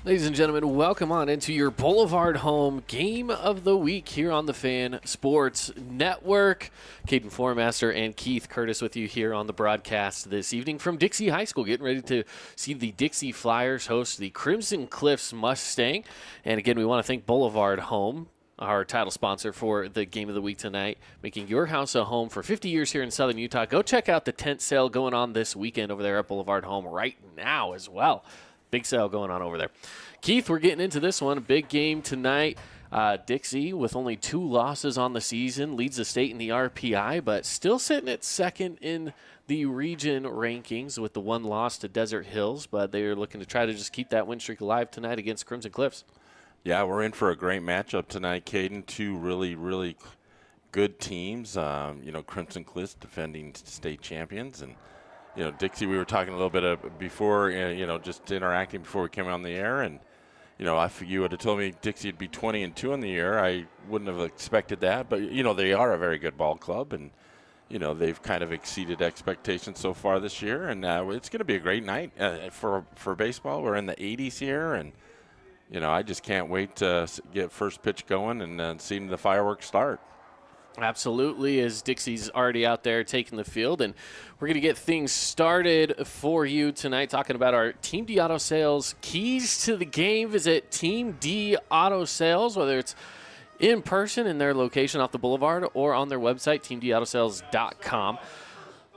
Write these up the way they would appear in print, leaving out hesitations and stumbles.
Ladies and gentlemen, welcome on into your Boulevard Home Game of the Week here on the Fan Sports Network. Caden Formaster and Keith Curtis with you here on the broadcast this evening from Dixie High School, getting ready to see the Dixie Flyers host the Crimson Cliffs Mustang. And again, we want to thank Boulevard Home, our title sponsor for the Game of the Week tonight, making your house a home for 50 years here in Southern Utah. Go check out the tent sale going on this weekend over there at Boulevard Home right now as well. Big sale going on over there. Keith, we're getting into this one. A big game tonight. Dixie, with only 2 losses on the season, leads the state in the RPI, but still sitting at second in the region rankings with the 1 loss to Desert Hills. But they're looking to try to just keep that win streak alive tonight against Crimson Cliffs. Yeah, we're in for a great matchup tonight, Caden. 2 really good teams. Crimson Cliffs defending state champions, and Dixie, we were talking a little bit before, just interacting before we came on the air. And, if you would have told me Dixie would be 20-2 in the year, I wouldn't have expected that. But, they are a very good ball club, and, they've kind of exceeded expectations so far this year. And it's going to be a great night for baseball. We're in the 80s here, and, I just can't wait to get first pitch going and see the fireworks start. Absolutely, as Dixie's already out there taking the field, and we're going to get things started for you tonight talking about our Team D Auto Sales keys to the game. Visit Team D Auto Sales, whether it's in person in their location off the boulevard or on their website, teamdautosales.com.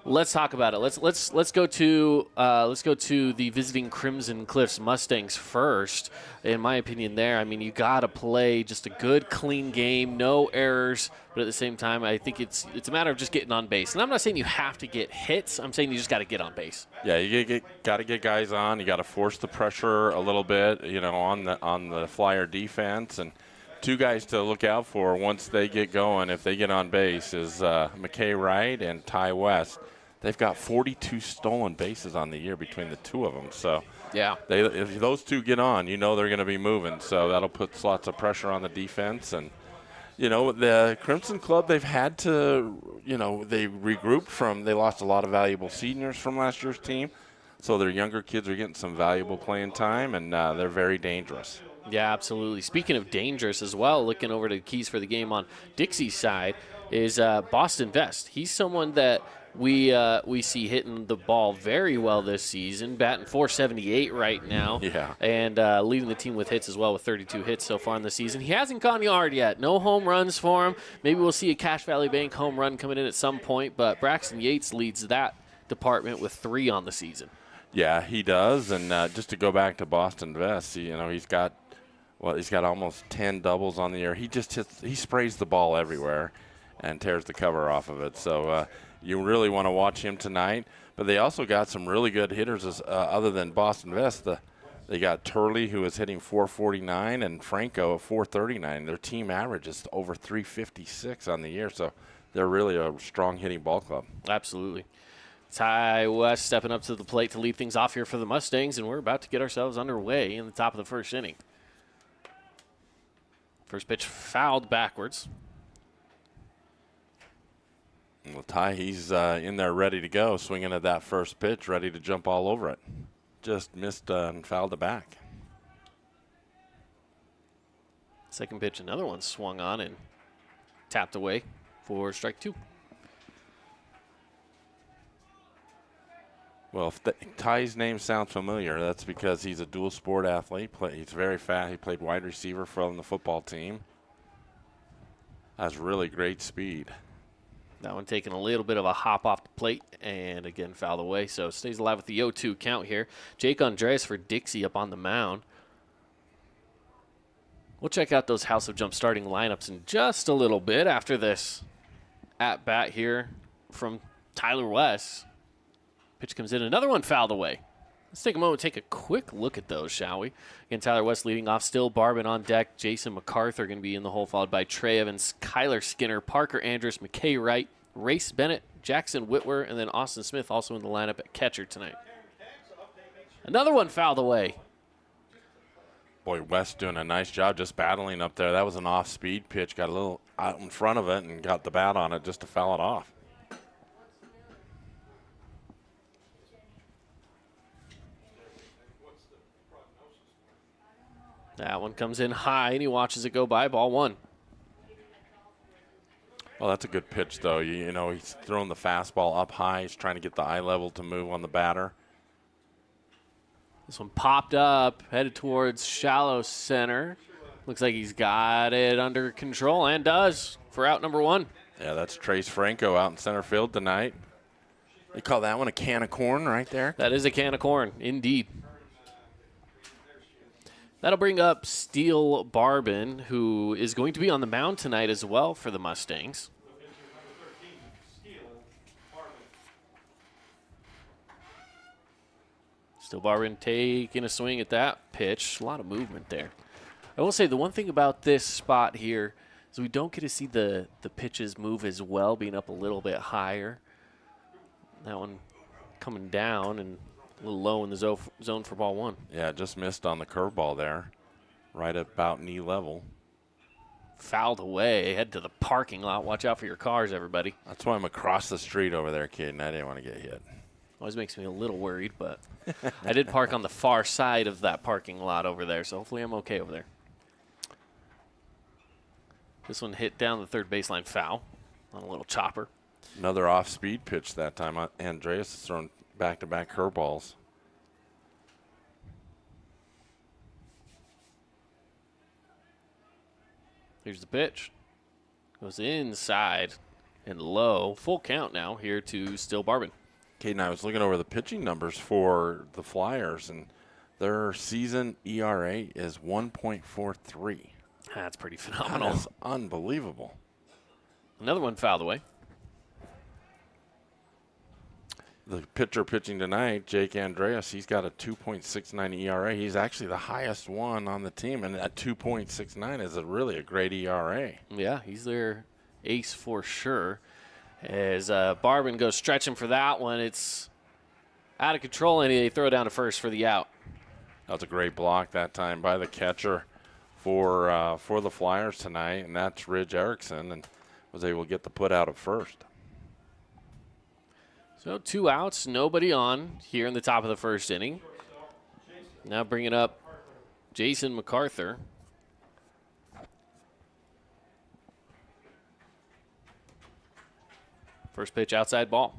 Let's talk about it. Let's go to the visiting Crimson Cliffs Mustangs first. In my opinion, you gotta play just a good, clean game, no errors. But at the same time, I think it's a matter of just getting on base. And I'm not saying you have to get hits. I'm saying you just got to get on base. Yeah, you got to get guys on. You got to force the pressure a little bit, on the Flyer defense. And 2 guys to look out for once they get going, if they get on base, is McKay Wright and Ty West. They've got 42 stolen bases on the year between the 2 of them. So yeah, if those 2 get on, they're going to be moving. So that'll put lots of pressure on the defense. And, the Crimson Club, they've had to, they regrouped they lost a lot of valuable seniors from last year's team. So their younger kids are getting some valuable playing time, and they're very dangerous. Yeah, absolutely. Speaking of dangerous as well, looking over to the keys for the game on Dixie's side is Boston Vest. He's someone that we see hitting the ball very well this season, batting .478 right now. Yeah. And leading the team with hits as well with 32 hits so far in the season. He hasn't gone yard yet. No home runs for him. Maybe we'll see a Cache Valley Bank home run coming in at some point, but Braxton Yates leads that department with 3 on the season. Yeah, he does. And just to go back to Boston Vest, he's got almost 10 doubles on the year. He sprays the ball everywhere and tears the cover off of it. So you really want to watch him tonight. But they also got some really good hitters other than Boston Vest. They got Turley, who is hitting .449, and Franco, .439. Their team average is over .356 on the year. So they're really a strong hitting ball club. Absolutely. Ty West stepping up to the plate to lead things off here for the Mustangs, and we're about to get ourselves underway in the top of the first inning. First pitch fouled backwards. Well, Ty, he's in there ready to go, swinging at that first pitch, ready to jump all over it. Just missed and fouled it back. Second pitch, another one swung on and tapped away for strike 2. Well, if Ty's name sounds familiar, that's because he's a dual sport athlete. He's very fast. He played wide receiver on the football team. Has really great speed. That one taking a little bit of a hop off the plate and again fouled away. So stays alive with the 0-2 count here. Jake Andreas for Dixie up on the mound. We'll check out those House of Jump starting lineups in just a little bit after this at bat here from Tyler West. Pitch comes in, another one fouled away. Let's take a moment to take a quick look at those, shall we? Again, Tyler West leading off, still Barbin on deck. Jason MacArthur going to be in the hole, followed by Trey Evans, Kyler Skinner, Parker Andrus, McKay Wright, Race Bennett, Jackson Whitwer, and then Austin Smith also in the lineup at catcher tonight. Another one fouled away. Boy, West doing a nice job just battling up there. That was an off-speed pitch. Got a little out in front of it and got the bat on it just to foul it off. That one comes in high, and he watches it go by. Ball 1. Well, that's a good pitch, though. You know, he's throwing the fastball up high. He's trying to get the eye level to move on the batter. This one popped up, headed towards shallow center. Looks like he's got it under control, and does, for out number 1. Yeah, that's Trace Franco out in center field tonight. They call that one a can of corn right there. That is a can of corn, indeed. That'll bring up Steele Barbin, who is going to be on the mound tonight as well for the Mustangs. Steele Barbin taking a swing at that pitch. A lot of movement there. I will say the one thing about this spot here is we don't get to see the pitches move as well, being up a little bit higher. That one coming down and a little low in the zone for ball 1. Yeah, just missed on the curveball there, right about knee level. Fouled away, head to the parking lot. Watch out for your cars, everybody. That's why I'm across the street over there, kid, and I didn't want to get hit. Always makes me a little worried, but I did park on the far side of that parking lot over there, so hopefully I'm okay over there. This one hit down the third baseline, foul on a little chopper. Another off-speed pitch that time. Andreas is throwing back-to-back curveballs. Here's the pitch. Goes inside and low. Full count now here to Steele Barbin. Caden, I was looking over the pitching numbers for the Flyers, and their season ERA is 1.43. That's pretty phenomenal. That is unbelievable. Another one fouled away. The pitcher pitching tonight, Jake Andreas, he's got a 2.69 ERA. He's actually the highest one on the team, and at 2.69 is really a great ERA. Yeah, he's their ace for sure. As Barbin goes stretching for that one, it's out of control, and they throw it down to first for the out. That was a great block that time by the catcher for the Flyers tonight, and that's Ridge Erickson, and was able to get the put out of first. So 2 outs, nobody on here in the top of the first inning. Now bringing up Jason MacArthur. First pitch outside ball.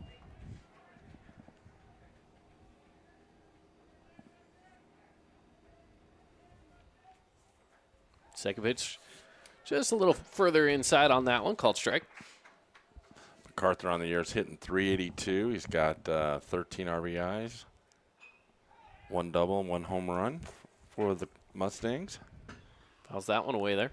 Second pitch just a little further inside on that one, called strike. MacArthur on the year is hitting .382. He's got 13 RBIs, 1 double and 1 home run for the Mustangs. How's that one away there?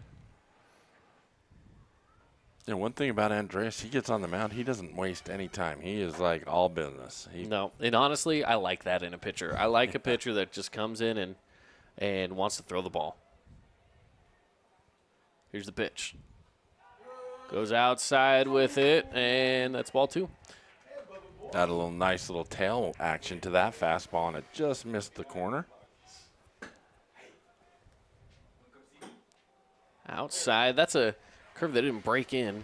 You know, one thing about Andreas, he gets on the mound, he doesn't waste any time. He is like all business. No, and honestly, I like that in a pitcher. I like a pitcher that just comes in and wants to throw the ball. Here's the pitch. Goes outside with it, and that's ball 2. Got a nice little tail action to that fastball, and it just missed the corner. Outside, that's a curve that didn't break in,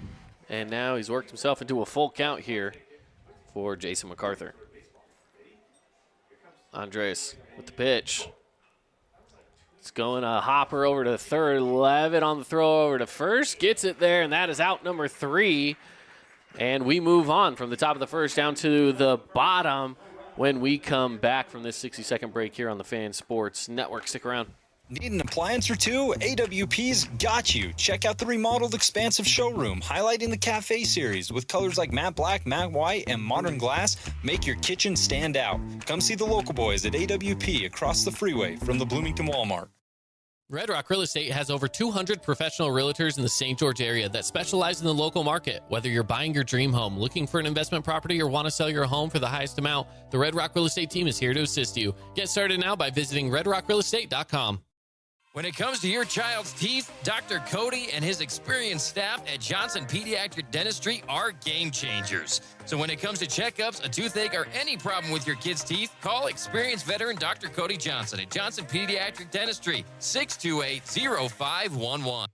and now he's worked himself into a full count here for Jason MacArthur. Andres with the pitch. It's going a hopper over to third. Levitt on the throw over to first. Gets it there, and that is out number 3. And we move on from the top of the first down to the bottom when we come back from this 60-second break here on the Fan Sports Network. Stick around. Need an appliance or two? AWP's got you. Check out the remodeled expansive showroom, highlighting the Cafe series with colors like matte black, matte white, and modern glass. Make your kitchen stand out. Come see the local boys at AWP across the freeway from the Bloomington Walmart. Red Rock Real Estate has over 200 professional realtors in the St. George area that specialize in the local market. Whether you're buying your dream home, looking for an investment property, or want to sell your home for the highest amount, the Red Rock Real Estate team is here to assist you. Get started now by visiting redrockrealestate.com. When it comes to your child's teeth, Dr. Cody and his experienced staff at Johnson Pediatric Dentistry are game changers. So when it comes to checkups, a toothache, or any problem with your kid's teeth, call experienced veteran Dr. Cody Johnson at Johnson Pediatric Dentistry, 628-0511.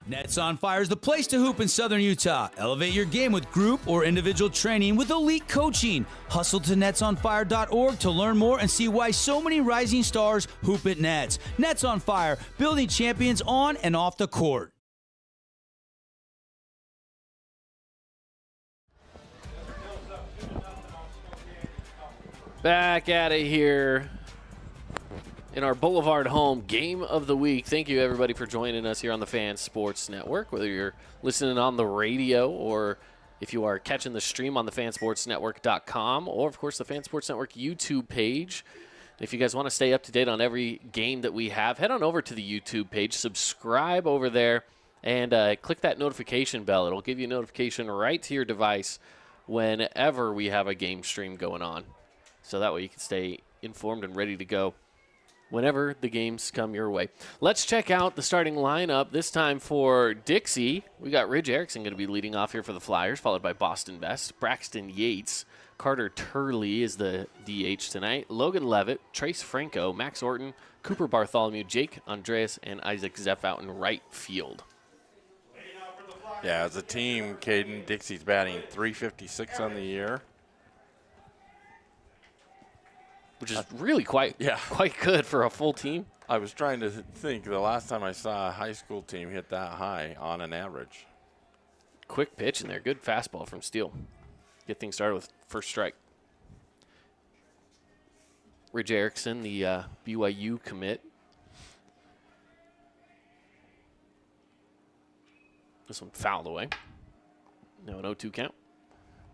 Nets on Fire is the place to hoop in Southern Utah. Elevate your game with group or individual training with elite coaching. Hustle to netsonfire.org to learn more and see why so many rising stars hoop at Nets. Nets on Fire, building champions on and off the court. Back at it here in our Boulevard home game of the week. Thank you, everybody, for joining us here on the Fan Sports Network, whether you're listening on the radio or if you are catching the stream on the fansportsnetwork.com or, of course, the Fan Sports Network YouTube page. If you guys want to stay up to date on every game that we have, head on over to the YouTube page, subscribe over there, and click that notification bell. It'll give you a notification right to your device whenever we have a game stream going on. So that way you can stay informed and ready to go whenever the games come your way. Let's check out the starting lineup. This time for Dixie, we got Ridge Erickson going to be leading off here for the Flyers, followed by Boston Best, Braxton Yates, Carter Turley is the DH tonight, Logan Levitt, Trace Franco, Max Orton, Cooper Bartholomew, Jake Andreas, and Isaac Zeff out in right field. Yeah, as a team, Caden, Dixie's batting .356 on the year. Which is really quite good for a full team. I was trying to think the last time I saw a high school team hit that high on an average. Quick pitch in there. Good fastball from Steele. Get things started with first strike. Ridge Erickson, the BYU commit. This one fouled away. Now an 0-2 count.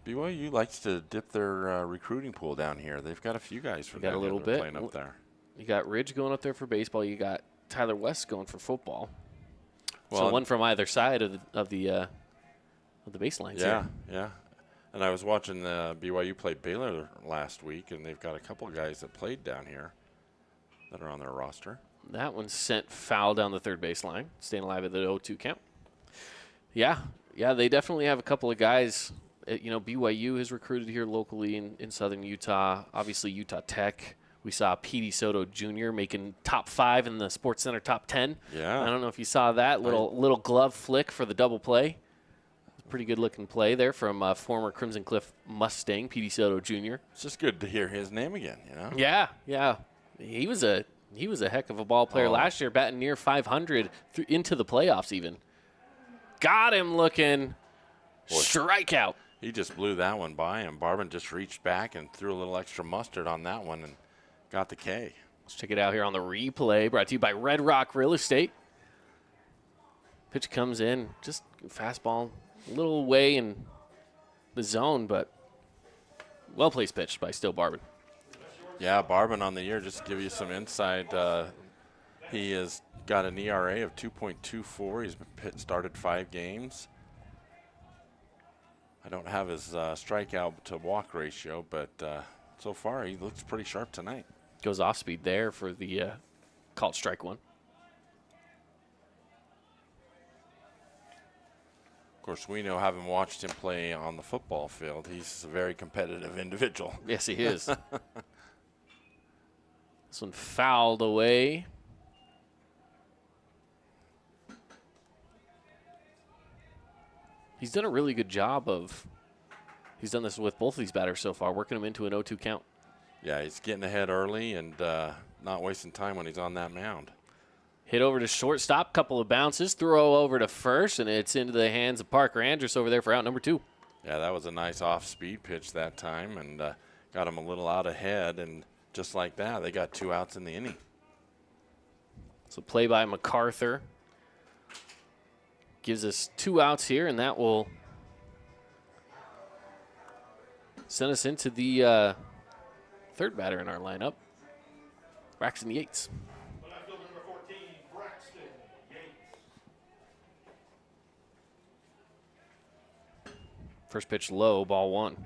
BYU likes to dip their recruiting pool down here. They've got a few guys for that a little bit playing up there. You got Ridge going up there for baseball. You got Tyler West going for football. Well, so one from either side of the baselines. Yeah, yeah. And I was watching the BYU play Baylor last week, and they've got a couple of guys that played down here that are on their roster. That one sent foul down the third baseline, staying alive at the 0-2 count. Yeah, they definitely have a couple of guys. BYU has recruited here locally in Southern Utah. Obviously, Utah Tech. We saw Petey Soto Jr. making top 5 in the Sports Center top 10. Yeah. I don't know if you saw that little glove flick for the double play. Pretty good looking play there from former Crimson Cliff Mustang, Petey Soto Jr. It's just good to hear his name again, Yeah. He was a heck of a ball player last year, batting near 500 into the playoffs even. Got him looking. Strikeout. He just blew that one by him. Barban just reached back and threw a little extra mustard on that one and got the K. Let's check it out here on the replay, brought to you by Red Rock Real Estate. Pitch comes in, just fastball, a little away in the zone, but well-placed pitch by Still Barban. Yeah, Barban on the year, just to give you some insight, he has got an ERA of 2.24. He's started 5 games. I don't have his strikeout to walk ratio, but so far he looks pretty sharp tonight. Goes off speed there for the called strike one. Of course, we know, having watched him play on the football field, he's a very competitive individual. Yes, he is. This one fouled away. He's done a really good job he's done this with both of these batters so far, working them into an 0-2 count. Yeah, he's getting ahead early and not wasting time when he's on that mound. Hit over to shortstop, couple of bounces, throw over to first, and it's into the hands of Parker Andrus over there for out number 2. Yeah, that was a nice off-speed pitch that time and got him a little out ahead, and just like that, they got 2 outs in the inning. So play by MacArthur. Gives us 2 outs here, and that will send us into the third batter in our lineup, Braxton Yates. First pitch low, ball 1.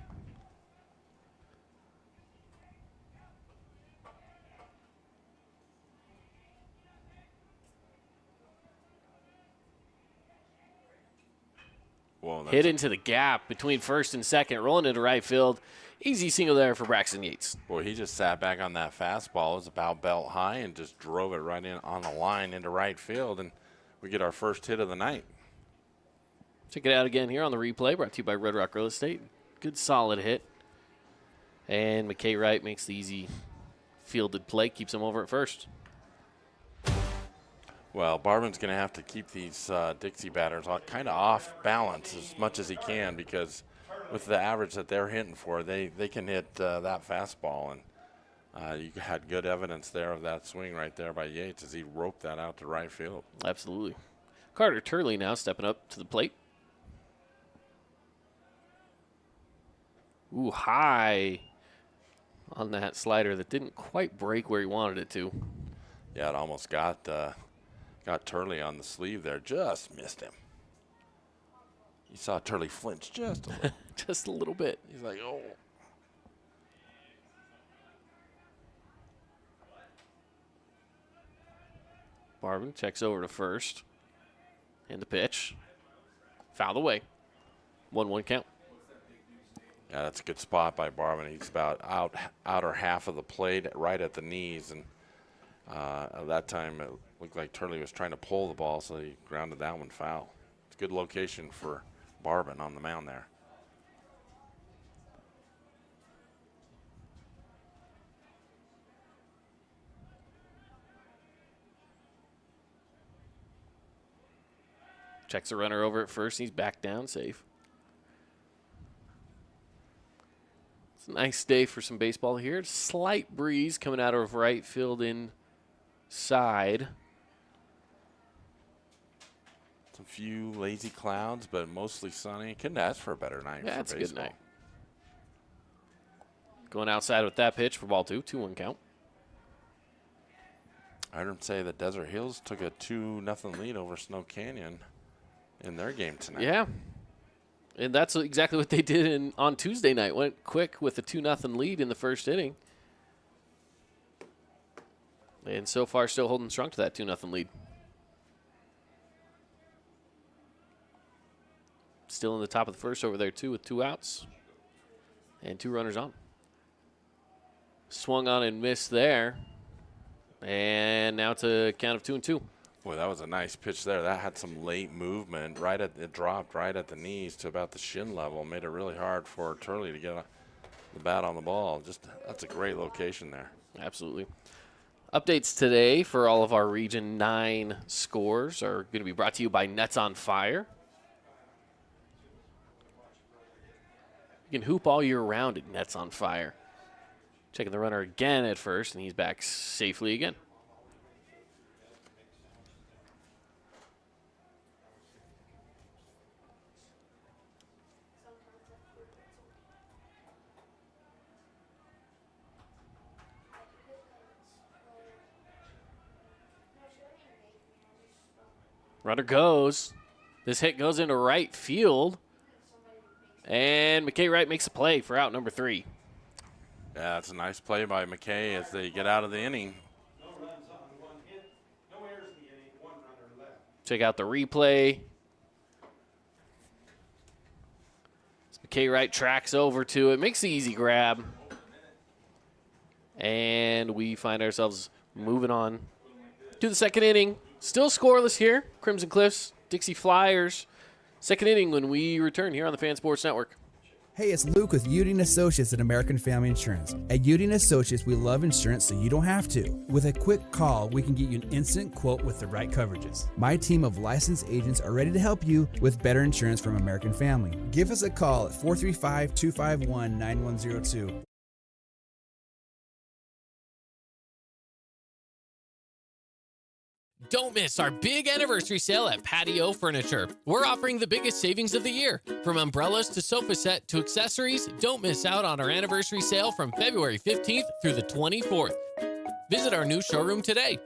Whoa, Hit into the gap between first and second, rolling into right field. Easy single there for Braxton Yates. Boy, he just sat back on that fastball. It was about belt high and just drove it right in on the line into right field, and we get our first hit of the night. Check it out again here on the replay, brought to you by Red Rock Real Estate. Good solid hit. And McKay Wright makes the easy fielded play, keeps him over at first. Well, Barban's going to have to keep these Dixie batters kind of off balance as much as he can, because with the average that they're hitting for, they can hit that fastball. And you had good evidence there of that swing right there by Yates as he roped that out to right field. Absolutely. Carter Turley now stepping up to the plate. Ooh, high on that slider that didn't quite break where he wanted it to. Yeah, it almost got Turley on the sleeve there. Just missed him. You saw Turley flinch just a little. Just a little bit. He's like, oh. Barban checks over to first. And the pitch. Fouled away. 1-1 count. Yeah, that's a good spot by Barban. He's about outer half of the plate, right at the knees, and at that time it looked like Turley was trying to pull the ball, so he grounded that one foul. It's a good location for Barban on the mound there. Checks the runner over at first. He's back down safe. It's a nice day for some baseball here. Slight breeze coming out of right field inside. Some few lazy clouds, but mostly sunny. Couldn't ask for a better night Yeah, for it's a baseball. good night. Going outside with that pitch for ball 2. 2-1 count. I heard him say that Desert Hills took a 2-0 lead over Snow Canyon in their game tonight. Yeah. And that's exactly what they did on Tuesday night. Went quick with a 2-0 lead in the first inning. And so far still holding strong to that 2-0 lead. Still in the top of the first over there, too, with 2 outs. And 2 runners on. Swung on and missed there. And now it's a count of 2-2. Boy, that was a nice pitch there. That had some late movement. It dropped right at the knees to about the shin level. Made it really hard for Turley to get the bat on the ball. That's a great location there. Absolutely. Updates today for all of our Region 9 scores are going to be brought to you by Nets on Fire. You can hoop all year round at Nets on Fire. Checking the runner again at first, and he's back safely again. Runner goes. This hit goes into right field. And McKay Wright makes a play for out number 3. Yeah, that's a nice play by McKay as they get out of the inning. Check out the replay. McKay Wright tracks over to it, makes the easy grab. And we find ourselves moving on to the second inning. Still scoreless here. Crimson Cliffs, Dixie Flyers. Second inning when we return here on the Fan Sports Network. Hey, it's Luke with Udine Associates at American Family Insurance. At Udine Associates, we love insurance so you don't have to. With a quick call, we can get you an instant quote with the right coverages. My team of licensed agents are ready to help you with better insurance from American Family. Give us a call at 435-251-9102. Don't miss our big anniversary sale at Patio Furniture. We're offering the biggest savings of the year. From umbrellas to sofa set to accessories, don't miss out on our anniversary sale from February 15th through the 24th. Visit our new showroom today.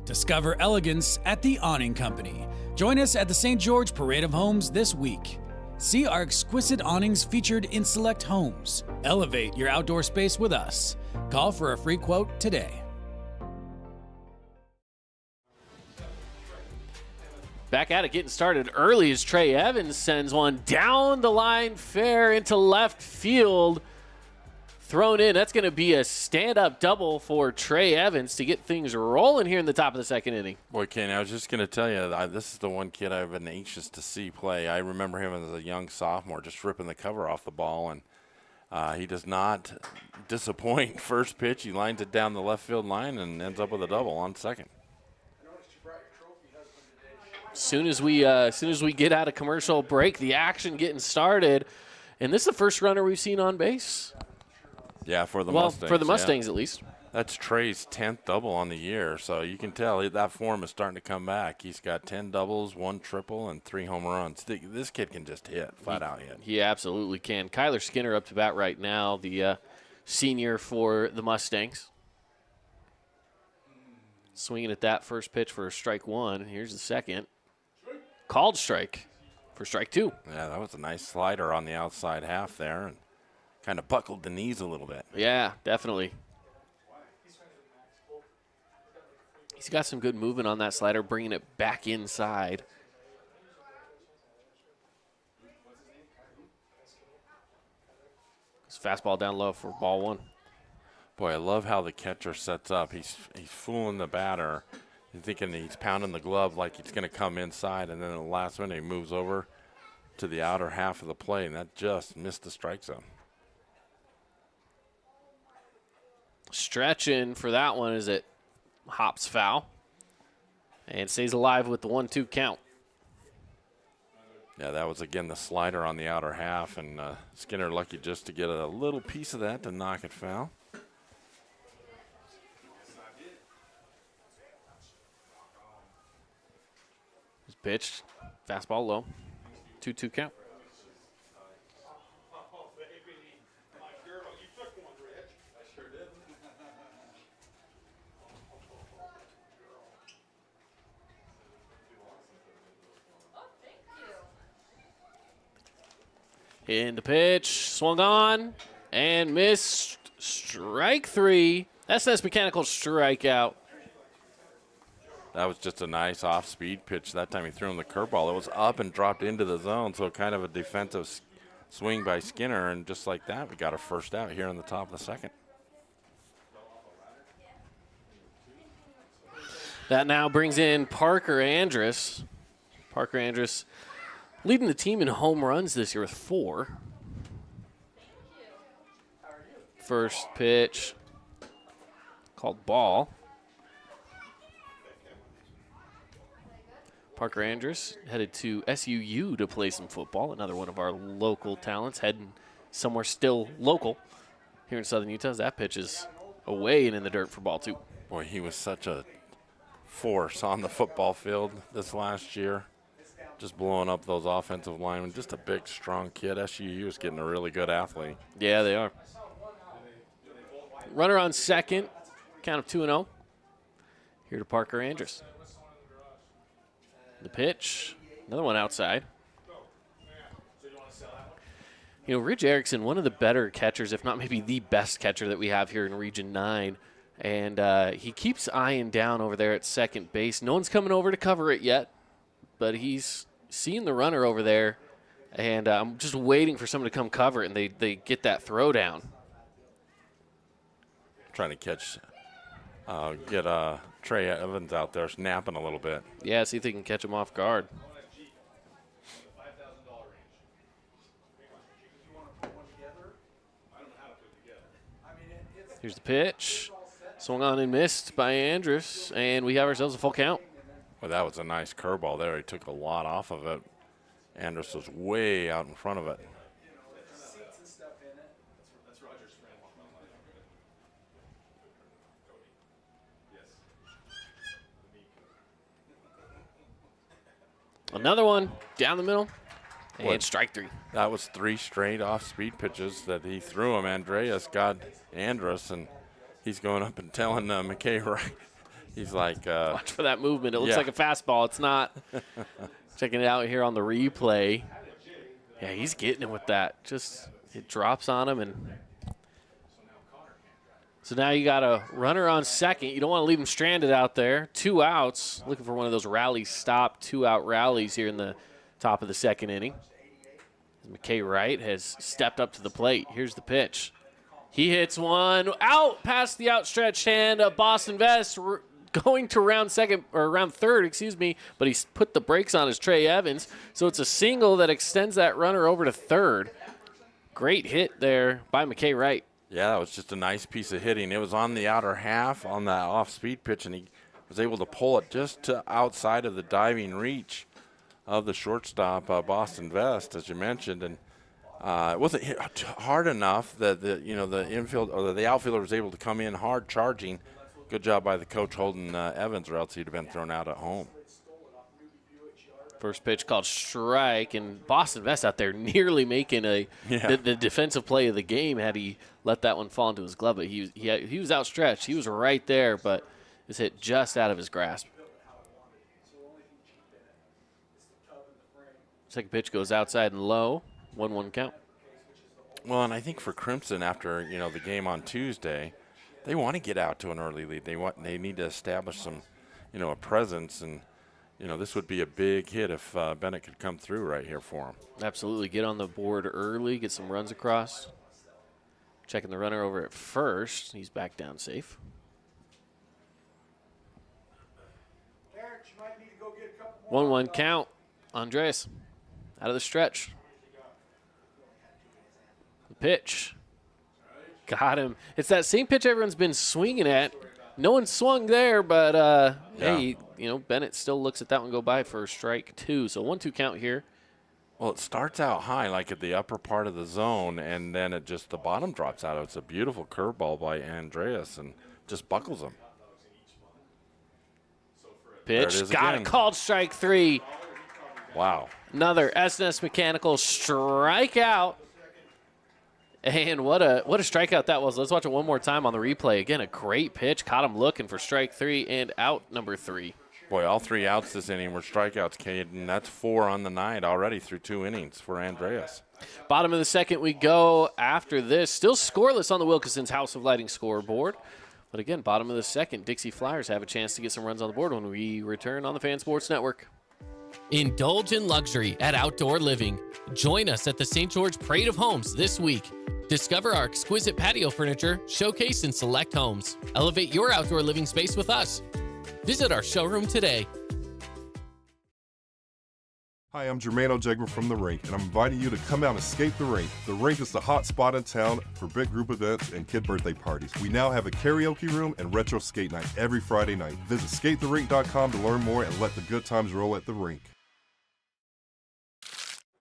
Discover elegance at the Awning Company. Join us at the St. George Parade of Homes this week. See our exquisite awnings featured in select homes. Elevate your outdoor space with us. Call for a free quote today. Back at it, getting started early as Trey Evans sends one down the line, fair into left field. Thrown in. That's going to be a stand-up double for Trey Evans to get things rolling here in the top of the second inning. Boy, Kane, I was just going to tell you, this is the one kid I've been anxious to see play. I remember him as a young sophomore just ripping the cover off the ball, and he does not disappoint. First pitch, he lines it down the left field line and ends up with a double on second. As soon as we get out of commercial break, the action getting started, and this is the first runner we've seen on base. Yeah, for the Mustangs. Mustangs. For the Mustangs, at least. That's Trey's 10th double on the year, so you can tell that form is starting to come back. He's got 10 doubles, 1 triple, and 3 home runs. This kid can just hit, flat out hit. He absolutely can. Kyler Skinner up to bat right now, the senior for the Mustangs. Swinging at that first pitch for strike 1. Here's the second. Called strike for strike 2. Yeah, that was a nice slider on the outside half there, and kind of buckled the knees a little bit. Yeah, definitely. He's got some good movement on that slider, bringing it back inside. His fastball down low for ball 1. Boy, I love how the catcher sets up. He's fooling the batter. He's thinking he's pounding the glove like he's going to come inside, and then at the last minute he moves over to the outer half of the plate, and that just missed the strike zone. Stretching for that one as it hops foul and stays alive with the 1-2 count. Yeah, that was, again, the slider on the outer half, and Skinner lucky just to get a little piece of that to knock it foul. His pitch, fastball low, 2-2 count. In the pitch, swung on and missed. Strike 3. SS Mechanical strikeout. That was just a nice off-speed pitch. That time he threw him the curveball. It was up and dropped into the zone, so kind of a defensive swing by Skinner, and just like that, we got our first out here in the top of the second. That now brings in Parker Andrus. Parker Andrus leading the team in home runs this year with 4. First pitch called ball. Parker Andrus headed to SUU to play some football. Another one of our local talents heading somewhere still local here in Southern Utah. That pitch is away and in the dirt for ball 2. Boy, he was such a force on the football field this last year. Just blowing up those offensive linemen. Just a big, strong kid. SUU is getting a really good athlete. Yeah, they are. Runner on second. Count of 2-0. Here to Parker Andrus. The pitch. Another one outside. You know, Ridge Erickson, one of the better catchers, if not maybe the best catcher that we have here in Region 9. And he keeps eyeing down over there at second base. No one's coming over to cover it yet, but he's seeing the runner over there, and I'm just waiting for someone to come cover it, and they get that throw down. Trying to catch, get Trey Evans out there snapping a little bit. Yeah, see if they can catch him off guard. Here's the pitch. Swung on and missed by Andrus, and we have ourselves a full count. Well, that was a nice curveball there. He took a lot off of it. Andrus was way out in front of it. Another one down the middle, and What? strike 3. That was 3 straight off-speed pitches that he threw him. Andreas got Andrus, and he's going up and telling McKay right. He's like, Watch for that movement. It looks yeah. like a fastball. It's not. Checking it out here on the replay. Yeah, he's getting it with that. Just it drops on him, and So now you got a runner on second. You don't want to leave him stranded out there. 2 outs. Looking for one of those rally stop, 2-out rallies here in the top of the second inning. McKay Wright has stepped up to the plate. Here's the pitch. He hits one out past the outstretched hand of Boston Vest, going to round third, but he's put the brakes on his Trey Evans. So it's a single that extends that runner over to third. Great hit there by McKay Wright. Yeah, that was just a nice piece of hitting. It was on the outer half on that off-speed pitch, and he was able to pull it just to outside of the diving reach of the shortstop, Boston Vest, as you mentioned. And it wasn't hit hard enough that the infield or the outfielder was able to come in hard charging. Good job by the coach holding Evans, or else he'd have been thrown out at home. First pitch called strike, and Boston Vest out there nearly making the defensive play of the game had he let that one fall into his glove. But he was outstretched. He was right there, but it was hit just out of his grasp. Second pitch goes outside and low. 1-1 count. Well, and I think for Crimson, after the game on Tuesday, they want to get out to an early lead. They need to establish some, a presence, and this would be a big hit if Bennett could come through right here for him. Absolutely, get on the board early, get some runs across. Checking the runner over at first. He's back down safe. Derek, you might need to go get a couple more. 1-1 count. Andres out of the stretch. The pitch. Got him. It's that same pitch everyone's been swinging at. No one swung there, but hey, Bennett still looks at that one go by for strike 2. So 1-2 count here. Well, it starts out high, like at the upper part of the zone, and then the bottom drops out. It's a beautiful curveball by Andreas, and just buckles him. Pitch. Got it. Called strike 3. Wow. Another S&S Mechanical strikeout. And what a strikeout that was. Let's watch it one more time on the replay. Again, a great pitch. Caught him looking for strike 3 and out number 3. Boy, all 3 outs this inning were strikeouts, Cade, and that's 4 on the night already through 2 innings for Andreas. Bottom of the second we go after this. Still scoreless on the Wilkinson's House of Lighting scoreboard. But again, bottom of the second, Dixie Flyers have a chance to get some runs on the board when we return on the Fan Sports Network. Indulge in luxury at Outdoor Living. Join us at the St. George Parade of Homes this week. Discover our exquisite patio furniture showcased in select homes. Elevate your outdoor living space with us. Visit our showroom today. Hi, I'm Jermaine O'Jegman from The Rink, and I'm inviting you to come out and skate The Rink. The Rink is the hot spot in town for big group events and kid birthday parties. We now have a karaoke room and retro skate night every Friday night. Visit skatetherink.com to learn more and let the good times roll at The Rink.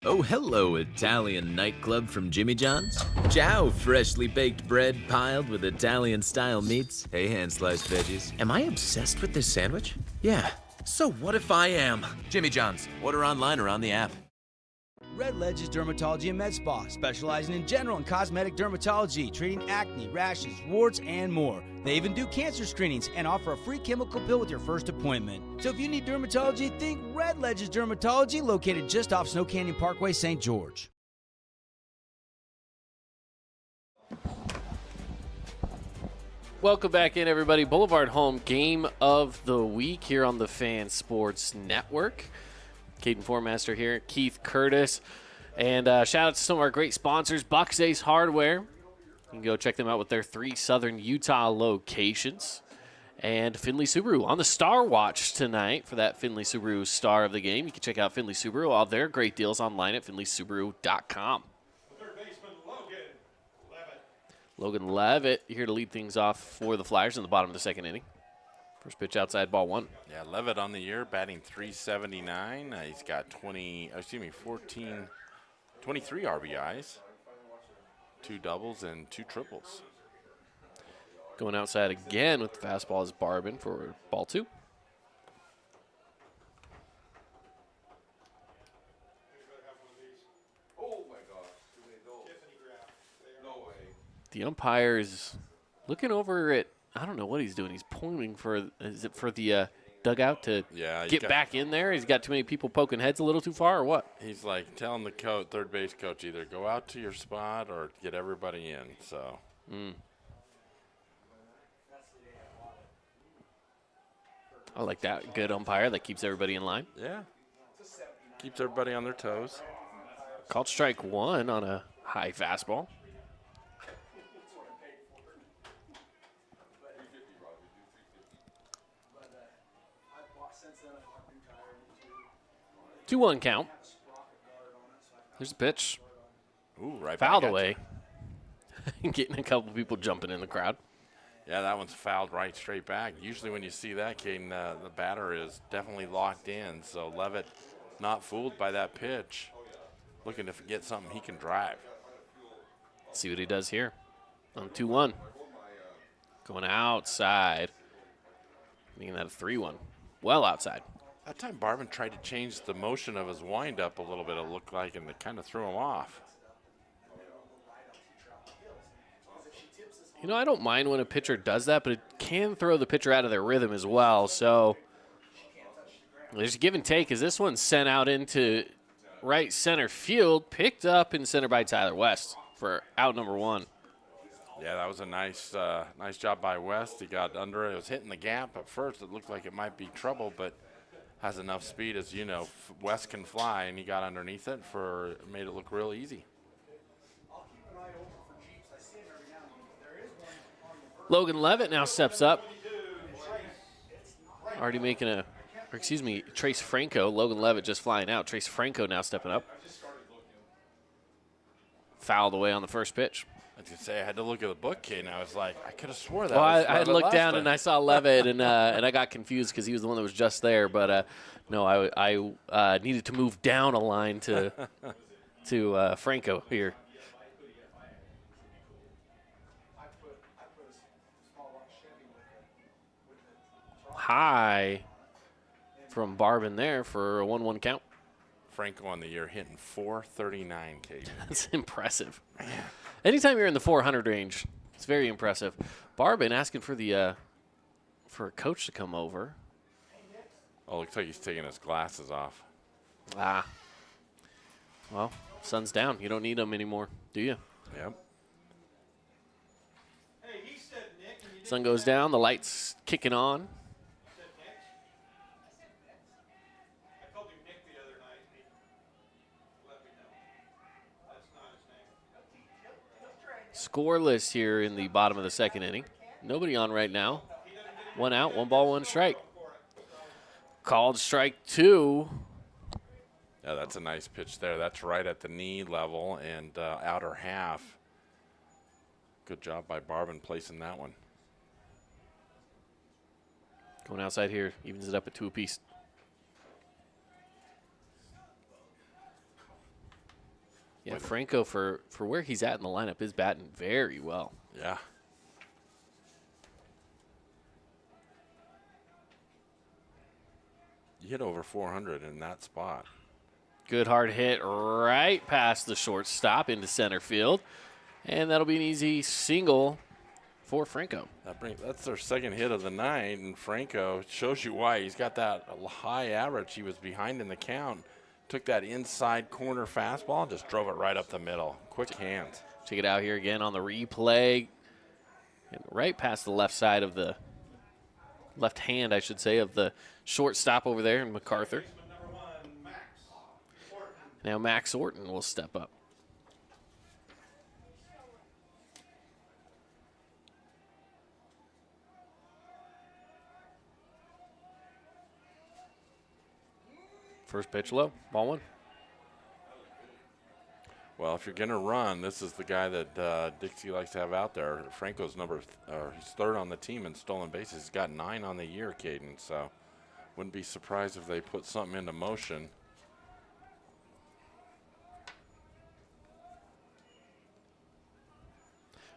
Oh, hello, Italian nightclub from Jimmy John's. Ciao, freshly baked bread piled with Italian-style meats. Hey, hand-sliced veggies. Am I obsessed with this sandwich? Yeah. So what if I am? Jimmy John's. Order online or on the app. Red Ledges Dermatology and Med Spa, specializing in general and cosmetic dermatology, treating acne, rashes, warts, and more. They even do cancer screenings and offer a free chemical pill with your first appointment. So if you need dermatology, think Red Ledges Dermatology, located just off Snow Canyon Parkway, St. George. Welcome back in, everybody. Boulevard Home Game of the Week here on the Fan Sports Network. Caden Formaster here, Keith Curtis. And shout out to some of our great sponsors, Bucks Ace Hardware. You can go check them out with their 3 Southern Utah locations. And Findlay Subaru on the Star Watch tonight for that Findlay Subaru star of the game. You can check out Findlay Subaru, all their great deals online at findlaysubaru.com. Logan Levitt here to lead things off for the Flyers in the bottom of the second inning. First pitch outside, ball 1. Yeah, Levitt on the year, batting .379. He's got 23 RBIs, 2 doubles and 2 triples. Going outside again with the fastball is Barbin for ball 2. The umpire is looking over at, I don't know what he's doing. He's pointing for, is it for the dugout to get back in there? He's got too many people poking heads a little too far or what? He's like telling the third base coach either go out to your spot or get everybody in. So I like that. Good umpire that keeps everybody in line. Yeah. Keeps everybody on their toes. Called strike one on a high fastball. Two one count. There's a pitch. Ooh, right Fouled back at away. Getting a couple people jumping in the crowd. Yeah, that one's fouled right straight back. Usually when you see that, Caden, the batter is definitely locked in. So Levitt not fooled by that pitch. Looking to get something he can drive. See what he does here on 2-1. Going outside. Making that a 3-1. Well outside. That time Barvin tried to change the motion of his windup a little bit, it looked like, and it kind of threw him off. You know, I don't mind when a pitcher does that, but it can throw the pitcher out of their rhythm as well. So there's a give and take as this one's sent out into right center field, picked up in center by Tyler West for out number one. Yeah, that was a nice job by West. He got under it. It was hitting the gap at first. It looked like it might be trouble, but has enough speed, as you know. West can fly, and he got underneath it made it look real easy. Logan Levitt now steps up. Already making Trace Franco. Logan Levitt just flying out. Trace Franco now stepping up. Fouled away on the first pitch. I was going to say, I had to look at the book, Kate, and I was like, I could have swore that Well, was I had Levitt looked last down time. and I saw Levitt, and I got confused because he was the one that was just there. But no, I needed to move down a line to Franco here. High from Barvin there for a 1-1 count. Franco on the year hitting .439, Kate. That's impressive. Anytime you're in the 400 range, it's very impressive. Barvin asking for for a coach to come over. Oh, looks like he's taking his glasses off. Well, sun's down. You don't need them anymore, do you? Yep. Sun goes down. The lights kicking on. Scoreless here in the bottom of the second inning. Nobody on right now. One out, 1 ball, 1 strike. Called strike 2. Yeah, that's a nice pitch there. That's right at the knee level and outer half. Good job by Barvin placing that one. Going outside here, evens it up at 2 apiece. Yeah, Franco, for where he's at in the lineup, is batting very well. Yeah. You hit over 400 in that spot. Good hard hit right past the shortstop into center field. And that'll be an easy single for Franco. That's their second hit of the night, and Franco shows you why. He's got that high average. He was behind in the count. Took that inside corner fastball and just drove it right up the middle. Quick hands. Check it out here again on the replay. And right past the left side of the left hand, I should say, of the shortstop over there in MacArthur. Now Max Orton will step up. First pitch low, ball 1. Well, if you're going to run, this is the guy that Dixie likes to have out there. Franco's he's third on the team in stolen bases. He's got 9 on the year, Caden, so wouldn't be surprised if they put something into motion.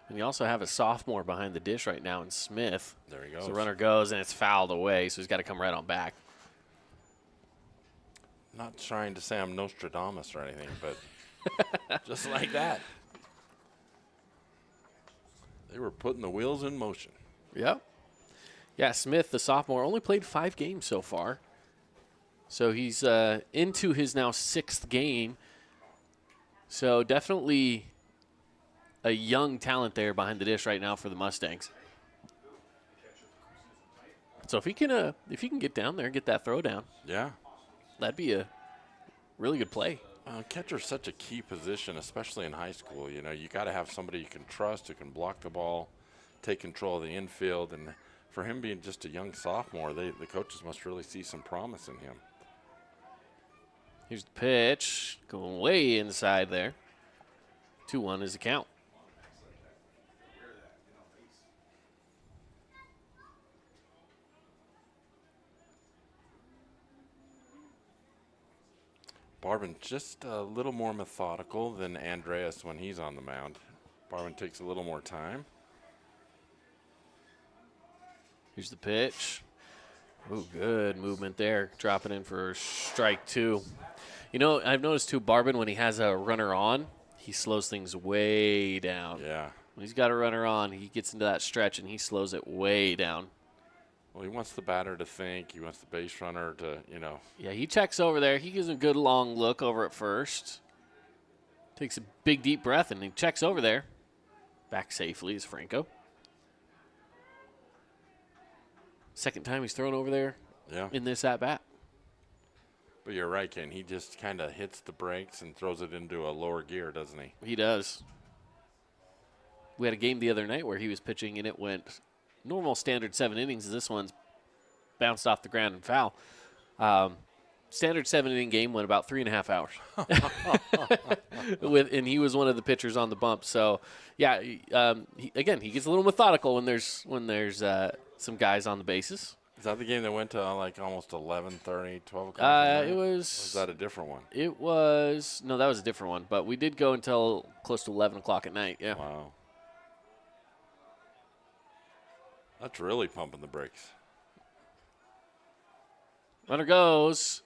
And you also have a sophomore behind the dish right now in Smith. There he goes. So the runner goes, and it's fouled away, so he's got to come right on back. Not trying to say I'm Nostradamus or anything, but just like that. They were putting the wheels in motion. Yep. Yeah, Smith, the sophomore, only played 5 games so far. So he's into his now 6th game. So definitely a young talent there behind the dish right now for the Mustangs. So if he can get down there and get that throw down, Yeah. that'd be a really good play. Catcher's such a key position, especially in high school. You know, you got to have somebody you can trust who can block the ball, take control of the infield. And for him being just a young sophomore, the coaches must really see some promise in him. Here's the pitch, going way inside there. 2-1 is the count. Barvin just a little more methodical than Andreas when he's on the mound. Barvin takes a little more time. Here's the pitch. Oh, good movement there. Dropping in for strike 2. You know, I've noticed too, Barvin, when he has a runner on, he slows things way down. Yeah. When he's got a runner on, he gets into that stretch and he slows it way down. Well, he wants the batter to think. He wants the base runner to, you know. Yeah, he checks over there. He gives a good long look over at first. Takes a big, deep breath, and he checks over there. Back safely is Franco. Second time he's thrown over there in this at-bat. But you're right, Ken. He just kind of hits the brakes and throws it into a lower gear, doesn't he? He does. We had a game the other night where he was pitching, and it went normal standard 7 innings. This one's bounced off the ground and foul. Standard 7-inning game went about 3.5 hours. And he was one of the pitchers on the bump. So, yeah, he gets a little methodical when there's some guys on the bases. Is that the game that went to like almost 11:30, 12 o'clock? It was. Or was that a different one? It was. No, that was a different one. But we did go until close to 11 o'clock at night. Yeah. Wow. That's really pumping the brakes. Runner goes.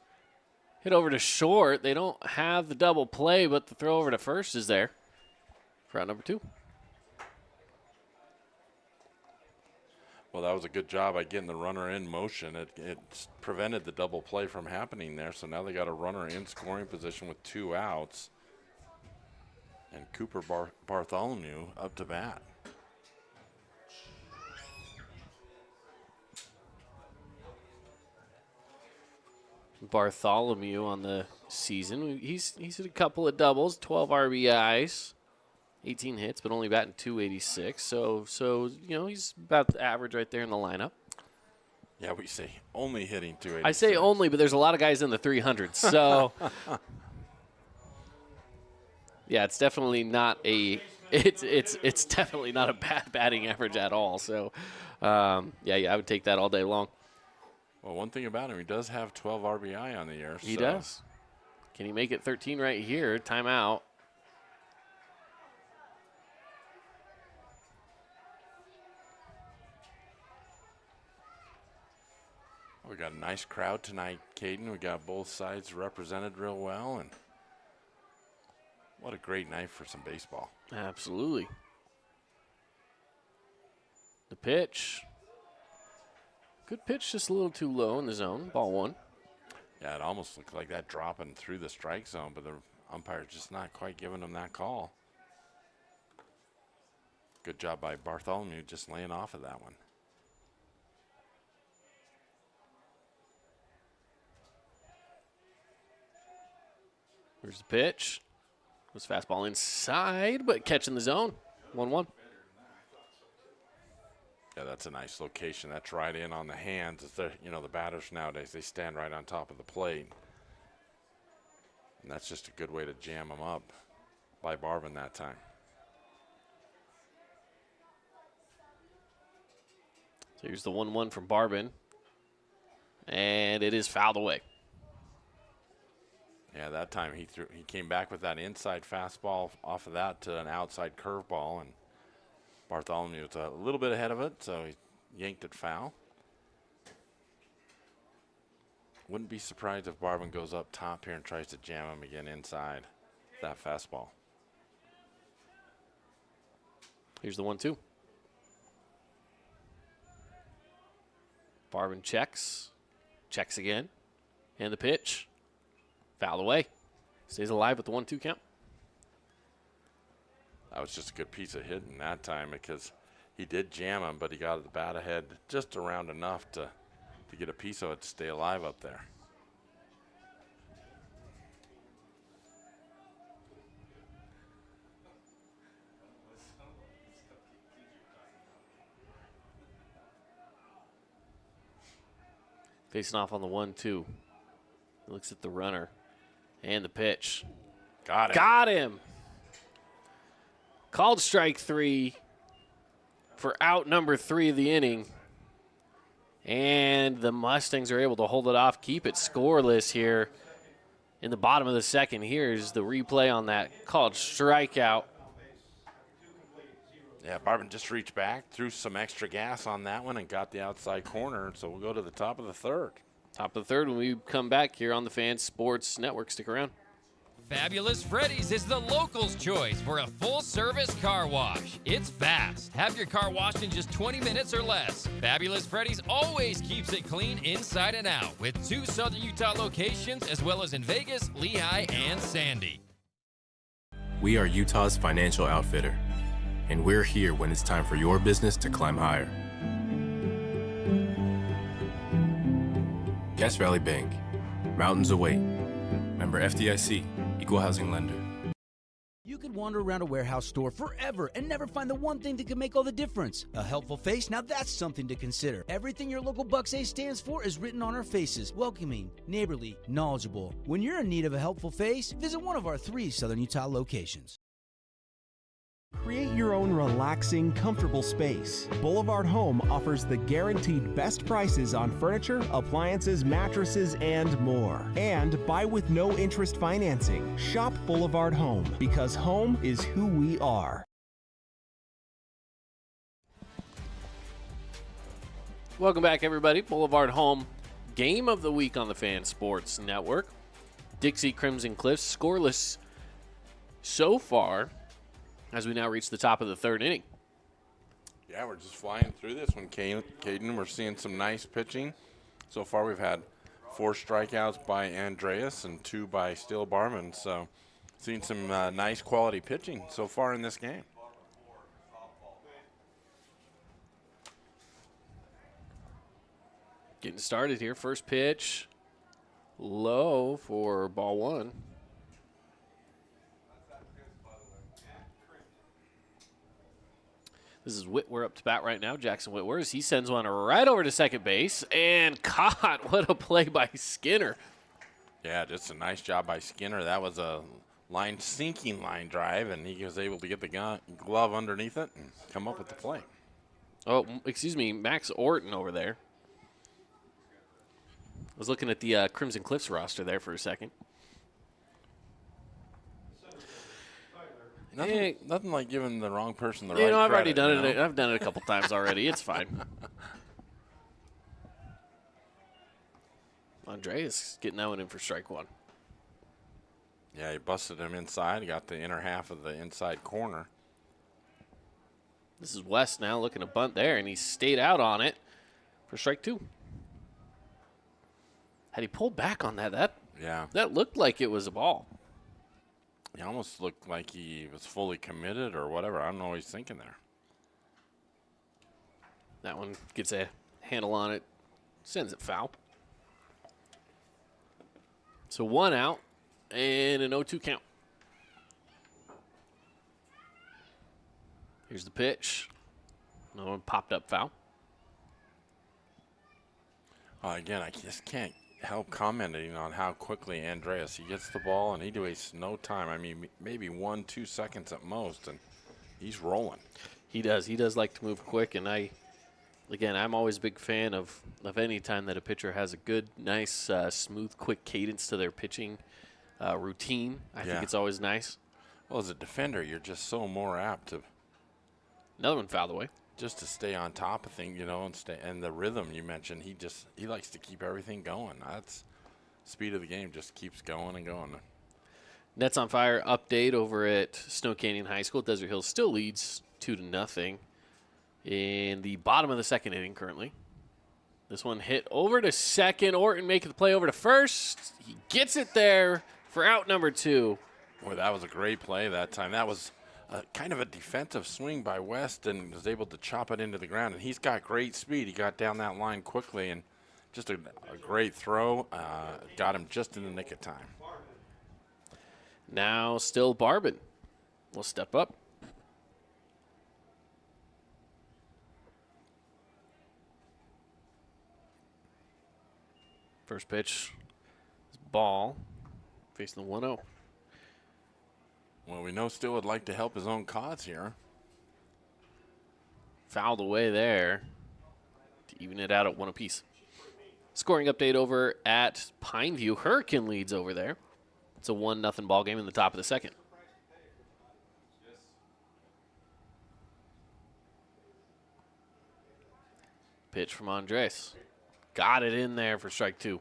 Hit over to short. They don't have the double play, but the throw over to first is there for out number 2. Well, that was a good job by getting the runner in motion. It prevented the double play from happening there. So now they got a runner in scoring position with 2 outs. And Cooper Bartholomew up to bat. Bartholomew on the season. He's hit a couple of doubles, 12 RBIs, 18 hits, but only batting .286. So you know, he's about the average right there in the lineup. Yeah, we say only hitting .286. I say only, but there's a lot of guys in the 300s. So yeah, it's definitely not a it's definitely not a bad batting average at all. So I would take that all day long. Well, one thing about him, he does have 12 RBI on the year. He does. Can he make it 13 right here? Timeout. We got a nice crowd tonight, Caden. We got both sides represented real well, and what a great night for some baseball. Absolutely. The pitch. Good pitch, just a little too low in the zone. Ball 1. Yeah, it almost looked like that dropping through the strike zone, but the umpire's just not quite giving him that call. Good job by Bartholomew just laying off of that one. Here's the pitch. Was fastball inside, but catching the zone. 1-1. Yeah, that's a nice location. That's right in on the hands. It's the batters nowadays, they stand right on top of the plate. And that's just a good way to jam them up by Barvin that time. So here's the 1-1 from Barvin. And it is fouled away. Yeah, that time he came back with that inside fastball off of that to an outside curveball, and Bartholomew was a little bit ahead of it, so he yanked it foul. Wouldn't be surprised if Barvin goes up top here and tries to jam him again inside that fastball. Here's the 1-2. Barvin checks again, and the pitch. Foul away. Stays alive with the 1-2 count. That was just a good piece of hitting that time because he did jam him, but he got the bat ahead just around enough to to get a piece of it to stay alive up there. Facing off on the 1-2. Looks at the runner and the pitch. Got it. Got him. Called strike 3 for out number 3 of the inning. And the Mustangs are able to hold it off, keep it scoreless here in the bottom of the second. Here's the replay on that called strikeout. Yeah, Barvin just reached back, threw some extra gas on that one, and got the outside corner. So we'll go to the top of the third. Top of the third when we come back here on the Fan Sports Network. Stick around. Fabulous Freddy's is the locals' choice for a full-service car wash. It's fast. Have your car washed in just 20 minutes or less. Fabulous Freddy's always keeps it clean inside and out with 2 Southern Utah locations as well as in Vegas, Lehigh, and Sandy. We are Utah's financial outfitter, and we're here when it's time for your business to climb higher. Cache Valley Bank, mountains await. Member FDIC, Equal Housing Lender. You could wander around a warehouse store forever and never find the one thing that could make all the difference. A helpful face? Now that's something to consider. Everything your local Bucks A stands for is written on our faces. Welcoming, neighborly, knowledgeable. When you're in need of a helpful face, visit one of our 3 Southern Utah locations. Create your own relaxing, comfortable space. Boulevard Home offers the guaranteed best prices on furniture, appliances, mattresses, and more. And buy with no interest financing. Shop Boulevard Home, because home is who we are. Welcome back, everybody. Boulevard Home, game of the week on the Fan Sports Network. Dixie Crimson Cliffs scoreless so far, as we now reach the top of the third inning. Yeah, we're just flying through this one, Caden. We're seeing some nice pitching. So far, we've had 4 strikeouts by Andreas and 2 by Steele Barman. So, seeing some nice quality pitching so far in this game. Getting started here. First pitch, low for ball 1. This is Whitwer up to bat right now, Jackson Whitwer, as he sends one right over to second base and caught. What a play by Skinner. Yeah, just a nice job by Skinner. That was a sinking line drive, and he was able to get the glove underneath it and come up with the play. Oh, excuse me, Max Orton over there. I was looking at the Crimson Cliffs roster there for a second. Nothing like giving the wrong person the right I've credit, already done it. I've done it a couple times already. It's fine. Andreas getting that one in for strike 1. Yeah, he busted him inside. He got the inner half of the inside corner. This is West now looking to bunt there, and he stayed out on it for strike 2. Had he pulled back on that looked like it was a ball. He almost looked like he was fully committed or whatever. I don't know what he's thinking there. That one gets a handle on it, sends it foul. So 1 out and an 0-2 count. Here's the pitch. No one popped up foul. Again, I just can't help commenting on how quickly he gets the ball, and he wastes no time. I mean, maybe 1-2 seconds at most, and he's rolling. He does. He does like to move quick, and I'm always a big fan of any time that a pitcher has a good, nice, smooth, quick cadence to their pitching routine. I think it's always nice. Well, as a defender, you're just so more apt to. Another one fouled away. Just to stay on top of things, and the rhythm you mentioned, he likes to keep everything going. That's speed of the game, just keeps going and going. Nets on Fire update over at Snow Canyon High School. Desert Hills still leads 2-0 in the bottom of the second inning currently. This one hit over to second. Orton making the play over to first. He gets it there for out number 2. Boy, that was a great play that time. That was kind of a defensive swing by West and was able to chop it into the ground. And he's got great speed. He got down that line quickly and just a great throw. Got him just in the nick of time. Now still Barbin will step up. First pitch is ball, facing the 1-0. Well, we know Still would like to help his own cause here. Fouled away there to even it out at 1 apiece. Scoring update over at Pineview. Hurricane leads over there. It's a 1-0 ball game in the top of the second. Pitch from Andres. Got it in there for strike 2.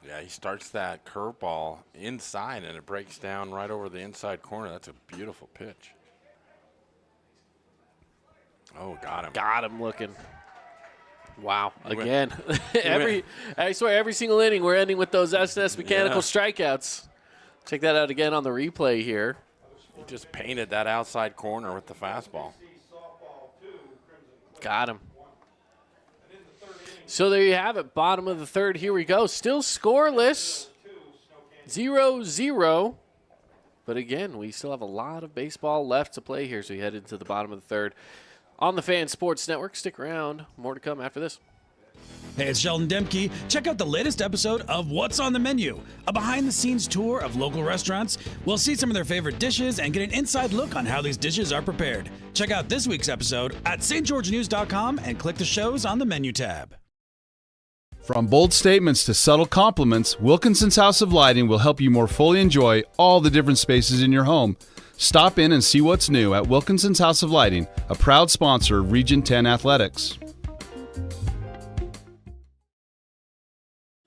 Yeah, he starts that curveball inside, and it breaks down right over the inside corner. That's a beautiful pitch. Oh, got him. Got him looking. Wow. He went- Again, I swear every single inning we're ending with those SS mechanical strikeouts. Check that out again on the replay here. He just painted that outside corner with the fastball. Got him. So there you have it. Bottom of the third. Here we go. Still scoreless. 0-0. But again, we still have a lot of baseball left to play here, so we head into the bottom of the third. On the Fan Sports Network. Stick around. More to come after this. Hey, it's Sheldon Demke. Check out the latest episode of What's on the Menu, a behind-the-scenes tour of local restaurants. We'll see some of their favorite dishes and get an inside look on how these dishes are prepared. Check out this week's episode at stgeorgenews.com and click the shows on the menu tab. From bold statements to subtle compliments, Wilkinson's House of Lighting will help you more fully enjoy all the different spaces in your home. Stop in and see what's new at Wilkinson's House of Lighting, a proud sponsor of Region 10 Athletics.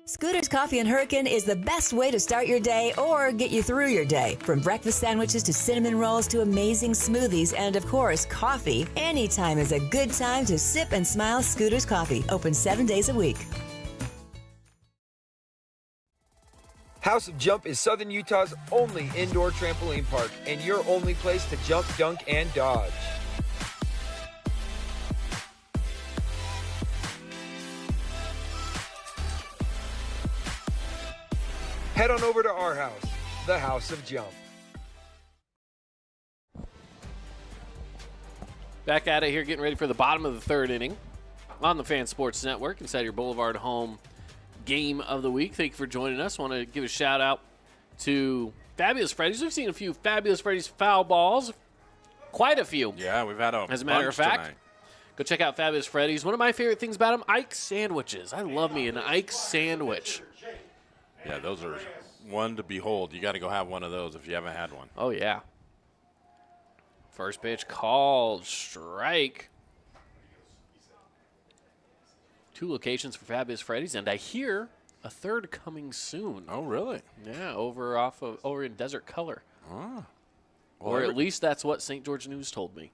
Scooter's Coffee and Hurricane is the best way to start your day or get you through your day. From breakfast sandwiches to cinnamon rolls to amazing smoothies and, of course, coffee. Anytime is a good time to sip and smile Scooter's Coffee. Open 7 days a week. House of Jump is Southern Utah's only indoor trampoline park and your only place to jump, dunk, and dodge. Head on over to our house, the House of Jump. Back at it here, getting ready for the bottom of the third inning on the Fan Sports Network inside your Boulevard home game of the week. Thank you for joining us. Want to give a shout out to Fabulous Freddy's. We've seen a few Fabulous Freddy's foul balls, quite a few. Yeah, we've had a As a matter of fact, tonight. go check out Fabulous Freddy's. One of my favorite things about them, Ike's sandwiches. I love me an Ike's sandwich. Yeah, those are one to behold. You got to go have one of those if you haven't had one. Oh, yeah. First pitch called strike. 2 locations for Fabulous Freddy's, and I hear a third coming soon. Oh, really? Yeah, over in Desert Color. Oh. Or at least that's what St. George News told me.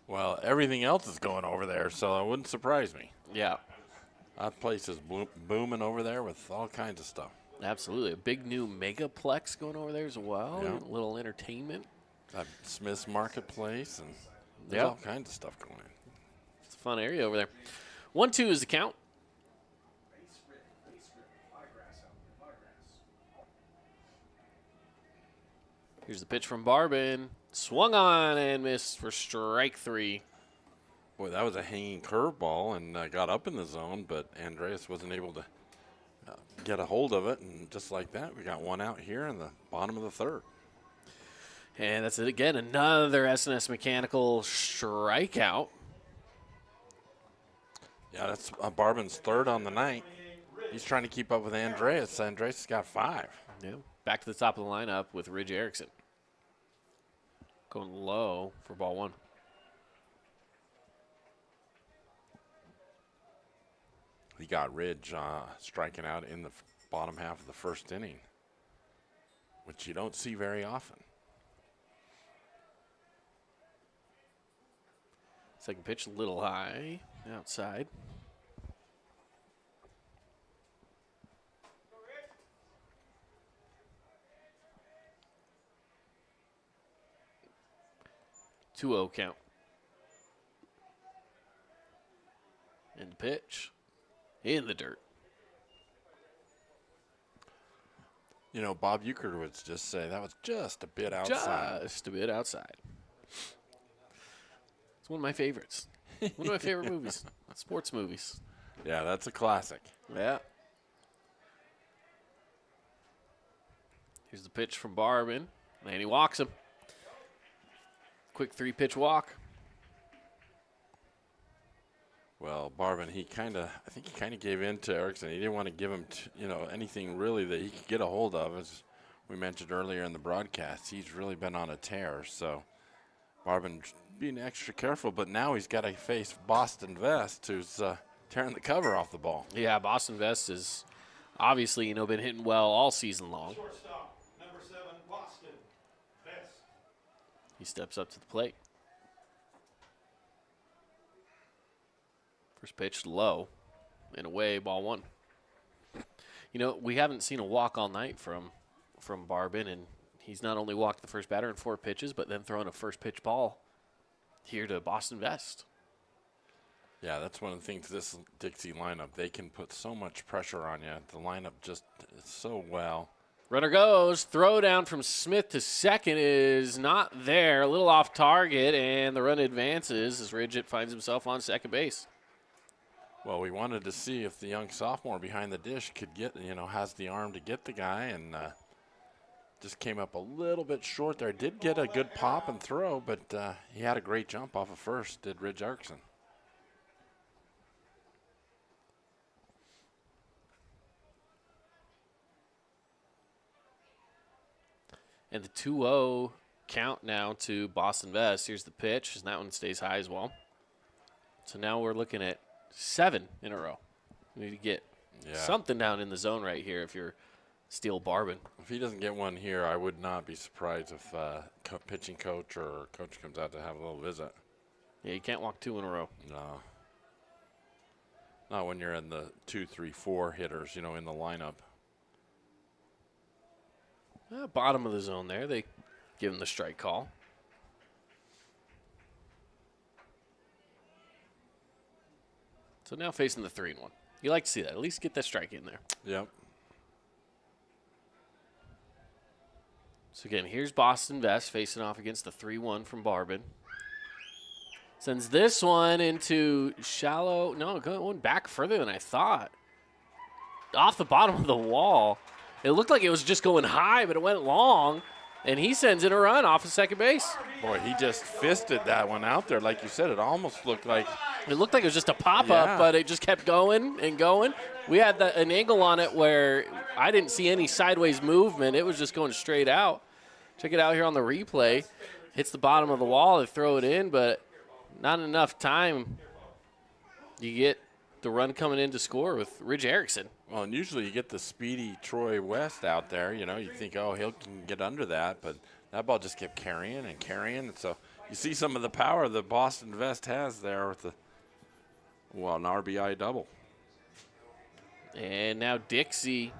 Well, everything else is going over there, so it wouldn't surprise me. Yeah. That place is booming over there with all kinds of stuff. Absolutely. A big new megaplex going over there as well. Yeah. A little entertainment. Smith's Marketplace, and there's all kinds of stuff going in. It's a fun area over there. 1-2 is the count. Here's the pitch from Barbin. Swung on and missed for strike 3. Boy, that was a hanging curveball and got up in the zone, but Andreas wasn't able to get a hold of it. And just like that, we got one out here in the bottom of the third. And that's it again. Another SNS Mechanical strikeout. Yeah, that's Barbin's third on the night. He's trying to keep up with Andreas. Andreas has got 5. Yeah. Back to the top of the lineup with Ridge Erickson. Going low for ball 1. He got Ridge striking out in the bottom half of the first inning, which you don't see very often. Second pitch a little high outside. Two-0 count. pitch. In the dirt. You know, Bob Euchre would just say that was just a bit outside. Just a bit outside. It's one of my favorites. One of my favorite movies. Sports movies. Yeah, that's a classic. Yeah. Here's the pitch from Barban. And he walks him. Quick 3-pitch walk. Well, Barban, I think he kind of gave in to Erickson. He didn't want to give him, anything really that he could get a hold of. As we mentioned earlier in the broadcast, he's really been on a tear. So Barban being extra careful, but now he's got to face Boston Vest, who's tearing the cover off the ball. Yeah, Boston Vest is obviously, been hitting well all season long. Shortstop, number 7, Boston, Vest. He steps up to the plate. First pitch low and away, ball 1. We haven't seen a walk all night from Barban, and he's not only walked the first batter in 4 pitches, but then thrown a first pitch ball here to Boston Vest. Yeah, that's one of the things this Dixie lineup, they can put so much pressure on you. The lineup just is so well. Runner goes, throw down from Smith to second is not there, a little off target, and the run advances as Ridgett finds himself on second base. Well, we wanted to see if the young sophomore behind the dish could get, has the arm to get the guy, and just came up a little bit short there. Did get a good pop and throw, but he had a great jump off of first, did Ridge Erickson. And the 2-0 count now to Boston Vest. Here's the pitch, and that one stays high as well. So now we're looking at 7 in a row. We need to get something down in the zone right here if you're Steele Barban. If he doesn't get one here, I would not be surprised if pitching coach or coach comes out to have a little visit. Yeah, you can't walk 2 in a row. No. Not when you're in the 2, 3, 4 hitters, in the lineup. Bottom of the zone there. They give him the strike call. So now facing the 3-1. You like to see that. At least get that strike in there. Yep. So again, here's Boston Vest facing off against the 3-1 from Barban. Sends this one into shallow. No, going back further than I thought. Off the bottom of the wall. It looked like it was just going high, but it went long. And he sends in a run off of second base. Boy, he just fisted that one out there. Like you said, it almost looked like. It looked like it was just a pop-up, but it just kept going and going. We had an angle on it where I didn't see any sideways movement. It was just going straight out. Check it out here on the replay. Hits the bottom of the wall. They throw it in, but not enough time. You get the run coming in to score with Ridge Erickson. Well, and usually you get the speedy Troy West out there. You think, he can get under that. But that ball just kept carrying and carrying. And so you see some of the power that Boston Vest has there with an RBI double. And now Dixie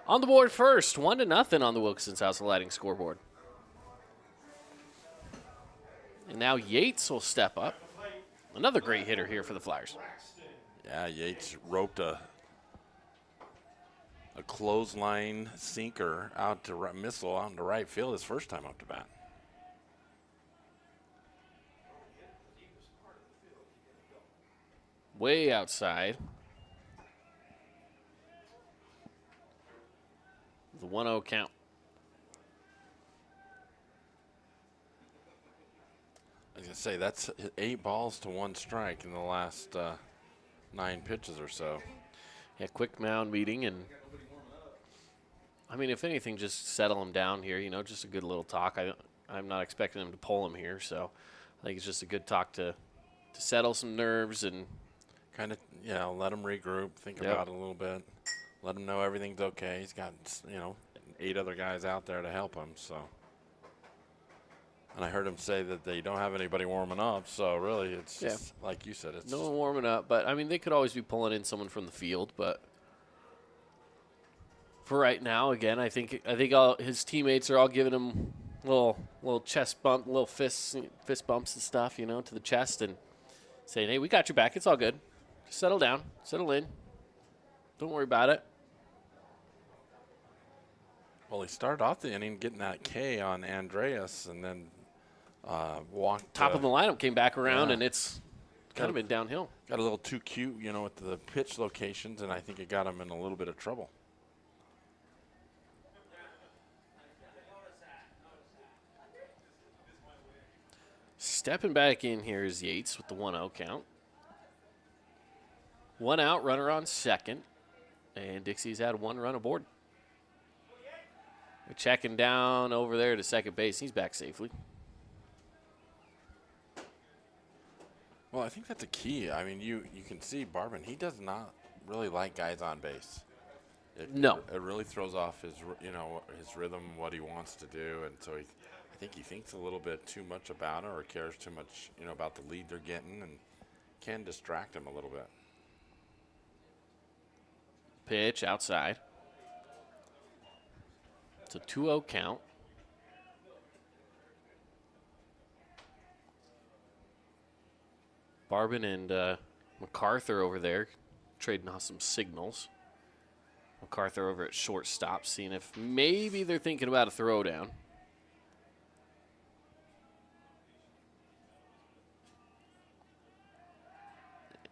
on the board first. 1-0 on the Wilkinson's House of Lighting scoreboard. And now Yates will step up. Another great hitter here for the Flyers. Yeah, Yates roped a clothesline sinker out to missile out into right field his first time up to bat. Way outside. The 1-0 count. I was going to say, that's 8 balls to 1 strike in the last 9 pitches or so. Yeah, quick mound meeting, and I mean, if anything, just settle him down here. Just a good little talk. I'm not expecting him to pull him here, so I think it's just a good talk to settle some nerves and kind of, let him regroup, think about it a little bit, let him know everything's okay. He's got 8 other guys out there to help him. So, and I heard him say that they don't have anybody warming up. So really, it's just like you said, it's no one warming up. But I mean, they could always be pulling in someone from the field, but. For right now, again, I think all his teammates are all giving him little chest bump, little fist bumps and stuff, to the chest, and saying, "Hey, we got your back. It's all good. Settle down. Settle in. Don't worry about it. Well, he started off the inning getting that K on Andreas and then walked. Top of the lineup came back around, yeah. and it's kind of been downhill. Got a little too cute, with the pitch locations, and I think it got him in a little bit of trouble. Stepping back in here is Yates with the 1-0 count. 1 out, runner on second, and Dixie's had 1 run aboard. They're checking down over there to second base. He's back safely. Well, I think that's a key. I mean, you can see Barbin, he does not really like guys on base. No. It really throws off his rhythm, what he wants to do, and so I think he thinks a little bit too much about it or cares too much, about the lead they're getting, and can distract him a little bit. Pitch outside. It's a 2-0 count. Barbin and MacArthur over there trading off some signals. MacArthur over at shortstop, seeing if maybe they're thinking about a throwdown.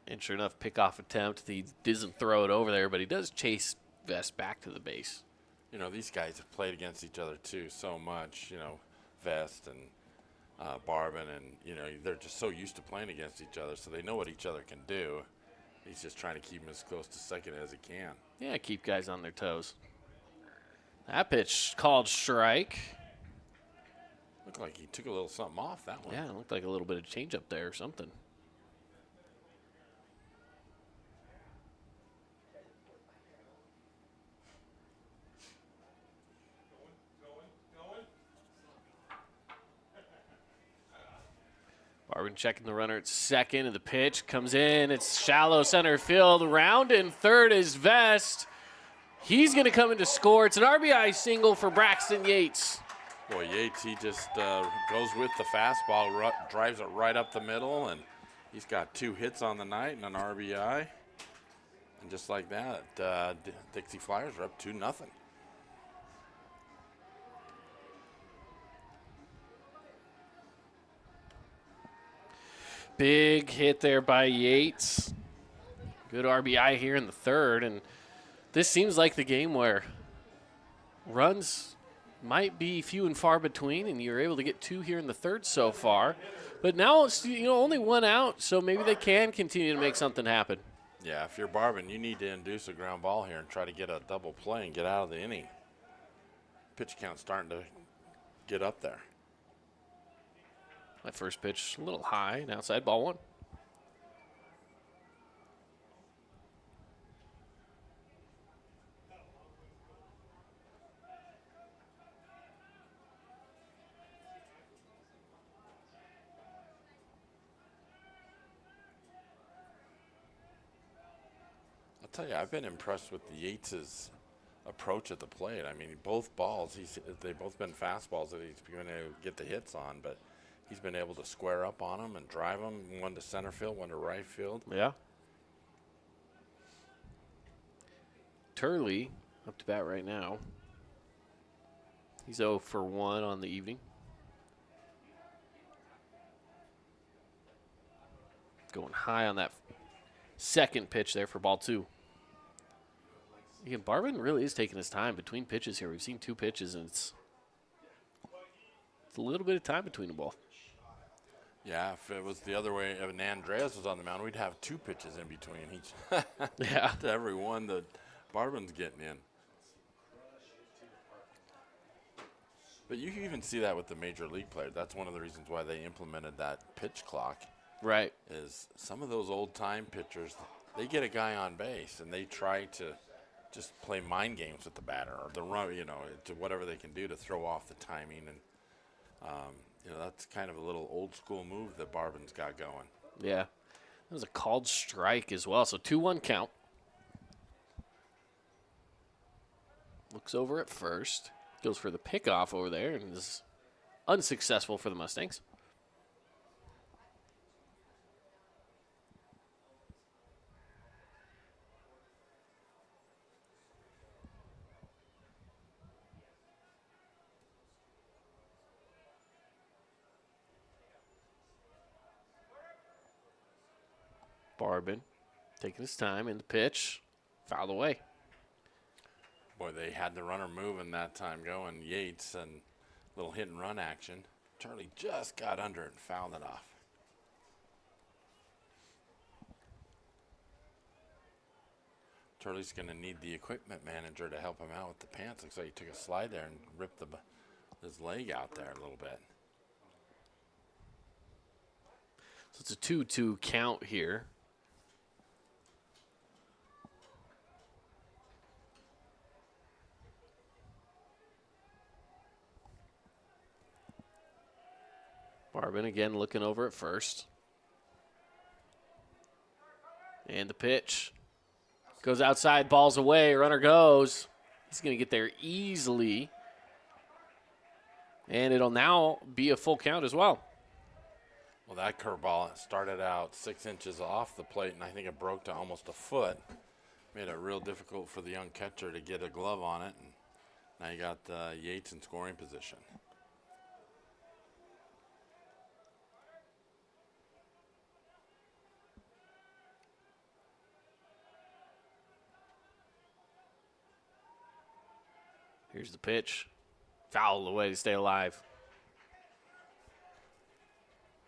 And sure enough, pickoff attempt. He doesn't throw it over there, but he does chase Vest back to the base. These guys have played against each other too so much. Vest and Barbin, and they're just so used to playing against each other, so they know what each other can do. He's just trying to keep him as close to second as he can. Yeah, keep guys on their toes. That pitch called strike. Looked like he took a little something off that one. Yeah, it looked like a little bit of change up there or something. Barbin checking the runner at second, and the pitch comes in. It's shallow center field. Round in third is Vest. He's going to come in to score. It's an RBI single for Braxton Yates. Boy, Yates, he just goes with the fastball, drives it right up the middle, and he's got 2 hits on the night and an RBI. And just like that, Dixie Flyers are up 2-0. Big hit there by Yates. Good RBI here in the third. And this seems like the game where runs might be few and far between, and you're able to get 2 here in the third so far. But now it's only 1 out, so maybe they can continue to make something happen. Yeah, if you're Barbin, you need to induce a ground ball here and try to get a double play and get out of the inning. Pitch count's starting to get up there. That first pitch a little high, and outside ball 1. I'll tell you, I've been impressed with the Yates' approach at the plate. I mean, both balls, they've both been fastballs that he's been able to get the hits on, but he's been able to square up on them and drive them, one to center field, one to right field. Yeah. Turley up to bat right now. He's 0 for 1 on the evening. Going high on that second pitch there for ball 2. Again, Barbin really is taking his time between pitches here. We've seen 2 pitches, and it's a little bit of time between them both. Yeah, if it was the other way, if Andreas was on the mound, we'd have 2 pitches in between each. Yeah. To every one that Barbin's getting in. But you can even see that with the major league players. That's one of the reasons why they implemented that pitch clock. Right. Is some of those old-time pitchers, they get a guy on base, and they try to just play mind games with the batter or the run, to whatever they can do to throw off the timing. And, that's kind of a little old-school move that Barbin's got going. Yeah. That was a called strike as well. So 2-1 count. Looks over at first. Goes for the pickoff over there and is unsuccessful for the Mustangs. Barbin taking his time in the pitch. Fouled away. Boy, they had the runner moving that time going. Yates and little hit and run action. Turley just got under it and fouled it off. Turley's going to need the equipment manager to help him out with the pants. Looks like he took a slide there and ripped his leg out there a little bit. So it's a 2-2 count here. Barbin again looking over at first. And the pitch. Goes outside, ball's away, runner goes. He's going to get there easily. And it'll now be a full count as well. Well, that curveball started out 6 inches off the plate, and I think it broke to almost a foot. Made it real difficult for the young catcher to get a glove on it. And now you got Yates in scoring position. Here's the pitch. Foul away to stay alive.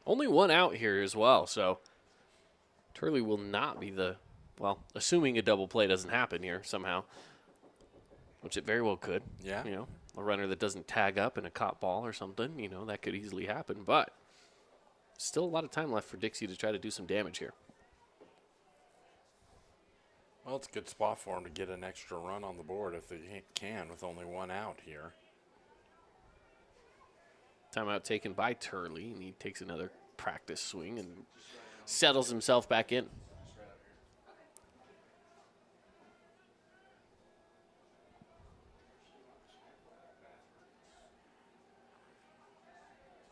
Only one out here as well, so Turley will not be assuming a double play doesn't happen here somehow, which it very well could. Yeah. A runner that doesn't tag up in a caught ball or something, that could easily happen, but still a lot of time left for Dixie to try to do some damage here. Well, it's a good spot for him to get an extra run on the board if they can with only one out here. Timeout taken by Turley, and he takes another practice swing and settles himself back in.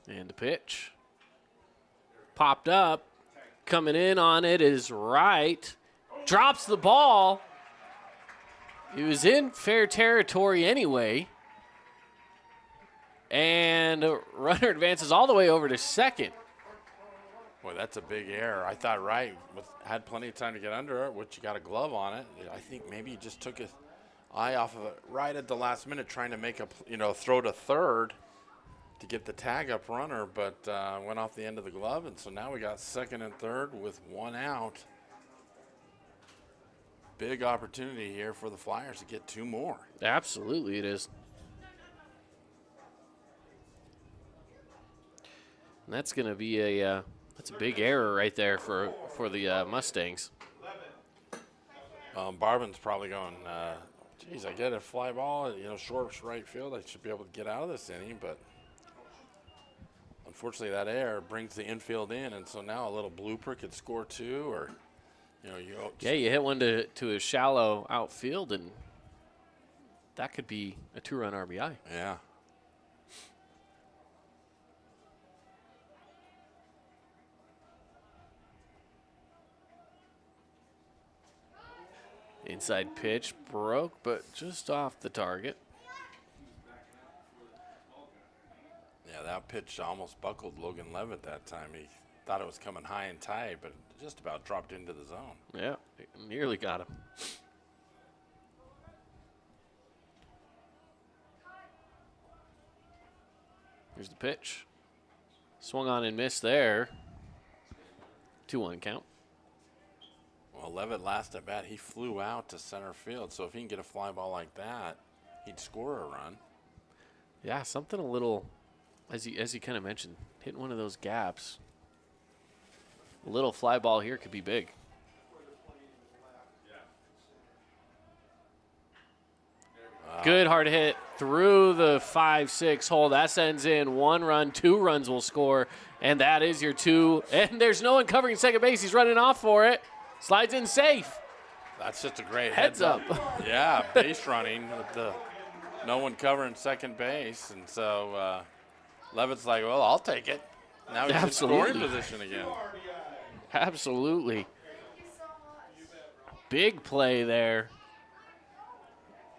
And the pitch. Popped up. Coming in on it is Wright. Drops the ball. He was in fair territory anyway. And runner advances all the way over to second. Boy, that's a big error. I thought Wright had plenty of time to get under it, which you got a glove on it. I think maybe he just took his eye off of it right at the last minute, trying to make a throw to third to get the tag up runner, but went off the end of the glove. And so now we got second and third with one out. Big opportunity here for the Flyers to get two more. Absolutely it is. And that's going to be that's a big error right there for the Mustangs. Barbin's probably going, geez, I get a fly ball, short right field. I should be able to get out of this inning, but unfortunately that error brings the infield in, and so now a little blooper could score two, or you hit one to a shallow outfield, and that could be a two-run RBI. Yeah. Inside pitch broke, but just off the target. Yeah, that pitch almost buckled Logan Levitt that time. He thought it was coming high and tight, but just about dropped into the zone. Yeah, it nearly got him. Here's the pitch. Swung on and missed there. 2-1 count. Well, Levitt last at bat, he flew out to center field, so if he can get a fly ball like that, he'd score a run. Yeah, something a little, as you kind of mentioned, hitting one of those gaps. A little fly ball here could be big. Good hard hit through the 5-6 hole. That sends in 1 run, 2 runs will score, and that is your 2. And there's no one covering second base. He's running off for it. Slides in safe. That's just a great heads up. Yeah, base running with no one covering second base, and so Levitt's like, well, I'll take it. Now he's in scoring position again. Absolutely. Big play there.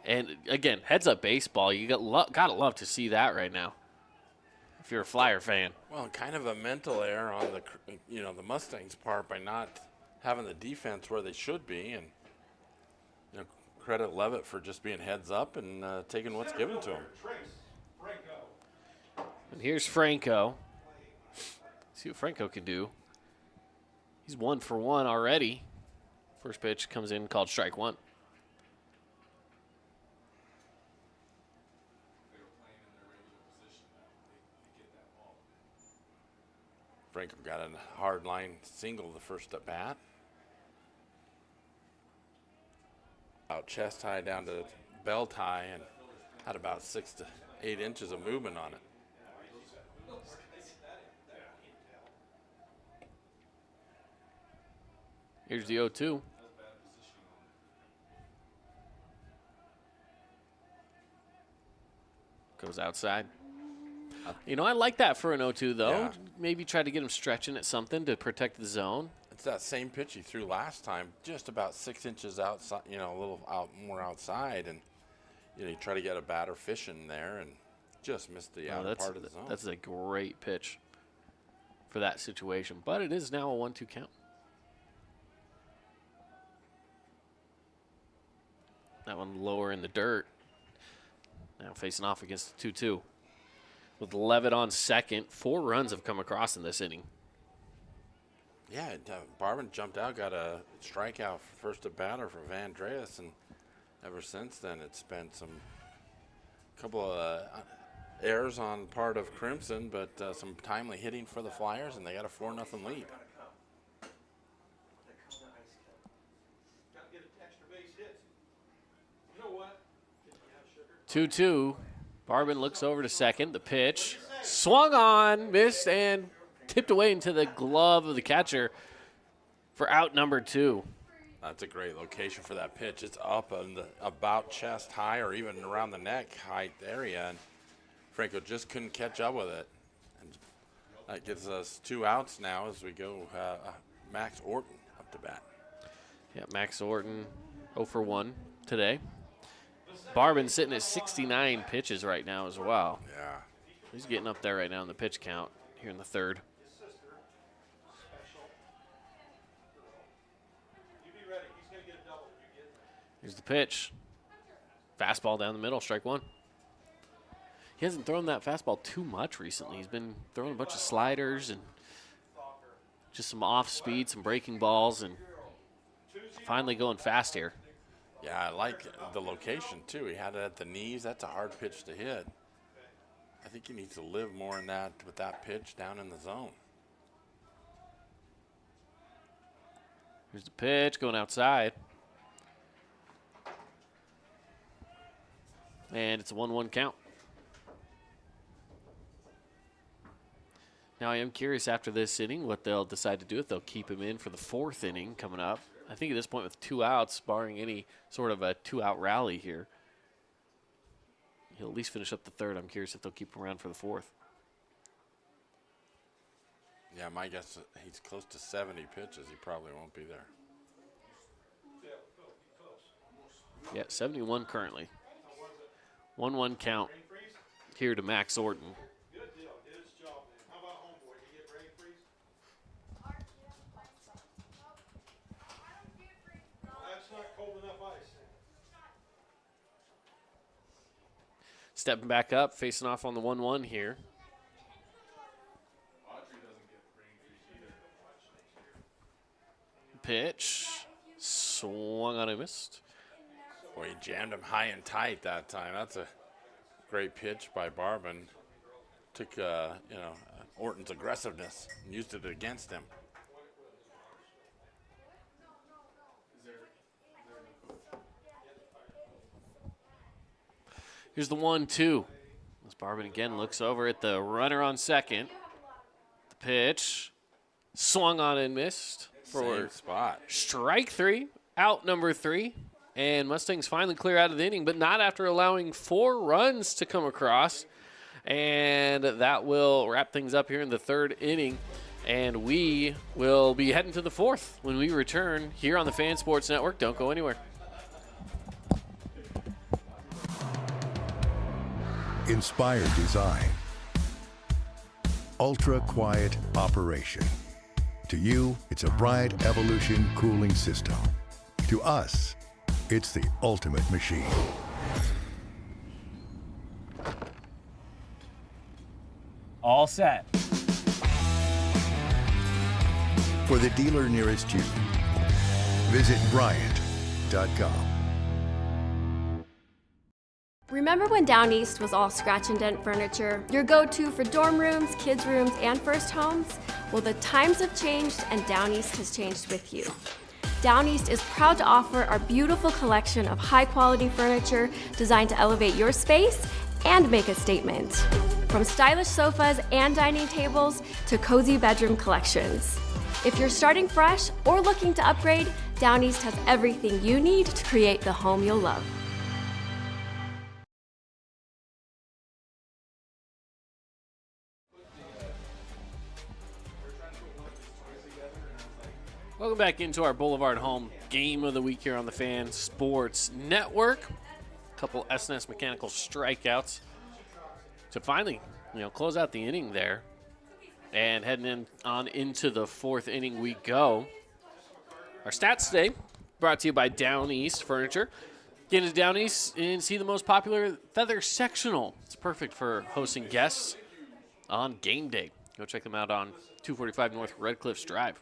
And again, heads up baseball. You gotta love to see that right now, if you're a Flyer fan. Well, kind of a mental error on the Mustangs' part by not having the defense where they should be, and credit Levitt for just being heads up and taking what's given to him. And here's Franco. See what Franco can do. He's 1 for 1 already. First pitch comes in called strike one. Franco got a hard line single the first at bat. Out chest high down to belt high and had about 6 to 8 inches of movement on it. Here's the 0-2. Goes outside. I like that for an 0-2, though. Yeah. Maybe try to get him stretching at something to protect the zone. It's that same pitch he threw last time, just about 6 inches outside, a little more outside. And, you try to get a batter fishing there and just missed the outer part of the zone. That's a great pitch for that situation. But it is now a 1-2 count. That one lower in the dirt. Now facing off against the 2-2. With Levitt on second, 4 runs have come across in this inning. Yeah, Barban jumped out, got a strikeout first at batter for Van Dreas, and ever since then it's been couple of errors on part of Crimson, but some timely hitting for the Flyers, and they got a 4-0 lead. 2-2. Barban looks over to second. The pitch swung on, missed, and tipped away into the glove of the catcher for out number 2. That's a great location for that pitch. It's up on the about chest high or even around the neck height area, and Franco just couldn't catch up with it. And that gives us 2 outs now as we go Max Orton up to bat. Yeah, Max Orton 0 for 1 today. Barban sitting at 69 pitches right now as well. Yeah. He's getting up there right now in the pitch count here in the third. Here's the pitch. Fastball down the middle, strike one. He hasn't thrown that fastball too much recently. He's been throwing a bunch of sliders and just some off speed, some breaking balls, and finally going fast here. Yeah, I like the location, too. He had it at the knees. That's a hard pitch to hit. I think he needs to live more in that with that pitch down in the zone. Here's the pitch going outside. And it's a 1-1 count. Now I am curious after this inning what they'll decide to do. If they'll keep him in for the 4th inning coming up. I think at this point with 2 outs, barring any sort of a 2-out rally here, he'll at least finish up the 3rd. I'm curious if they'll keep him around for the 4th. Yeah, my guess he's close to 70 pitches. He probably won't be there. Yeah, 71 currently. 1-1 count here to Max Orton. Stepping back up, facing off on the 1-1 here. Pitch. Swung on and missed. Boy, he jammed him high and tight that time. That's a great pitch by Barban. Took, Orton's aggressiveness and used it against him. Here's the 1-2. As Barban again looks over at the runner on second. The pitch. Swung on and missed. Same spot. Strike 3. Out number 3. And Mustangs finally clear out of the inning, but not after allowing 4 runs to come across. And that will wrap things up here in the 3rd inning. And we will be heading to the 4th when we return here on the Fan Sports Network. Don't go anywhere. Inspired design. Ultra quiet operation. To you, it's a Bryant Evolution cooling system. To us, it's the ultimate machine. All set. For the dealer nearest you, visit Bryant.com. Remember when Down East was all scratch and dent furniture, your go-to for dorm rooms, kids' rooms, and first homes? Well, the times have changed and Down East has changed with you. Down East is proud to offer our beautiful collection of high-quality furniture designed to elevate your space and make a statement. From stylish sofas and dining tables to cozy bedroom collections. If you're starting fresh or looking to upgrade, Down East has everything you need to create the home you'll love. Welcome back into our Boulevard Home Game of the Week here on the Fan Sports Network. A couple SNS Mechanical strikeouts to finally, close out the inning there. And heading on into the fourth inning we go. Our stats today brought to you by Down East Furniture. Get into Down East and see the most popular feather sectional. It's perfect for hosting guests on game day. Go check them out on 245 North Red Cliffs Drive.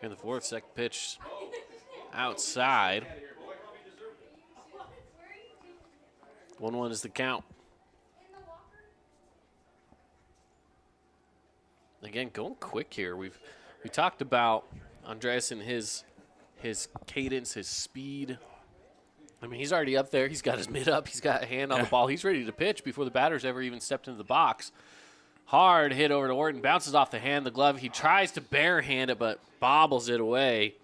In the fourth, second pitch outside. 1-1 is the count. Again, going quick here. We talked about Andres and his cadence, his speed. I mean, he's already up there. He's got his mid up. He's got a hand on the ball. He's ready to pitch before the batter's ever even stepped into the box. Hard hit over to Orton, bounces off the hand, the glove. He tries to barehand it, but bobbles it away,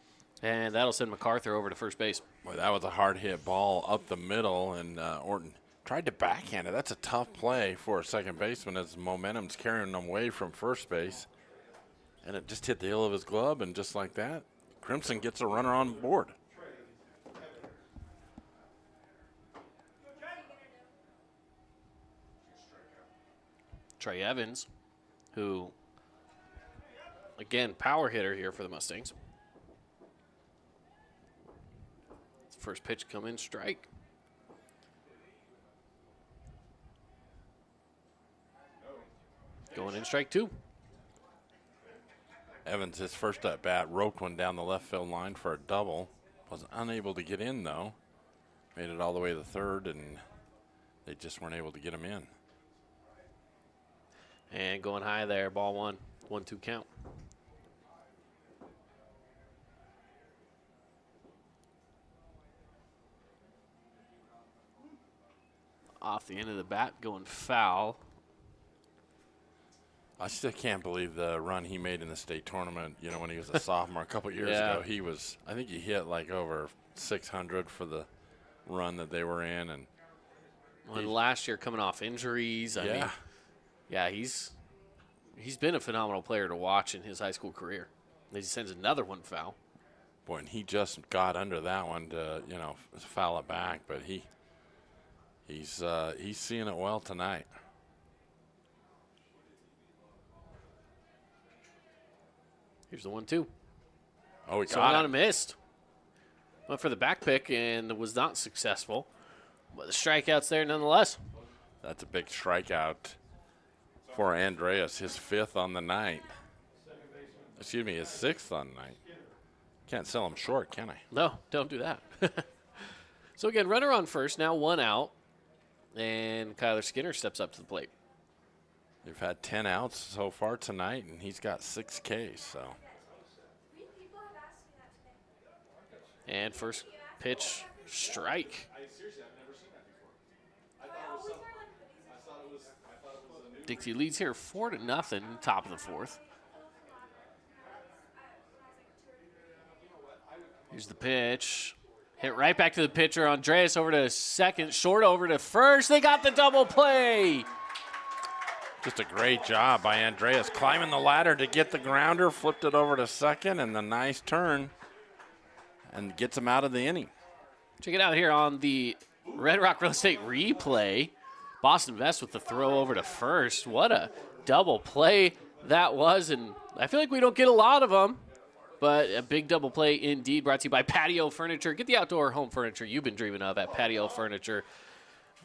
and that'll send MacArthur over to first base. Boy, that was a hard hit ball up the middle, and Orton tried to backhand it. That's a tough play for a second baseman as momentum's carrying him away from first base, and it just hit the heel of his glove, and just like that, Crimson gets a runner on board. Trey Evans, who, again, power hitter here for the Mustangs. First pitch come in, strike. Going in, strike two. Evans, his first at bat, roped one down the left field line for a double. Was unable to get in, though. Made it all the way to the third, and they just weren't able to get him in. And going high there, ball one. 1-2 count. Off the end of the bat, going foul. I still can't believe the run he made in the state tournament, when he was a sophomore a couple years ago. I think he hit like over 600 for the run that they were in. And last year coming off injuries. I mean, he's been a phenomenal player to watch in his high school career. He sends another one foul. Boy, and he just got under that one to, foul it back, but he's seeing it well tonight. Here's the 1-2. Oh, he swung got on it. and missed. Went for the back pick and was not successful. But the strikeout's there nonetheless. That's a big strikeout for Andreas, his fifth on the night. Excuse me, his sixth on the night. Can't sell him short, can I? No, don't do that. So again, runner on first, now one out. And Kyler Skinner steps up to the plate. They've had 10 outs so far tonight, and he's got 6 Ks, so. And first pitch, strike. Dixie leads here 4-0, top of the fourth. Here's the pitch. Hit right back to the pitcher. Andreas over to second, short over to first. They got the double play. Just a great job by Andreas climbing the ladder to get the grounder, flipped it over to second, and the nice turn and gets them out of the inning. Check it out here on the Red Rock Real Estate replay. Boston Vest with the throw over to first. What a double play that was, and I feel like we don't get a lot of them, but a big double play indeed, brought to you by Patio Furniture. Get the outdoor home furniture you've been dreaming of at Patio Furniture,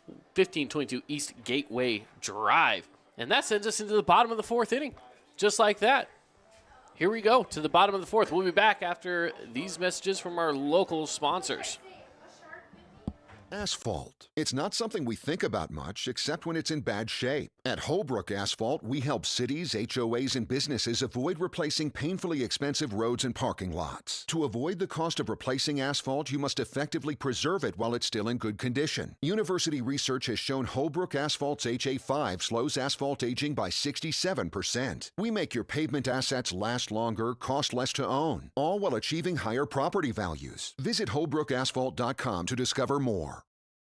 1522 East Gateway Drive. And that sends us into the bottom of the fourth inning, just like that. Here we go to the bottom of the fourth. We'll be back after these messages from our local sponsors. Asphalt. It's not something we think about much, except when it's in bad shape. At Holbrook Asphalt, we help cities, HOAs, and businesses avoid replacing painfully expensive roads and parking lots. To avoid the cost of replacing asphalt, you must effectively preserve it while it's still in good condition. University research has shown Holbrook Asphalt's HA5 slows asphalt aging by 67%. We make your pavement assets last longer, cost less to own, all while achieving higher property values. Visit holbrookasphalt.com to discover more.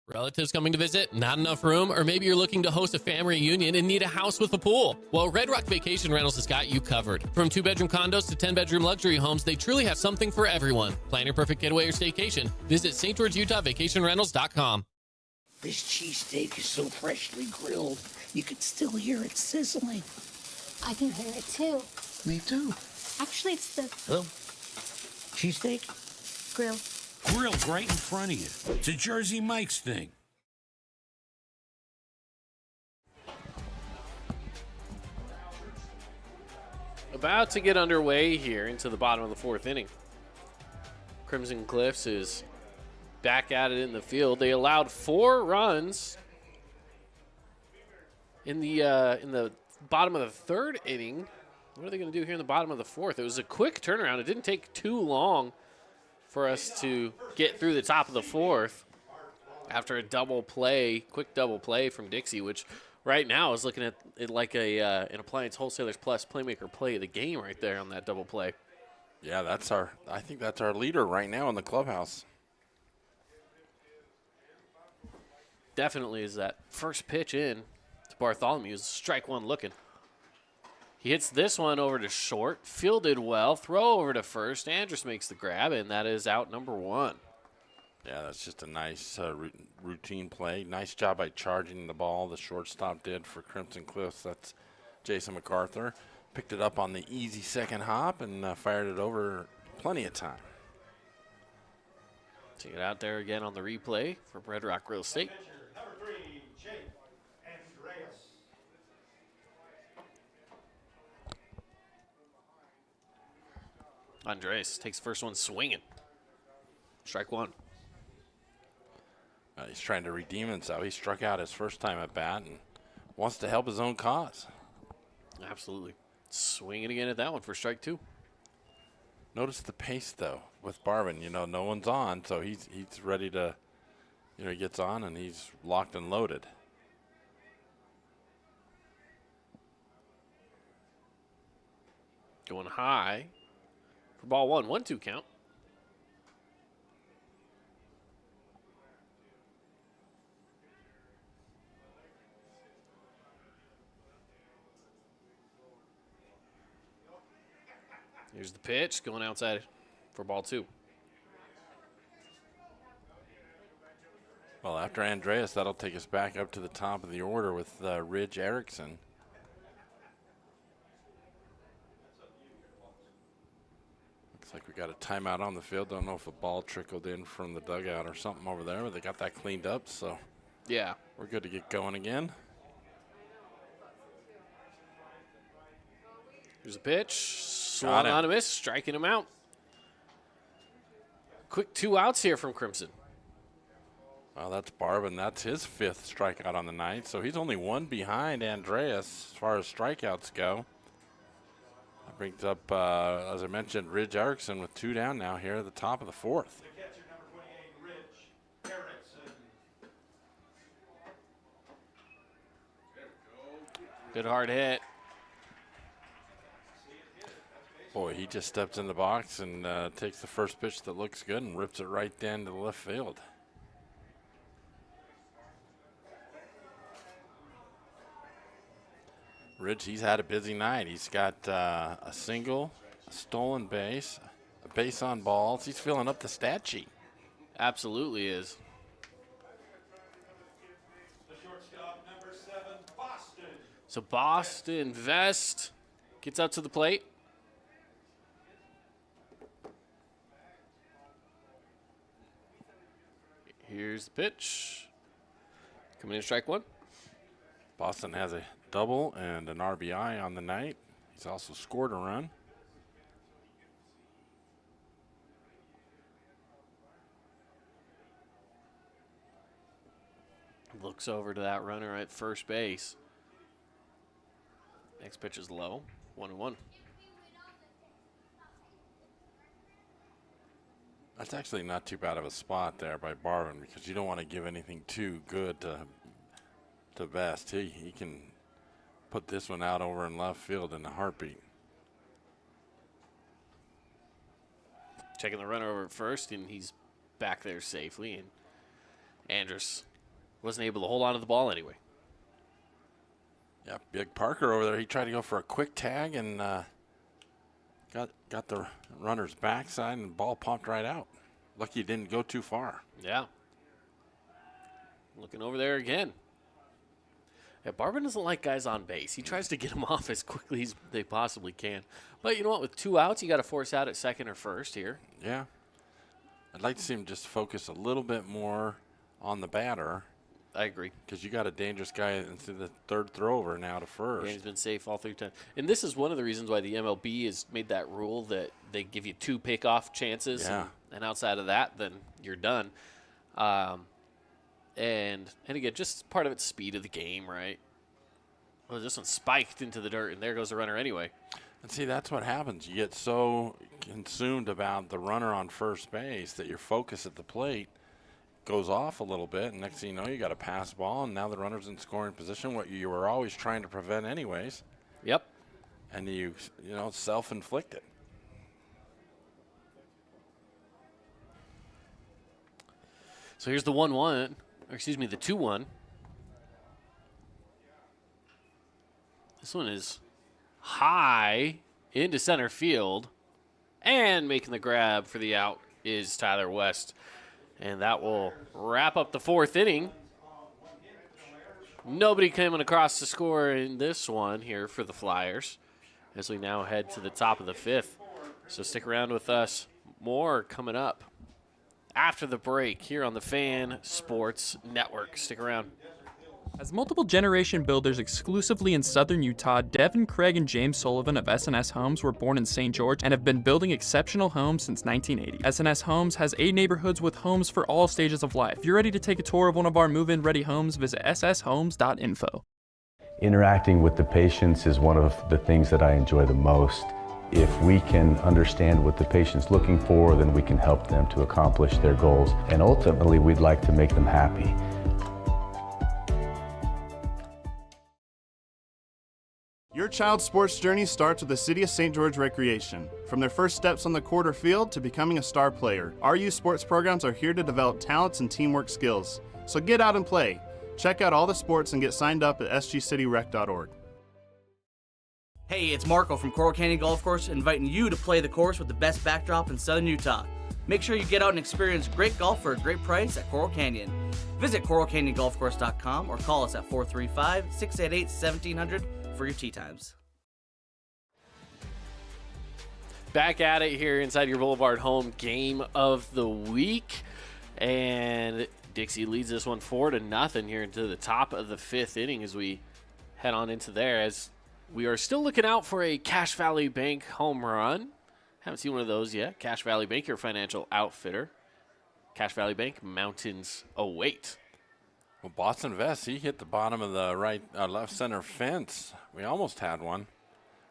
Relatives coming to visit, not enough room, or maybe you're looking to host a family reunion and need a house with a pool. Well, Red Rock Vacation Rentals has got you covered. From 2-bedroom condos to 10-bedroom luxury homes, they truly have something for everyone. Plan your perfect getaway or staycation. Visit St. George, Utah, vacationrentals.com. This cheesesteak is so freshly grilled, you can still hear it sizzling. I can hear it too. Me too. Actually, it's the Hello? Cheesesteak? grill. Grilled right in front of you. It's a Jersey Mike's thing. About to get underway here into the bottom of the fourth inning. Crimson Cliffs is back at it in the field. They allowed 4 runs in the bottom of the third inning. What are they going to do here in the bottom of the fourth? It was a quick turnaround. It didn't take too long for us to get through the top of the fourth after a double play, quick double play from Dixie, which right now is looking at it like an Appliance Wholesalers Plus Playmaker play of the game right there on that double play. Yeah, I think that's our leader right now in the clubhouse. Definitely is that first pitch in to Bartholomew is strike one looking. He hits this one over to short, fielded well, throw over to first. Andrus makes the grab, and that is out number 1. Yeah, that's just a nice routine play. Nice job by charging the ball. The shortstop did for Crimson Cliffs. That's Jason MacArthur. Picked it up on the easy second hop and fired it over plenty of time. Take it out there again on the replay for Red Rock Real Estate. Andres takes the first one swinging. Strike one. He's trying to redeem himself. He struck out his first time at bat and wants to help his own cause. Absolutely. Swinging again at that one for strike 2. Notice the pace, though, with Barvin. No one's on, so he's ready to, he gets on and he's locked and loaded. Going high for ball 1. 1-2 count. Here's the pitch going outside for ball 2. Well, after Andreas, that'll take us back up to the top of the order with Ridge Erickson. Looks like we got a timeout on the field. Don't know if a ball trickled in from the dugout or something over there, but they got that cleaned up, so yeah, we're good to get going again. Here's a pitch. Swung on a miss, striking him out. Quick 2 outs here from Crimson. Well, that's Barvin. That's his 5th strikeout on the night, so he's only 1 behind Andreas as far as strikeouts go. That brings up, as I mentioned, Ridge Erickson with 2 down now here at the top of the 4th. Good hard hit. Boy, he just steps in the box and takes the first pitch that looks good and rips it right down to the left field. Ridge, he's had a busy night. He's got a single, a stolen base, a base on balls. He's filling up the stat sheet. Absolutely is. So Boston Vest gets up to the plate. Here's the pitch. Coming in strike one. Boston has a double and an RBI on the night. He's also scored a run. Looks over to that runner at first base. Next pitch is low. 1-1. That's actually not too bad of a spot there by Barvin because you don't want to give anything too good to Vest. He can put this one out over in left field in a heartbeat. Checking the runner over at first, and he's back there safely. And Andrus wasn't able to hold on to the ball anyway. Yeah, Big Parker over there. He tried to go for a quick tag and got the runner's backside, and the ball pumped right out. Lucky he didn't go too far. Yeah. Looking over there again. Yeah, Barvin doesn't like guys on base. He tries to get them off as quickly as they possibly can. But you know what? With 2 outs, you got to force out at second or first here. Yeah. I'd like to see him just focus a little bit more on the batter. I agree. Because you got a dangerous guy into the third thrower now to first. Yeah, he's been safe all 3 times. And this is one of the reasons why the MLB has made that rule that they give you 2 pickoff chances. Yeah. And outside of that, then you're done. And again, just part of it's speed of the game, right? Well, this one spiked into the dirt, and there goes the runner anyway. And see, that's what happens. You get so consumed about the runner on first base that your focus at the plate goes off a little bit, and next thing you know, you got a pass ball, and now the runner's in scoring position, what you were always trying to prevent anyways. Yep. And you know, self-inflicted. So here's the 1-1, or excuse me, the 2-1. This one is high into center field, and making the grab for the out is Tyler West. And that will wrap up the 4th inning. Nobody coming across to score in this one here for the Flyers as we now head to the top of the 5th. So stick around with us. More coming up after the break here on the Fan Sports Network. Stick around. As multiple generation builders exclusively in southern Utah, Devin, Craig, and James Sullivan of S&S Homes were born in St. George and have been building exceptional homes since 1980. S&S Homes has 8 neighborhoods with homes for all stages of life. If you're ready to take a tour of one of our move-in ready homes, visit sshomes.info. Interacting with the patients is one of the things that I enjoy the most. If we can understand what the patient's looking for, then we can help them to accomplish their goals. And ultimately, we'd like to make them happy. Your child's sports journey starts with the City of St. George Recreation. From their first steps on the court or field to becoming a star player, our youth sports programs are here to develop talents and teamwork skills. So get out and play. Check out all the sports and get signed up at sgcityrec.org. Hey, it's Marco from Coral Canyon Golf Course inviting you to play the course with the best backdrop in southern Utah. Make sure you get out and experience great golf for a great price at Coral Canyon. Visit coralcanyongolfcourse.com or call us at 435-688-1700 for your tee times. Back at it here inside your Boulevard home game of the week. And Dixie leads this one 4-0 here into the top of the 5th inning as we head on into there, as we are still looking out for a Cache Valley Bank home run. Haven't seen one of those yet. Cache Valley Bank, your financial outfitter. Cache Valley Bank, mountains await. Well, Boston Vest, he hit the bottom of the left center fence. We almost had one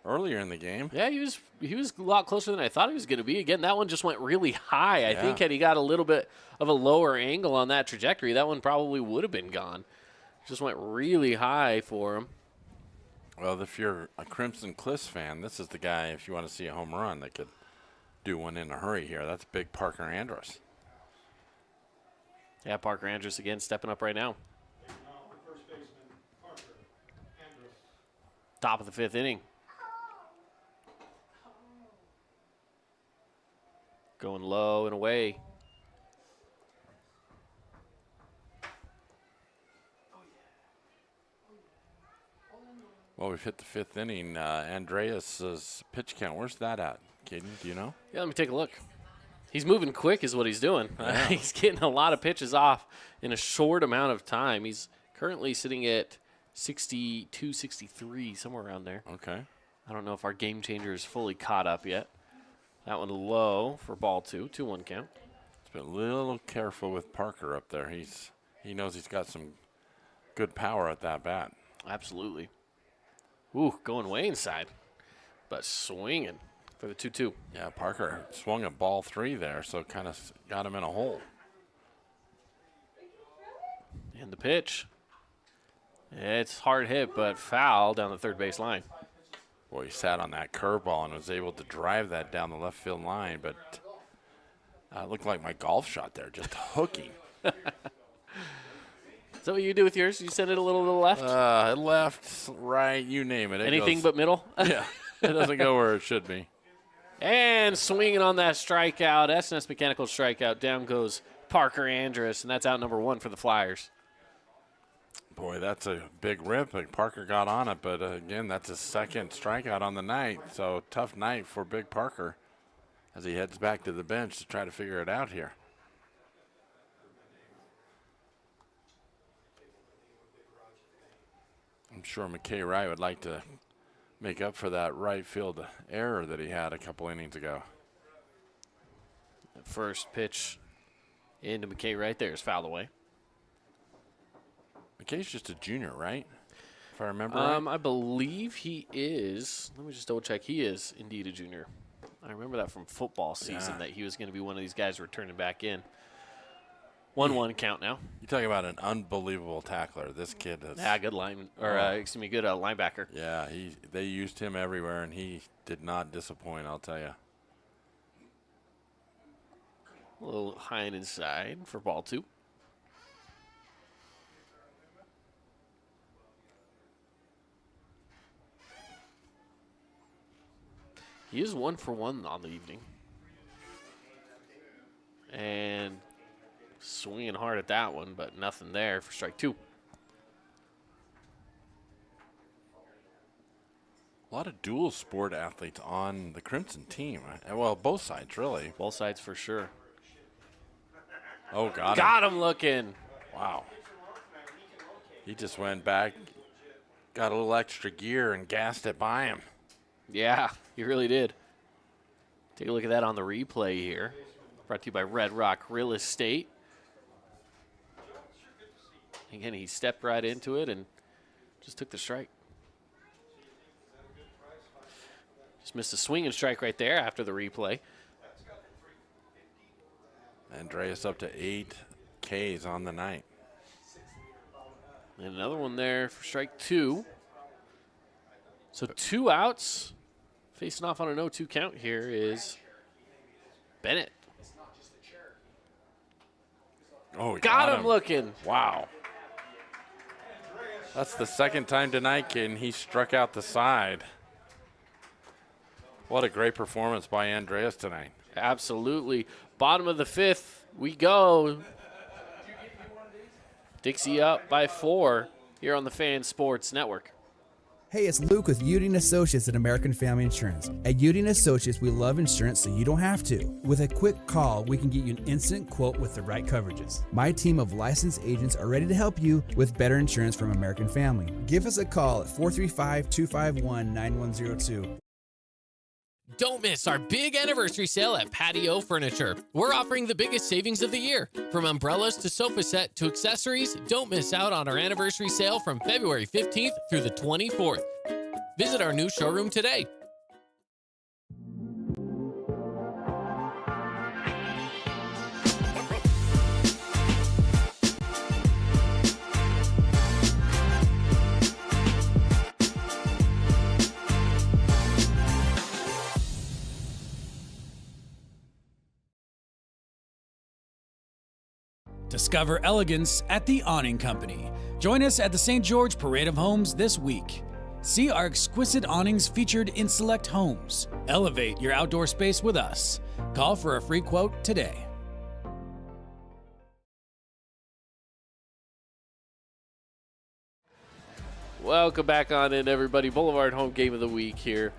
earlier in the game. Yeah, he was a lot closer than I thought he was going to be. Again, that one just went really high. I think had he got a little bit of a lower angle on that trajectory, that one probably would have been gone. Just went really high for him. Well, if you're a Crimson Cliffs fan, this is the guy, if you want to see a home run, that could do one in a hurry here. That's Big Parker Andrus. Yeah, Parker Andrus again stepping up right now. Top of the 5th inning. Going low and away. Well, we've hit the 5th inning. Andreas's pitch count, where's that at, Caden? Do you know? Yeah, let me take a look. He's moving quick is what he's doing. Yeah. He's getting a lot of pitches off in a short amount of time. He's currently sitting at 62, 63, somewhere around there. Okay. I don't know if our game changer is fully caught up yet. That one low for ball 2, 2-1 count. He's been a little careful with Parker up there. He knows he's got some good power at that bat. Absolutely. Ooh, going way inside, but swinging for the 2-2. Yeah, Parker swung at ball 3 there, so kind of got him in a hole. And the pitch. It's hard hit, but foul down the third base line. Boy, he sat on that curveball and was able to drive that down the left field line, but it looked like my golf shot there, just hooking. Is that what you do with yours? You send it a little to the left? Left, right, you name it. Anything but middle? Yeah, it doesn't go where it should be. And swinging on that strikeout, SNS Mechanical strikeout. Down goes Parker Andrus, and that's out number 1 for the Flyers. Boy, that's a big rip. Like Parker got on it, but again, that's his 2nd strikeout on the night. So tough night for Big Parker as he heads back to the bench to try to figure it out here. I'm sure McKay Wright would like to make up for that right field error that he had a couple innings ago. The first pitch into McKay right there is fouled away. McKay's just a junior, right? If I remember right. I believe he is. Let me just double check. He is indeed a junior. I remember that from football season that he was going to be one of these guys returning back in. 1-1 count now. You talk about an unbelievable tackler. This kid is. Yeah, good line, or good linebacker. Yeah, they used him everywhere, and he did not disappoint. I'll tell you. A little high and inside for ball 2. He is 1 for 1 on the evening. And swinging hard at that one, but nothing there for strike 2. A lot of dual sport athletes on the Crimson team. Well, both sides, really. Both sides for sure. Oh, got him. Got him looking. Wow. He just went back, got a little extra gear, and gassed it by him. Yeah, he really did. Take a look at that on the replay here. Brought to you by Red Rock Real Estate. Again, he stepped right into it and just took the strike. Just missed a swing and strike right there after the replay. Andreas up to 8 Ks on the night. And another one there for strike 2. So 2 outs. Facing off on an 0-2 count here is Bennett. Oh, he got him looking. Wow. That's the 2nd time tonight, kid, and he struck out the side. What a great performance by Andreas tonight. Absolutely. Bottom of the 5th, we go. Dixie up by 4 here on the Fan Sports Network. Hey, it's Luke with Udine Associates at American Family Insurance. At Udine Associates, we love insurance so you don't have to. With a quick call, we can get you an instant quote with the right coverages. My team of licensed agents are ready to help you with better insurance from American Family. Give us a call at 435-251-9102. Don't miss our big anniversary sale at Patio Furniture. We're offering the biggest savings of the year. From umbrellas to sofa set to accessories, don't miss out on our anniversary sale from February 15th through the 24th. Visit our new showroom today. Discover elegance at the Awning Company. Join us at the St. George Parade of Homes this week. See our exquisite awnings featured in select homes. Elevate your outdoor space with us. Call for a free quote today. Welcome back on in, everybody. Boulevard Home Game of the Week here.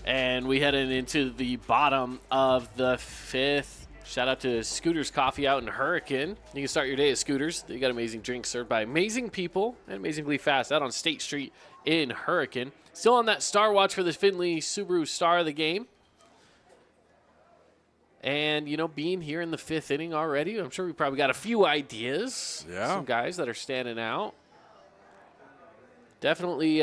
And we headed into the bottom of the 5th. Shout out to Scooters Coffee out in Hurricane. You can start your day at Scooters. They got amazing drinks served by amazing people and amazingly fast out on State Street in Hurricane. Still on that star watch for the Findlay Subaru star of the game. And, you know, being here in the 5th inning already, I'm sure we probably got a few ideas. Yeah. Some guys that are standing out. Definitely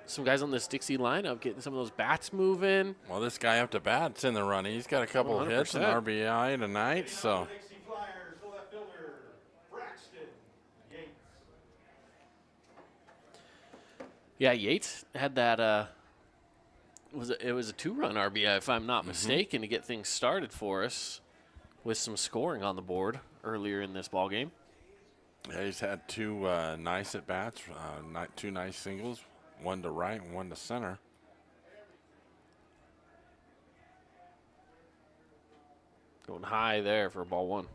some guys on this Dixie lineup getting some of those bats moving. Well, this guy up to bat's in the running. He's got a couple of hits and 100%. RBI tonight, so. Yeah, Yates had that. It was a 2-run RBI, if I'm not mistaken, to get things started for us with some scoring on the board earlier in this ball game. Yeah, he's had two nice at-bats, two nice singles, one to right and one to center. Going high there for ball 1.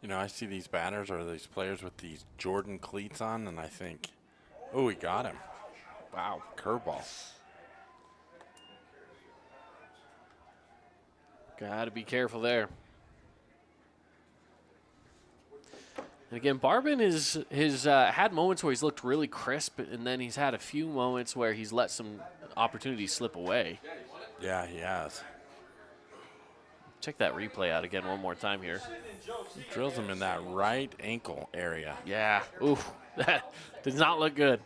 You know, I see these batters or these players with these Jordan cleats on, and I think, oh, he got him. Wow, curveball. Got to be careful there. And again, Barbin has had moments where he's looked really crisp, and then he's had a few moments where he's let some opportunities slip away. Yeah, he has. Check that replay out again one more time here. He drills him in that right ankle area. Yeah. Oof. That does not look good.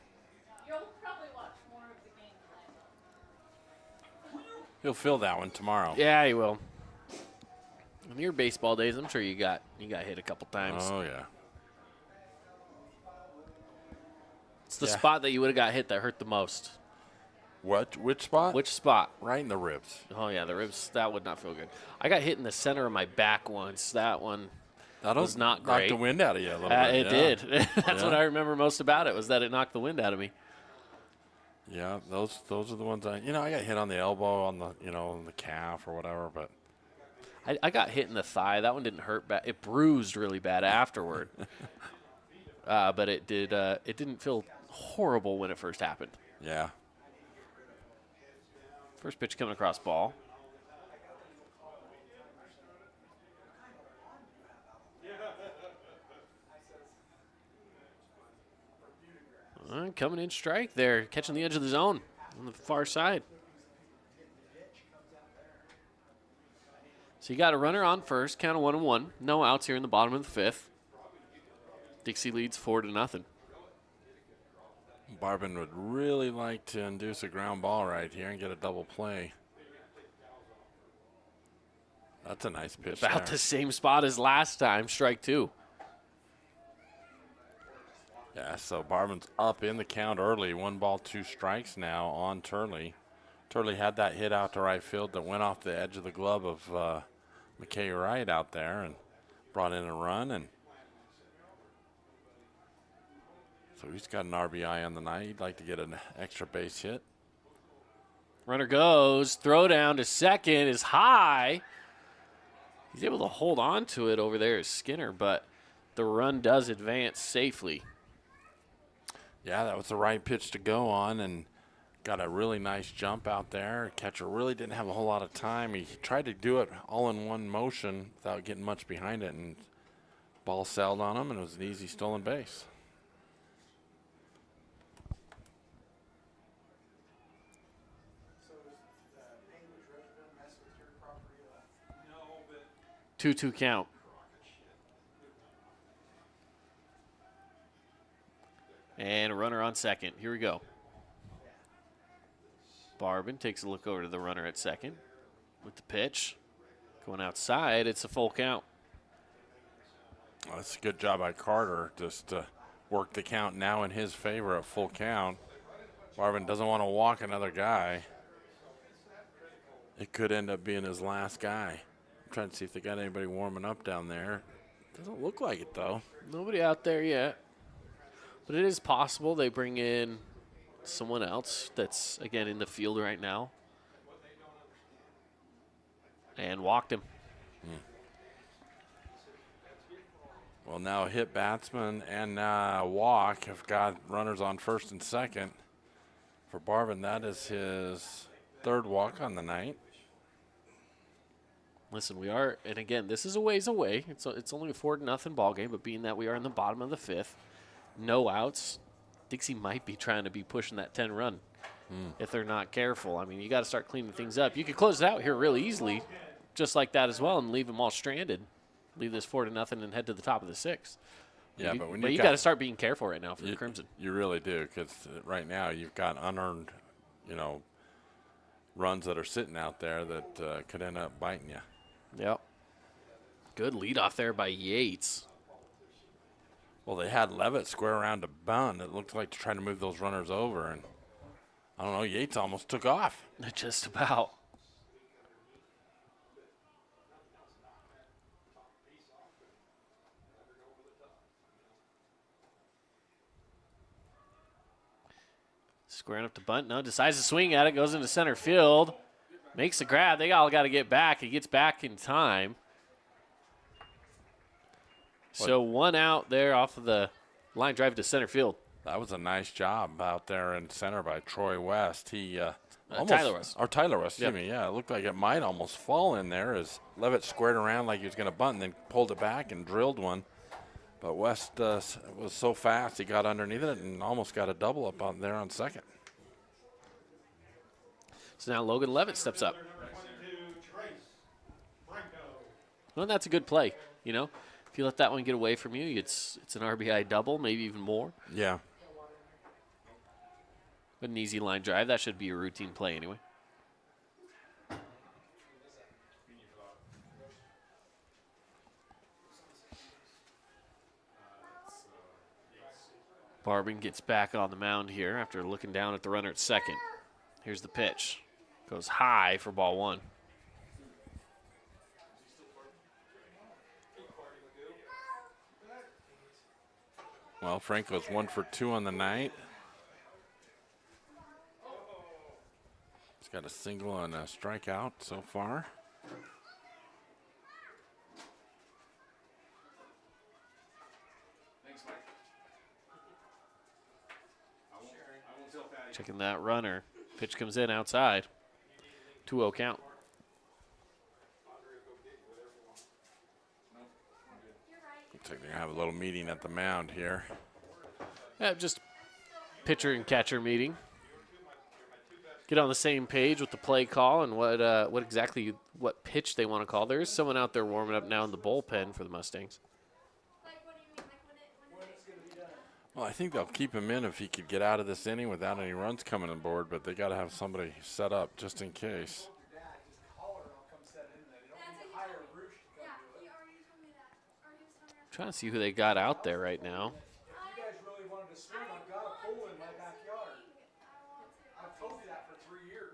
He'll feel that one tomorrow. Yeah, he will. In your baseball days, I'm sure you got hit a couple times. Oh, yeah. It's the spot that you would have got hit that hurt the most. What? Which spot? Which spot? Right in the ribs. Oh, yeah, the ribs. That would not feel good. I got hit in the center of my back once. That one was not great. Knocked the wind out of you a little bit. It did. That's what I remember most about it, was that it knocked the wind out of me. Yeah, those are the ones I got hit on the elbow, on the on the calf or whatever, but I got hit in the thigh. That one didn't hurt bad. It bruised really bad afterward. But it did. It didn't feel horrible when it first happened. Yeah. First pitch coming across ball. Coming in strike there, catching the edge of the zone on the far side. So you got a runner on first, count of 1-1. No outs here in the bottom of the 5th. Dixie leads 4-0. Barbin would really like to induce a ground ball right here and get a double play. That's a nice pitch. About the same spot as last time, strike 2. Yeah, so Barbin's up in the count early. 1 ball, 2 strikes now on Turley. Turley had that hit out to right field that went off the edge of the glove of McKay Wright out there and brought in a run. And so he's got an RBI on the night. He'd like to get an extra base hit. Runner goes, throw down to second is high. He's able to hold on to it over there as Skinner, but the run does advance safely. Yeah, that was the right pitch to go on, and got a really nice jump out there. Catcher really didn't have a whole lot of time. He tried to do it all in one motion without getting much behind it, and ball sailed on him, and it was an easy stolen base. No, 2-2 count. And a runner on second. Here we go. Barbin takes a look over to the runner at second with the pitch. Going outside, it's a full count. Well, that's a good job by Carter, just to work the count now in his favor at full count. Barbin doesn't want to walk another guy. It could end up being his last guy. I'm trying to see if they got anybody warming up down there. Doesn't look like it, though. Nobody out there yet. But it is possible they bring in someone else that's, again, in the field right now. And walked him. Well, now a hit batsman and a walk have got runners on first and second. For Barvin, that is his third walk on the night. Listen, we are, and again, this is a ways away. It's only a 4-0 ball game, but being that we are in the bottom of the fifth, no outs, Dixie might be trying to be pushing that 10-run if they're not careful. I mean, you got to start cleaning things up. You could close it out here really easily, just like that as well, and leave them all stranded. Leave this 4-0 and head to the top of the sixth. Yeah, but you got to start being careful right now for the Crimson. You really do, because right now you've got unearned, runs that are sitting out there that could end up biting you. Yep. Good leadoff there by Yates. Well, they had Levitt square around to bunt. It looked like to try to move those runners over, and I don't know, Yates almost took off. Just about. Squaring up to bunt. No, decides to swing at it. Goes into center field. Makes the grab. They all got to get back. He gets back in time. So one out there off of the line drive to center field. That was a nice job out there in center by Troy West. He Tyler West. Or Tyler West, excuse me. Yeah, it looked like it might almost fall in there as Levitt squared around like he was going to bunt and then pulled it back and drilled one. But West was so fast, he got underneath it and almost got a double up on there on second. So now Logan Levitt steps up. Well, that's a good play. If you let that one get away from you, it's an RBI double, maybe even more. Yeah. But an easy line drive. That should be a routine play anyway. Barbin gets back on the mound here after looking down at the runner at second. Here's the pitch. Goes high for ball one. Well, Franco's 1 for 2 on the night. He's got a single and a strikeout so far. Checking that runner. Pitch comes in outside. 2-0 count. Looks like they're going to have a little meeting at the mound here. Yeah, just pitcher and catcher meeting. Get on the same page with the play call and what pitch they want to call. There is someone out there warming up now in the bullpen for the Mustangs. Well, I think they'll keep him in if he could get out of this inning without any runs coming on board, but they got to have somebody set up just in case. Trying to see who they got out there right now. If you guys really wanted to swim, I've got a pool in my backyard. I've told you that for 3 years.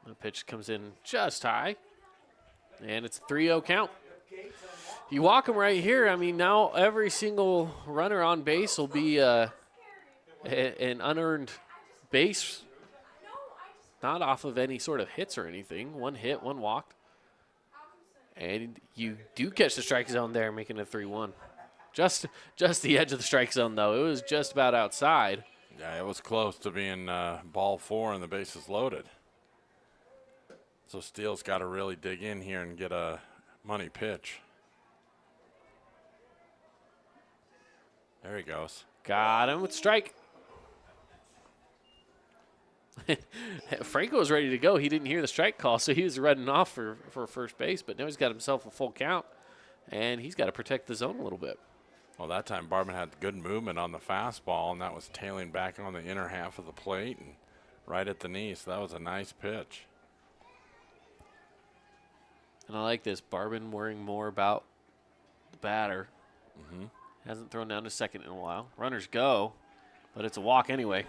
The pitch comes in just high, and it's a 3-0 count. You walk them right here. I mean, now every single runner on base will be an unearned base, not off of any sort of hits or anything. One hit, one walked. And you do catch the strike zone there, making it 3-1. Just the edge of the strike zone, though. It was just about outside. Yeah, it was close to being ball 4 and the bases loaded. So Steele's got to really dig in here and get a money pitch. There he goes. Got him with strike. Franco was ready to go. He didn't hear the strike call, so he was running off for first base, but now he's got himself a full count, and he's got to protect the zone a little bit. Well, that time Barman had good movement on the fastball, and that was tailing back on the inner half of the plate and right at the knee, so that was a nice pitch. And I like this. Barbin worrying more about the batter. Mm-hmm. Hasn't thrown down to second in a while. Runners go, but it's a walk anyway.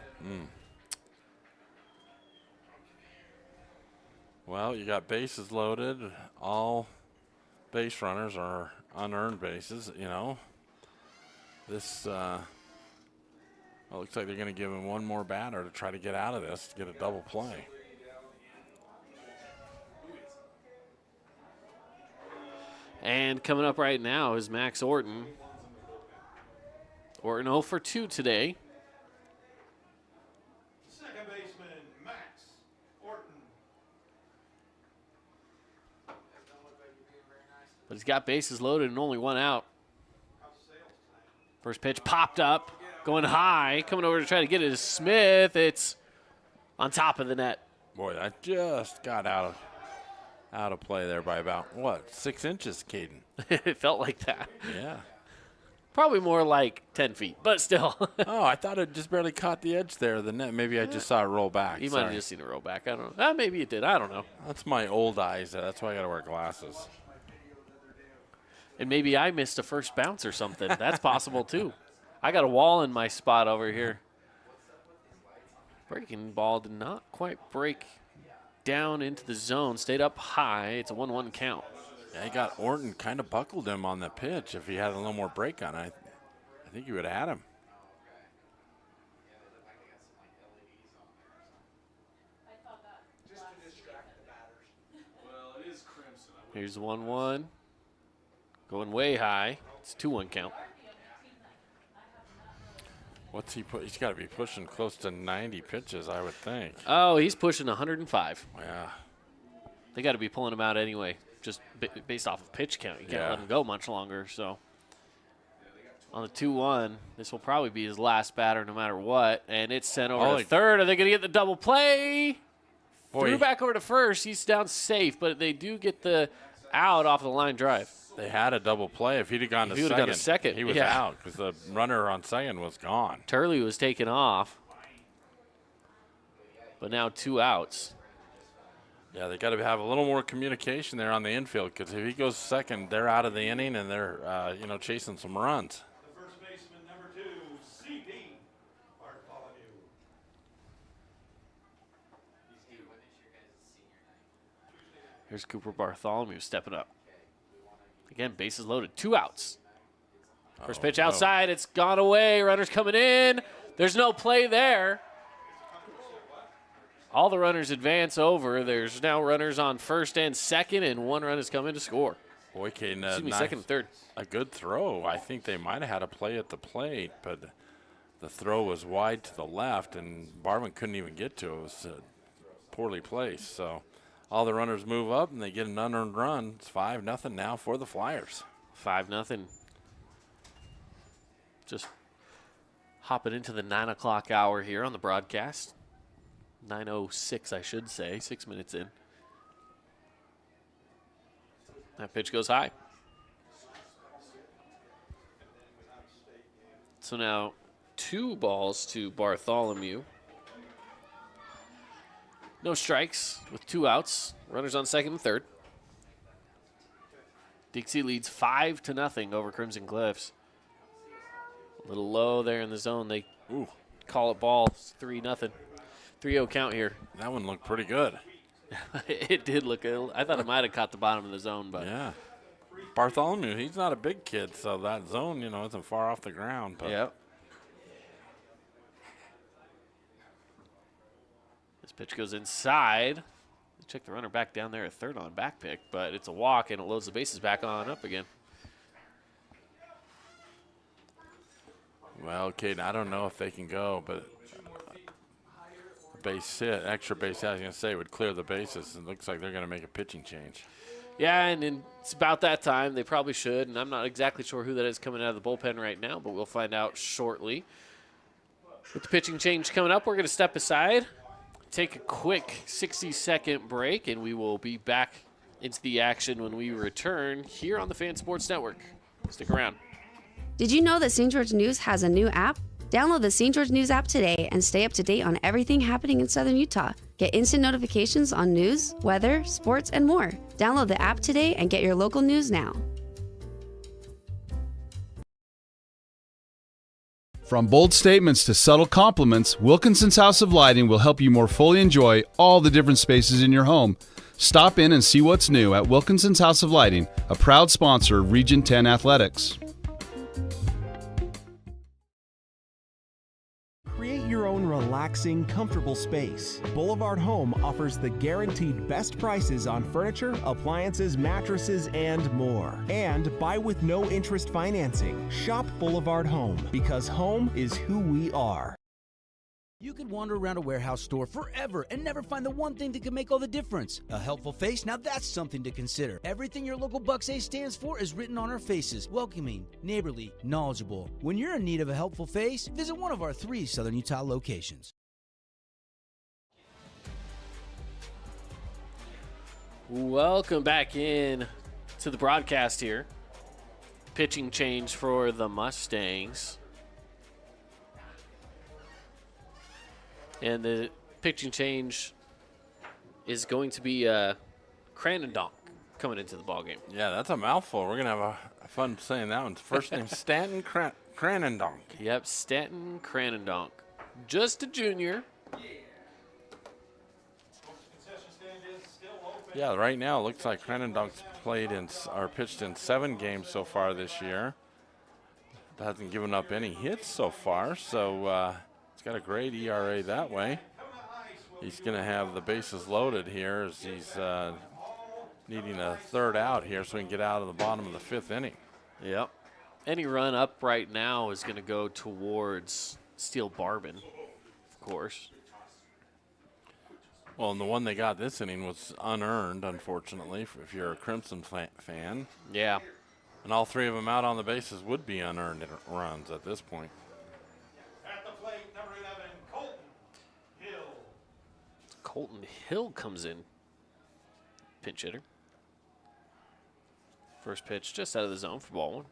Well, you got bases loaded, all base runners are unearned bases, you know. This well, looks like they're going to give him one more batter to try to get out of this, to get a double play. And coming up right now is Max Orton. Orton 0 for 2 today. Second baseman, Max Orton. But he's got bases loaded and only one out. First pitch popped up, going high, coming over to try to get it to Smith. It's on top of the net. Boy, that just got out of play there by about, what, 6 inches, Caden? It felt like that. Yeah. Probably more like 10 feet, but still. Oh, I thought it just barely caught the edge there of the net. Maybe I just saw it roll back. You might have just seen it roll back. I don't know. Maybe it did. I don't know. That's my old eyes. That's why I got to wear glasses. And maybe I missed a first bounce or something. That's possible, too. I got a wall in my spot over here. Breaking ball did not quite break down into the zone. Stayed up high. It's a 1-1 count. Yeah, he got Orton, kind of buckled him on the pitch. If he had a little more break on it, I think he would have had him. Here's 1-1. Going way high. It's a 2-1 count. What's he put? He's got to be pushing close to 90 pitches, I would think. Oh, he's pushing 105. Yeah. They got to be pulling him out anyway, just based off of pitch count. You can't let him go much longer. So on the 2-1, this will probably be his last batter no matter what. And it's sent over to third. Are they going to get the double play? Threw back over to first. He's down safe, but they do get the out off the line drive. They had a double play. If he'd have gone to second, he was out because the runner on second was gone. Turley was taken off, but now 2 outs. Yeah, they got to have a little more communication there on the infield because if he goes second, they're out of the inning and they're chasing some runs. The first baseman, number 2, C.D. Bartholomew. Here's Cooper Bartholomew stepping up. Again, bases loaded. 2 outs. First pitch outside. It's gone away. Runners coming in. There's no play there. All the runners advance over. There's now runners on first and second, and 1 run has come in to score. Boy, Caden, second and third. A good throw. I think they might have had a play at the plate, but the throw was wide to the left, and Barvin couldn't even get to it. It was poorly placed. So all the runners move up, and they get an unearned run. It's 5-0 now for the Flyers. 5-0. Just hopping into the 9 o'clock hour here on the broadcast. 9:06, I should say, 6 minutes in. That pitch goes high. So now 2 balls to Bartholomew. No strikes with 2 outs. Runners on second and third. Dixie leads 5-0 over Crimson Cliffs. A little low there in the zone. They call it ball. 3-0. 3-0 count here. That one looked pretty good. It did look good. I thought it might have caught the bottom of the zone, but yeah. Bartholomew, he's not a big kid, so that zone, isn't far off the ground. But yep. This pitch goes inside. Check the runner back down there at third on back pick, but it's a walk and it loads the bases back on up again. Well, Caden, I don't know if they can go, but base hit, extra base hit, I was going to say, would clear the bases. It looks like they're going to make a pitching change. Yeah, and it's about that time. They probably should, and I'm not exactly sure who that is coming out of the bullpen right now, but we'll find out shortly. With the pitching change coming up, we're going to step aside, take a quick 60-second break, and we will be back into the action when we return here on the Fan Sports Network. Stick around. Did you know that St. George News has a new app? Download the St. George News app today and stay up to date on everything happening in Southern Utah. Get instant notifications on news, weather, sports, and more. Download the app today and get your local news now. From bold statements to subtle compliments, Wilkinson's House of Lighting will help you more fully enjoy all the different spaces in your home. Stop in and see what's new at Wilkinson's House of Lighting, a proud sponsor of Region 10 Athletics. Create your own relaxing, comfortable space. Boulevard Home offers the guaranteed best prices on furniture, appliances, mattresses, and more. And buy with no interest financing. Shop Boulevard Home, because home is who we are. You could wander around a warehouse store forever and never find the one thing that can make all the difference. A helpful face? Now that's something to consider. Everything your local Bucks A stands for is written on our faces. Welcoming, neighborly, knowledgeable. When you're in need of a helpful face, visit one of our 3 Southern Utah locations. Welcome back in to the broadcast here. Pitching change for the Mustangs. And the pitching change is going to be Crandondonk coming into the ballgame. Yeah, that's a mouthful. We're going to have a fun saying that one. First name Stanton Crandondonk. Yep, Stanton Crandondonk. Just a junior. Yeah, right now it looks like Crandondonk's pitched in 7 games so far this year. Hasn't given up any hits so far, so he's got a great ERA that way. He's going to have the bases loaded here as he's needing a third out here so he can get out of the bottom of the 5th inning. Yep. Any run up right now is going to go towards Steele Barbin, of course. Well, and the one they got this inning was unearned, unfortunately, if you're a Crimson fan. Yeah. And all 3 of them out on the bases would be unearned runs at this point. At the plate, number 11, Colton Hill. Colton Hill comes in. Pinch hitter. First pitch just out of the zone for ball 1.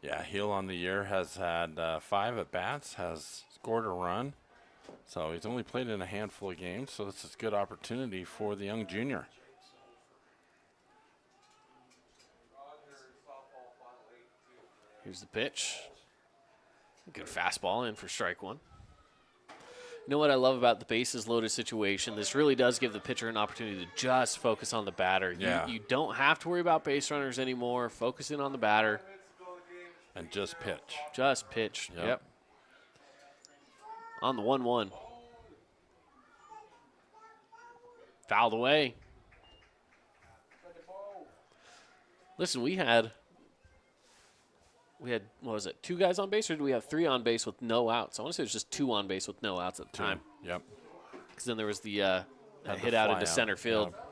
Yeah, Hill on the year has had 5 at-bats, has scored a run. So he's only played in a handful of games, so this is a good opportunity for the young junior. Here's the pitch. Good fastball in for strike 1. You know what I love about the bases loaded situation? This really does give the pitcher an opportunity to just focus on the batter. Yeah. You don't have to worry about base runners anymore. Focus in on the batter. And just pitch. Just pitch. Yep. On the 1-1. Fouled away. Listen, we had, what was it, 2 guys on base, or did we have 3 on base with no outs? I want to say it was just 2 on base with no outs at the time. Yep. Because then there was the hit out into center field. Yep.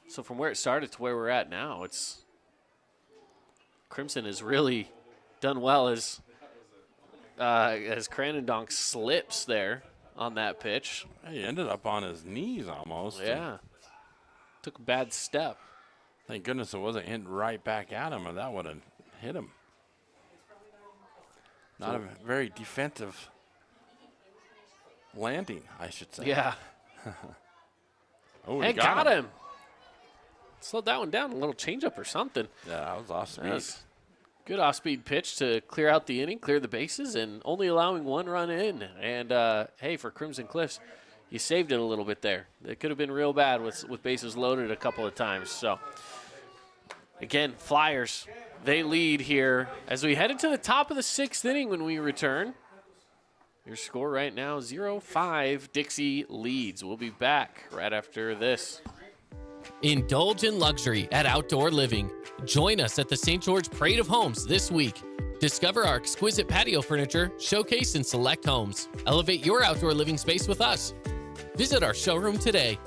So from where it started to where we're at now, it's Crimson has really done well as Crandondonk slips there on that pitch. He ended up on his knees almost. Yeah. Took a bad step. Thank goodness it wasn't hit right back at him, or that would have hit him. Not a very defensive landing, I should say. Yeah. Oh, and got him. Slowed that one down, a little changeup or something. Yeah, that was off speed. Good off-speed pitch to clear out the inning, clear the bases, and only allowing 1 run in. And, hey, for Crimson Cliffs, you saved it a little bit there. It could have been real bad with bases loaded a couple of times. So, again, Flyers, they lead here as we head into the top of the 6th inning when we return. Your score right now, 0-5. Dixie leads. We'll be back right after this. Indulge in luxury at Outdoor Living. Join us at the St. George Parade of Homes this week. Discover our exquisite patio furniture showcased in select homes. Elevate your outdoor living space with us. Visit our showroom today.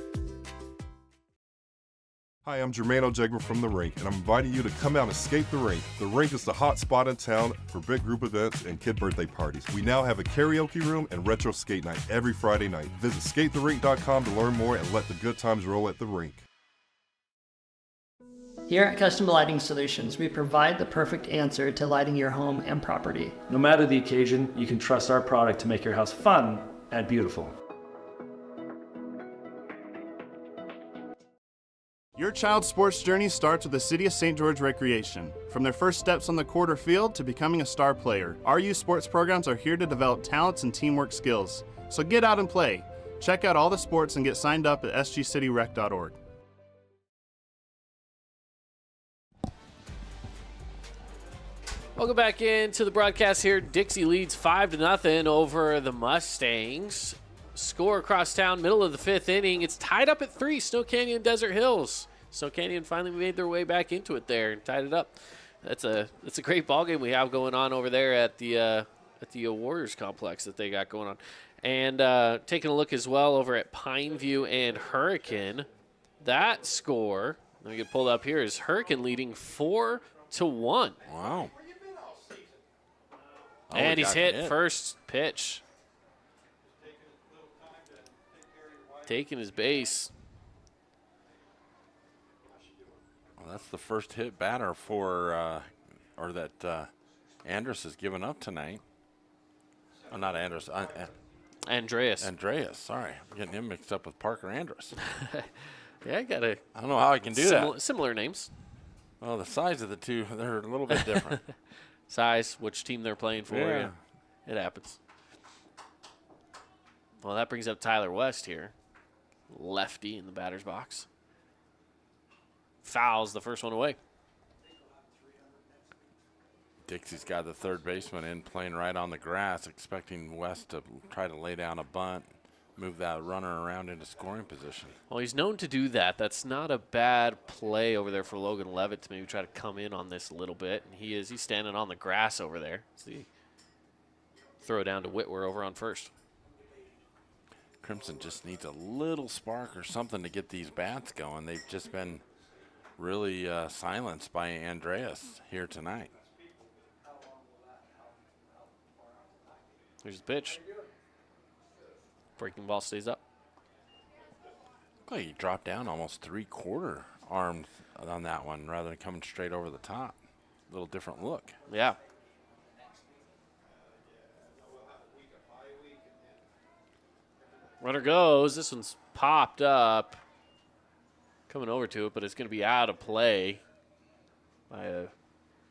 Hi, I'm Jermaine O'Jegman from The Rink, and I'm inviting you to come out and skate The Rink. The Rink is the hot spot in town for big group events and kid birthday parties. We now have a karaoke room and retro skate night every Friday night. Visit skatetherink.com to learn more and let the good times roll at The Rink. Here at Custom Lighting Solutions, we provide the perfect answer to lighting your home and property. No matter the occasion, you can trust our product to make your house fun and beautiful. Your child's sports journey starts with the City of St. George Recreation. From their first steps on the court or field to becoming a star player, our youth sports programs are here to develop talents and teamwork skills. So get out and play. Check out all the sports and get signed up at sgcityrec.org. Welcome back into the broadcast here. Dixie leads 5-0 over the Mustangs. Score across town, middle of the 5th inning. It's tied up at 3, Snow Canyon, Desert Hills. Snow Canyon finally made their way back into it there and tied it up. That's a great ball game we have going on over there at the Warriors complex that they got going on. And taking a look as well over at Pineview and Hurricane. That score, let me get pulled up here, is Hurricane leading 4-1. Wow. And he's hit first pitch. Taking his base. Well, that's the first hit batter for, or that Andrus has given up tonight. Oh, not Andrus. Andreas. Andreas, sorry. I'm getting him mixed up with Parker Andrus. Yeah, I don't know how I can do that. Similar names. Well, the size of the two, they're a little bit different. Size, which team they're playing for. Yeah. It happens. Well, that brings up Tyler West here. Lefty in the batter's box. Fouls the first one away. Dixie's got the third baseman in, playing right on the grass, expecting West to try to lay down a bunt, move that runner around into scoring position. Well, he's known to do that. That's not a bad play over there for Logan Levitt to maybe try to come in on this a little bit. And he's standing on the grass over there. See, throw it down to Whitwer over on first. Crimson just needs a little spark or something to get these bats going. They've just been really silenced by Andreas here tonight. Here's the pitch. Breaking ball stays up. Well, he dropped down almost 3/4 arms on that one rather than coming straight over the top. A little different look. Yeah. Runner goes. This one's popped up. Coming over to it, but it's going to be out of play. By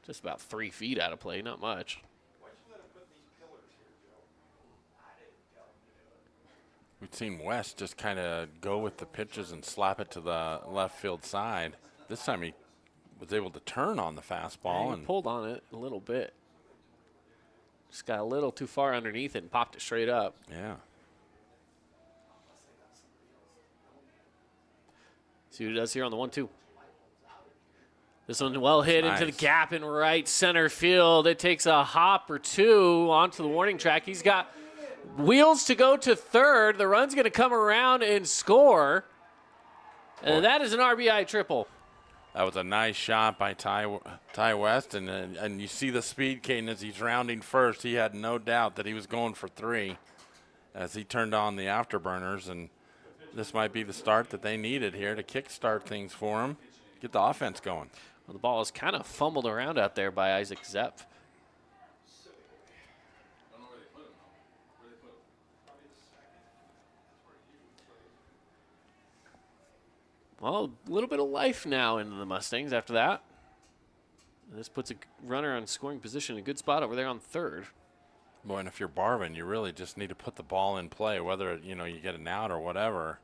just about 3 feet out of play, not much. We've seen West just kind of go with the pitches and slap it to the left field side. This time he was able to turn on the fastball. Yeah, he pulled on it a little bit. Just got a little too far underneath it and popped it straight up. Yeah. See what he does here on the 1-2. This one well hit into the gap in right center field. It takes a hop or two onto the warning track. He's got wheels to go to third. The run's going to come around and score. And that is an RBI triple. That was a nice shot by Ty West. And you see the speed, Caden, as he's rounding first. He had no doubt that he was going for 3 as he turned on the afterburners. And this might be the start that they needed here to kickstart things for him, get the offense going. Well, the ball is kind of fumbled around out there by Isaac Zepp. Well, a little bit of life now into the Mustangs after that. And this puts a runner on scoring position, a good spot over there on third. Boy, and if you're Barvin, you really just need to put the ball in play, whether you get an out or whatever,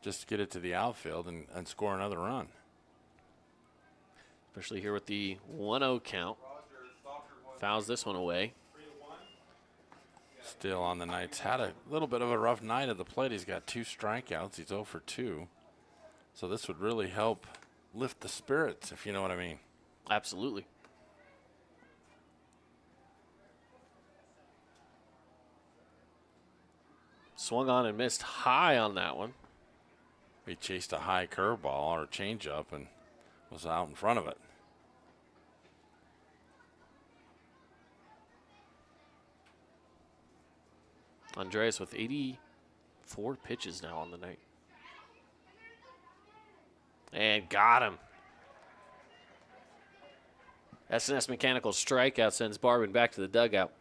just get it to the outfield and score another run. Especially here with the 1-0 count. Fouls this one away. Still on the Knights. Had a little bit of a rough night at the plate. He's got 2 strikeouts. He's 0 for 2. So this would really help lift the spirits, if you know what I mean. Absolutely. Swung on and missed high on that one. He chased a high curveball or changeup and was out in front of it. Andreas with 84 pitches now on the night. And got him. S&S Mechanical strikeout sends Barvin back to the dugout.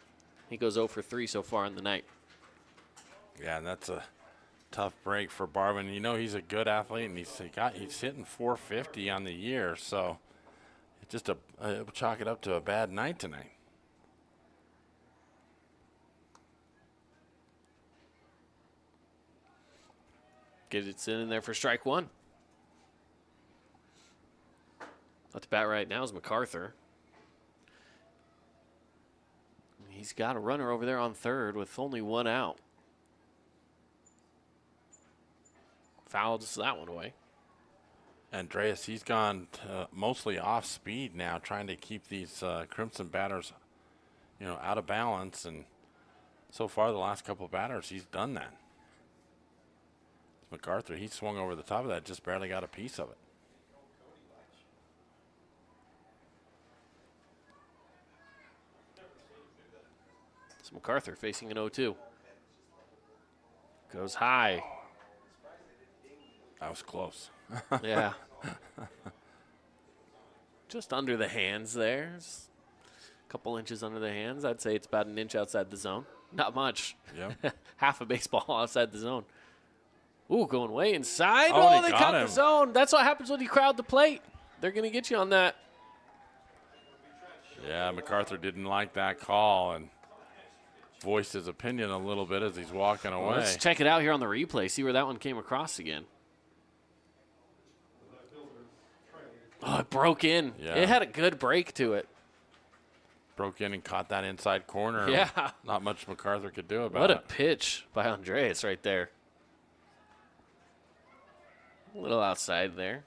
He goes 0 for 3 so far in the night. Yeah, and that's a tough break for Barvin. You know, he's a good athlete, and he's hitting 450 on the year, so it's just chalk it up to a bad night tonight. Get it in there for strike one. Up to bat right now is MacArthur. He's got a runner over there on third with only one out. Fouls that one away. Andreas, he's gone mostly off speed now, trying to keep these Crimson batters, out of balance. And so far, the last couple of batters, he's done that. MacArthur, he swung over the top of that, just barely got a piece of it. It's MacArthur facing an 0-2. Goes high. That was close. Yeah. Just under the hands there. Just a couple inches under the hands. I'd say it's about an inch outside the zone. Not much. Yeah. Half a baseball outside the zone. Ooh, going way inside. Oh, They cut the zone. That's what happens when you crowd the plate. They're going to get you on that. Yeah, MacArthur didn't like that call and voiced his opinion a little bit as he's walking away. Well, let's check it out here on the replay. See where that one came across again. Oh, it broke in. Yeah. It had a good break to it. Broke in and caught that inside corner. Yeah. Not much MacArthur could do about What it. a pitch by Andreas right there. A little outside there.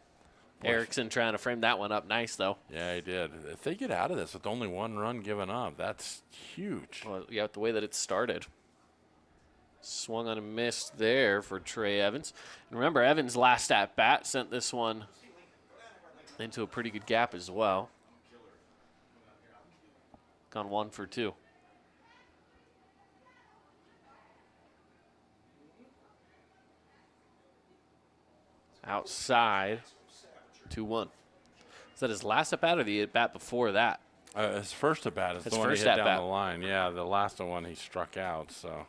Erickson trying to frame that one up nice, though. Yeah, he did. If they get out of this with only one run given up, that's huge. Well, yeah, the way that it started. Swung on a miss there for Trey Evans. And remember, Evans' last at-bat sent this one into a pretty good gap as well. Gone 1 for 2. Outside, 2-1. Is that his last at-bat or the at-bat before that? His first at-bat is His the one he first hit down at-bat. the line. Yeah, the last one he struck out, so.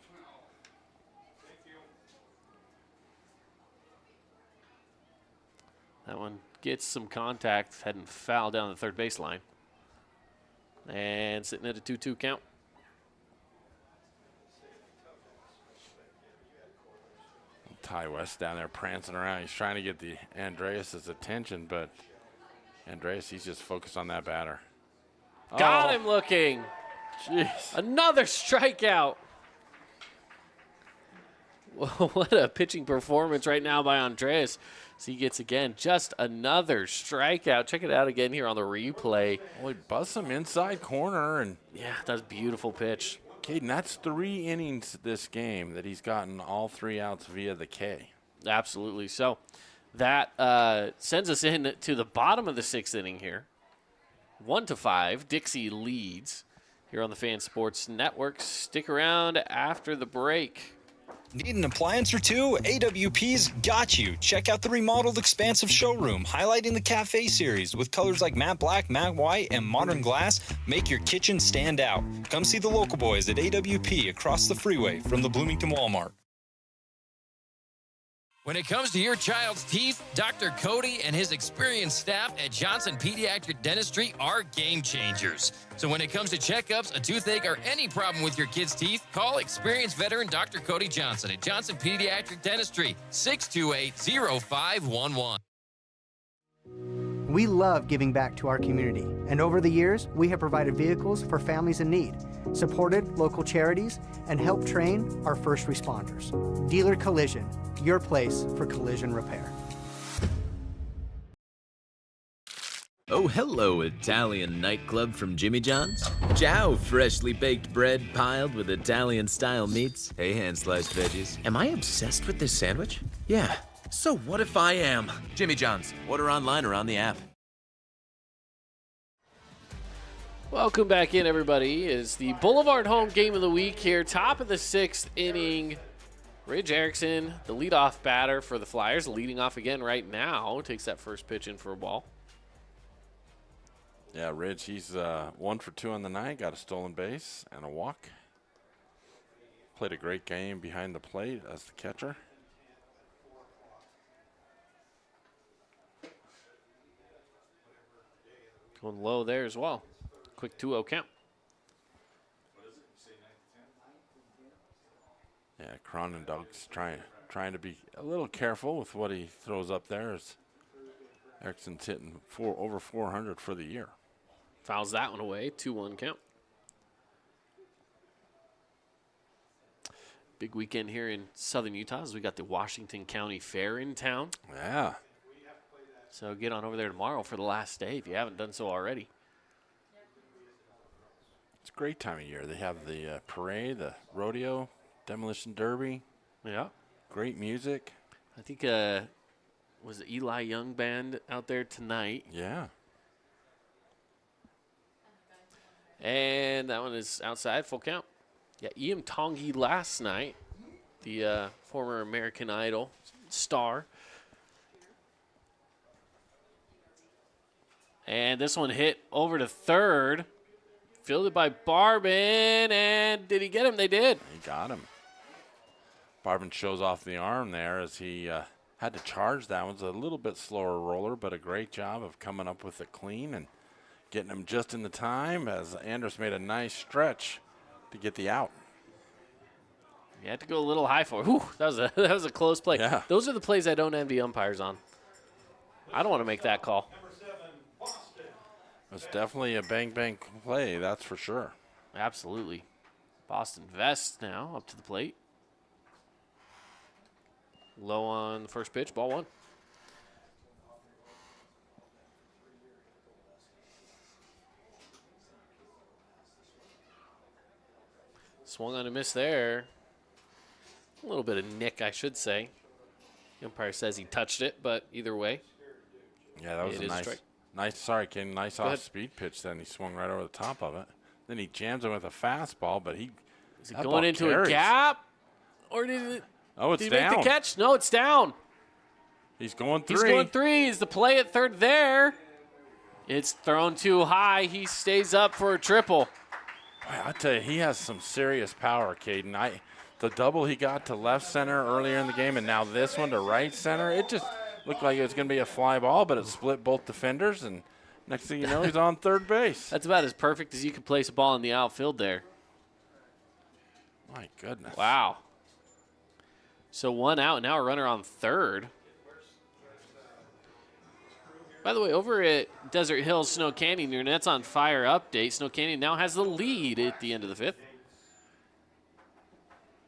That one gets some contact, heading foul down the third baseline. And sitting at a 2-2 count. Ty West down there prancing around. He's trying to get the Andreas' attention, but Andreas, he's just focused on that batter. Got him looking. Jeez. Another strikeout. What a pitching performance right now by Andreas. So he gets, again, just another strikeout. Check it out again here on the replay. Well, he busts him inside corner. And yeah, that's a beautiful pitch. Caden, that's 3 innings this game that he's gotten all 3 outs via the K. Absolutely. So that sends us in to the bottom of the 6th inning here. 1-5. Dixie leads here on the Fan Sports Network. Stick around after the break. Need an appliance or two? AWP's got you. Check out the remodeled expansive showroom, highlighting the Cafe series with colors like matte black, matte white, and modern glass. Make your kitchen stand out. Come see the local boys at AWP across the freeway from the Bloomington Walmart. When it comes to your child's teeth, Dr. Cody and his experienced staff at Johnson Pediatric Dentistry are game changers. So when it comes to checkups, a toothache, or any problem with your kid's teeth, call experienced veteran Dr. Cody Johnson at Johnson Pediatric Dentistry, 628-0511. We love giving back to our community, and over the years, we have provided vehicles for families in need, supported local charities, and helped train our first responders. Dealer Collision, your place for collision repair. Oh, hello, Italian nightclub from Jimmy John's. Ciao, freshly baked bread piled with Italian-style meats. Hey, hand-sliced veggies. Am I obsessed with this sandwich? Yeah. So what if I am? Jimmy John's. Order online or on the app. Welcome back in, everybody. Is the Boulevard Home Game of the Week here. Top of the 6th inning. Ridge Erickson, the leadoff batter for the Flyers, leading off again right now. Takes that first pitch in for a ball. Yeah, Ridge, he's 1 for 2 on the night. Got a stolen base and a walk. Played a great game behind the plate as the catcher. Going low there as well. Quick 2-0 count. Yeah, Cronendug's trying to be a little careful with what he throws up there, as Erickson's hitting over 400 for the year. Fouls that one away. 2-1 count. Big weekend here in southern Utah as we got the Washington County Fair in town. Yeah. So get on over there tomorrow for the last day if you haven't done so already. It's a great time of year. They have the parade, the rodeo, demolition derby. Yeah. Great music. I think was the Eli Young band out there tonight. Yeah. And that one is outside, full count. Yeah, Ian Tongi last night, the former American Idol star. And this one hit over to third. Fielded by Barbin, and did he get him? They did. He got him. Barbin shows off the arm there as he had to charge. That one's a little bit slower roller, but a great job of coming up with it clean and getting him just in the time as Andrus made a nice stretch to get the out. You had to go a little high for it. Whew, that was a close play. Yeah. Those are the plays I don't envy umpires on. I don't want to make that call. It's definitely a bang-bang play, that's for sure. Absolutely. Boston Vest now up to the plate. Low on the first pitch, ball one. Swung on a miss there. A little bit of nick, I should say. The umpire says he touched it, but either way. Yeah, that was a nice off-speed pitch then. He swung right over the top of it. Then he jams him with a fastball, but is it going into a gap? Or did it? Oh, it's did he down. make the catch? No, it's down. He's going three. He's going three. Is the play at third there? It's thrown too high. He stays up for a triple. Boy, I tell you, he has some serious power, Caden. The double he got to left center earlier in the game, and now this one to right center, it just looked like it was going to be a fly ball, but it split both defenders, and next thing you know, he's on third base. That's about as perfect as you could place a ball in the outfield there. My goodness. Wow. So one out, now a runner on third. By the way, over at Desert Hills, Snow Canyon, your Nets on Fire update. Snow Canyon now has the lead at the end of the fifth.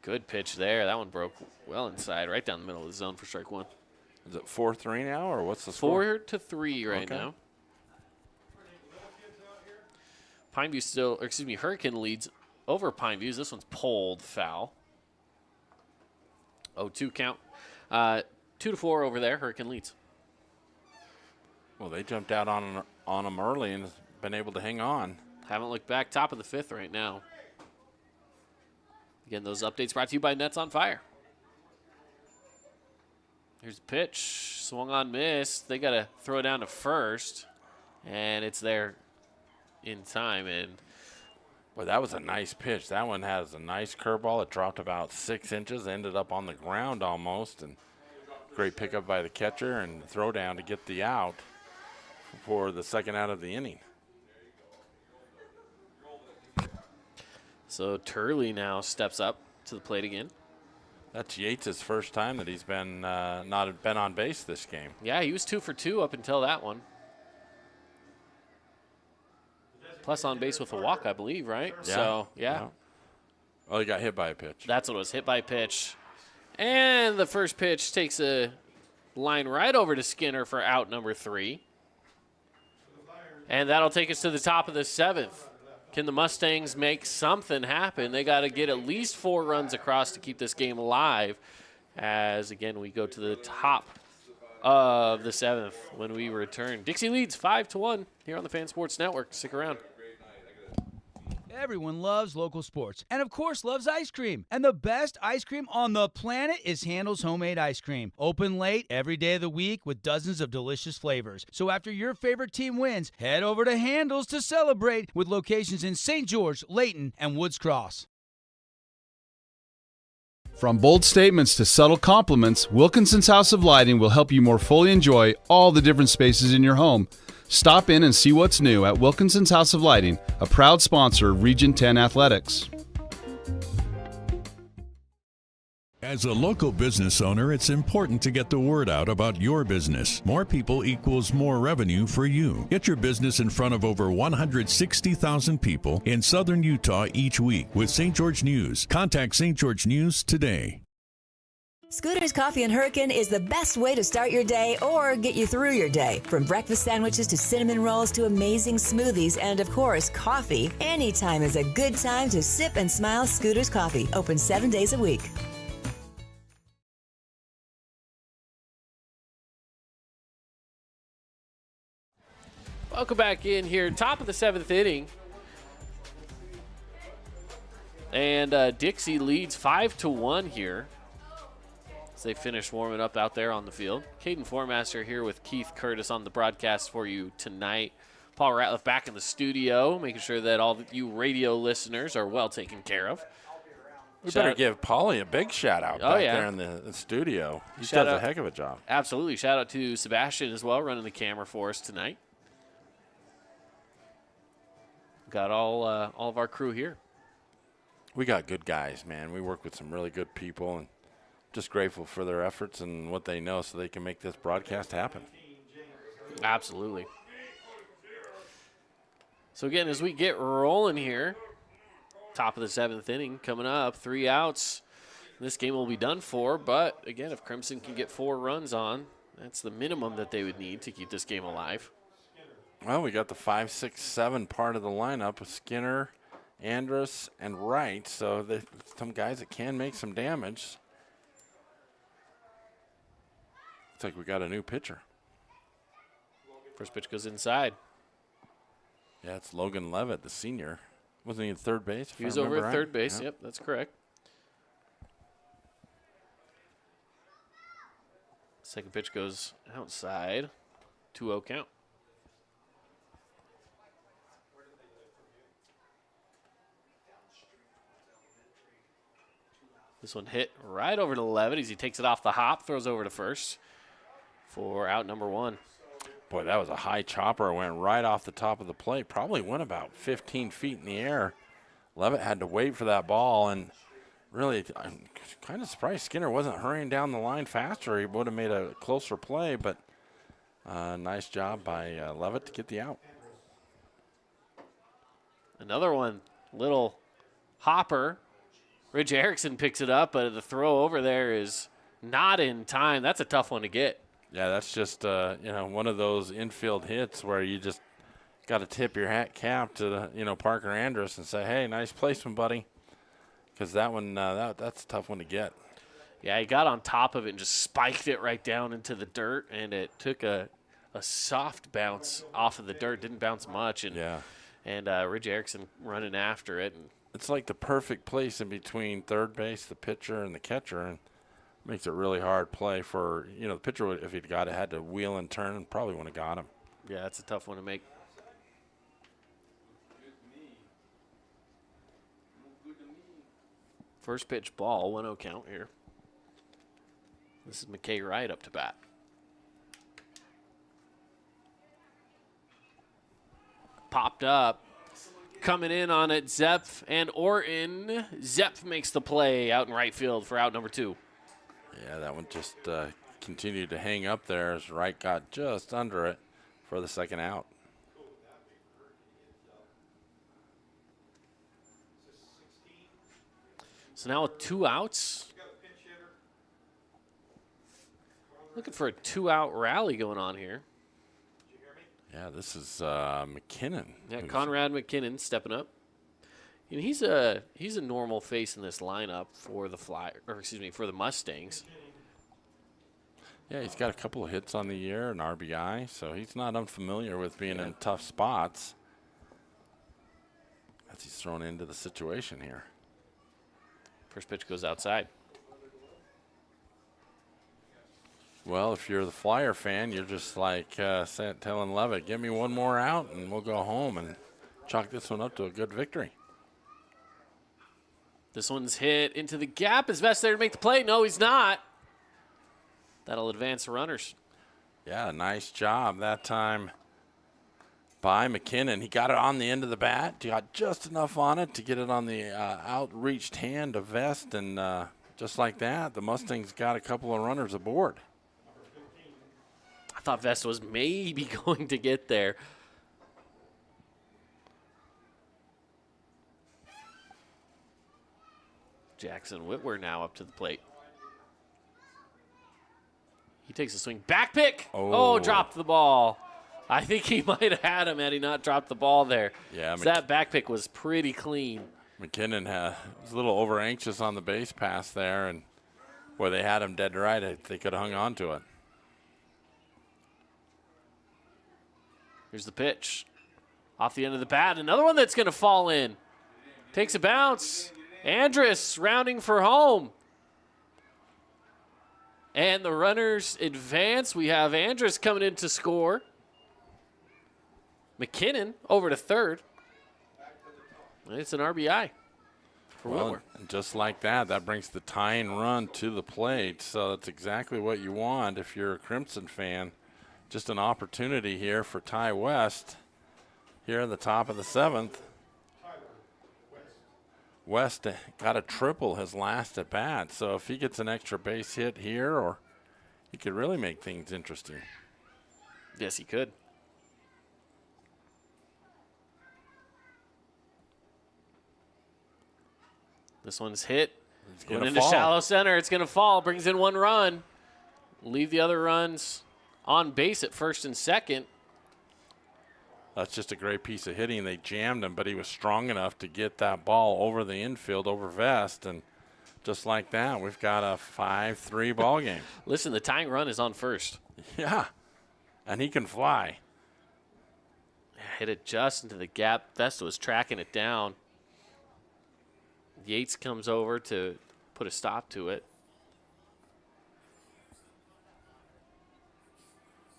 Good pitch there. That one broke well inside, right down the middle of the zone for strike one. Is it 4-3 now, or what's the score? 4-3 right now. Pineview still, or excuse me, Hurricane leads over Pineview. This one's pulled foul. 0-2 count. 2-4 over there. Hurricane leads. Well, they jumped out on them early and been able to hang on. Haven't looked back. Top of the fifth right now. Again, those updates brought to you by Nets on Fire. Here's the pitch. Swung on, missed. They got to throw it down to first, and it's there in time. And well, that was a nice pitch. That one has a nice curveball. It dropped about 6 inches, ended up on the ground almost, and great pickup by the catcher and throw down to get the out for the second out of the inning. So Turley now steps up to the plate again. That's Yates' first time that he's been not been on base this game. Yeah, he was 2 for 2 up until that one. Plus on base with a walk, I believe, right? Yeah. So, yeah. Oh, he got hit by a pitch. That's what it was, hit by a pitch. And the first pitch takes a line right over to Skinner for out number 3. And that'll take us to the top of the 7th. Can the Mustangs make something happen? They got to get at least 4 runs across to keep this game alive. As, again, we go to the top of the 7th when we return. Dixie leads 5-1 here on the Fan Sports Network. Stick around. Everyone loves local sports and, of course, loves ice cream. And the best ice cream on the planet is Handel's Homemade Ice Cream. Open late every day of the week with dozens of delicious flavors. So after your favorite team wins, head over to Handel's to celebrate with locations in St. George, Layton, and Woods Cross. From bold statements to subtle compliments, Wilkinson's House of Lighting will help you more fully enjoy all the different spaces in your home. Stop in and see what's new at Wilkinson's House of Lighting, a proud sponsor of Region 10 Athletics. As a local business owner, it's important to get the word out about your business. More people equals more revenue for you. Get your business in front of over 160,000 people in southern Utah each week with St. George News. Contact St. George News today. Scooters Coffee and Hurricane is the best way to start your day or get you through your day. From breakfast sandwiches to cinnamon rolls to amazing smoothies and, of course, coffee, anytime is a good time to sip and smile. Scooters Coffee, open 7 days a week. Welcome back in here. Top of the 7th inning. And Dixie leads 5-1 here as they finish warming up out there on the field. Caden Formaster here with Keith Curtis on the broadcast for you tonight. Paul Ratliff back in the studio, making sure that all you radio listeners are well taken care of. We better give Paulie a big shout-out there in the studio. He does a heck of a job. Absolutely. Shout-out to Sebastian as well, running the camera for us tonight. Got all of our crew here. We got good guys, man. We work with some really good people, and just grateful for their efforts and what they know so they can make this broadcast happen. Absolutely. So, again, as we get rolling here, top of the 7th inning coming up, 3 outs. This game will be done for, but, again, if Crimson can get 4 runs on, that's the minimum that they would need to keep this game alive. Well, we got the 5, 6, 7 part of the lineup with Skinner, Andrus, and Wright. So some guys that can make some damage. Looks like we got a new pitcher. First pitch goes inside. Yeah, it's Logan Levitt, the senior. Wasn't he at third base? He was over at third base. Yep, that's correct. Second pitch goes outside. 2-0 count. This one hit right over to Levitt as he takes it off the hop, throws over to first for out number 1. Boy, that was a high chopper. It went right off the top of the plate. Probably went about 15 feet in the air. Levitt had to wait for that ball, and really, I'm kind of surprised Skinner wasn't hurrying down the line faster. He would have made a closer play, but nice job by Levitt to get the out. Another one, little hopper. Ridge Erickson picks it up, but the throw over there is not in time. That's a tough one to get. Yeah, that's just one of those infield hits where you just got to tip your cap to Parker Andrus and say, "Hey, nice placement, buddy," because that one that's a tough one to get. Yeah, he got on top of it and just spiked it right down into the dirt, and it took a soft bounce off of the dirt. Didn't bounce much, and Ridge Erickson running after it. And it's like the perfect place in between third base, the pitcher, and the catcher, and makes it really hard play for, the pitcher, if he'd got it, had to wheel and turn and probably wouldn't have got him. Yeah, that's a tough one to make. First pitch ball, 1-0 count here. This is McKay Wright up to bat. Popped up. Coming in on it, Zepf and Orton. Zepf makes the play out in right field for out number 2. Yeah, that one just continued to hang up there as Wright got just under it for the second out. So now with 2 outs. Looking for a 2-out rally going on here. Yeah, this is McKinnon. Yeah, Conrad McKinnon stepping up. He's a normal face in this lineup for the for the Mustangs. Yeah, he's got a couple of hits on the year, an RBI, so he's not unfamiliar with being in tough spots as he's thrown into the situation here. First pitch goes outside. Well, if you're the Flyer fan, you're just like telling Levitt, give me one more out and we'll go home and chalk this one up to a good victory. This one's hit into the gap. Is Vest there to make the play? No, he's not. That'll advance the runners. Yeah, nice job that time by McKinnon. He got it on the end of the bat. He got just enough on it to get it on the outreached hand of Vest, and just like that, the Mustangs got a couple of runners aboard. I thought Vest was maybe going to get there. Jackson Whitwer now up to the plate. He takes a swing. Back pick. Oh, dropped the ball. I think he might have had him had he not dropped the ball there. Yeah, that back pick was pretty clean. McKinnon was a little over anxious on the base pass there, and boy, they had him dead right. They could have hung on to it. Here's the pitch. Off the end of the bat. Another one that's going to fall in. Takes a bounce. Andrus rounding for home. And the runners advance. We have Andrus coming in to score. McKinnon over to third. And it's an RBI for Whitwer. And just like that, that brings the tying run to the plate. So that's exactly what you want if you're a Crimson fan. Just an opportunity here for Ty West here at the top of the 7th. West got a triple his last at bat, so if he gets an extra base hit here, or he could really make things interesting. Yes, he could. This one's hit. Going into shallow center. It's going to fall. Brings in 1 run. Leave the other runs on base at first and second. That's just a great piece of hitting. They jammed him, but he was strong enough to get that ball over the infield, over Vest, and just like that, we've got a 5-3 ball game. Listen, the tying run is on first. Yeah, and he can fly. Hit it just into the gap. Vest was tracking it down. Yates comes over to put a stop to it.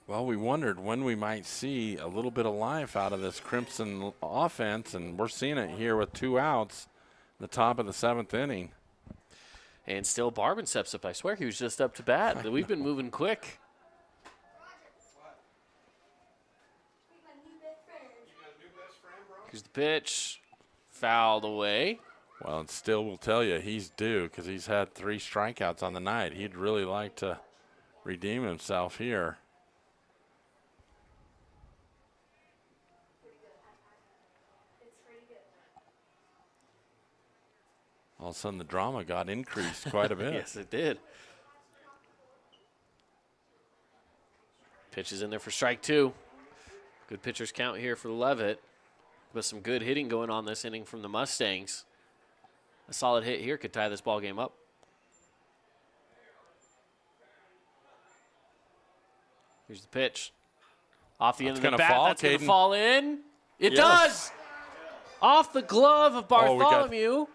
Well, we wondered when we might see a little bit of life out of this Crimson offense, and we're seeing it here with 2 outs in the top of the 7th inning. And still Barban steps up. I swear he was just up to bat. We've been moving quick. Here's the pitch. Fouled away. Well, and still will tell you he's due because he's had 3 strikeouts on the night. He'd really like to redeem himself here. All of a sudden, the drama got increased quite a bit. Yes, it did. Pitch is in there for strike 2. Good pitcher's count here for Levitt. With some good hitting going on this inning from the Mustangs. A solid hit here could tie this ball game up. Here's the pitch. Off the end of the bat. That's going to fall in. It does. Off the glove of Bartholomew.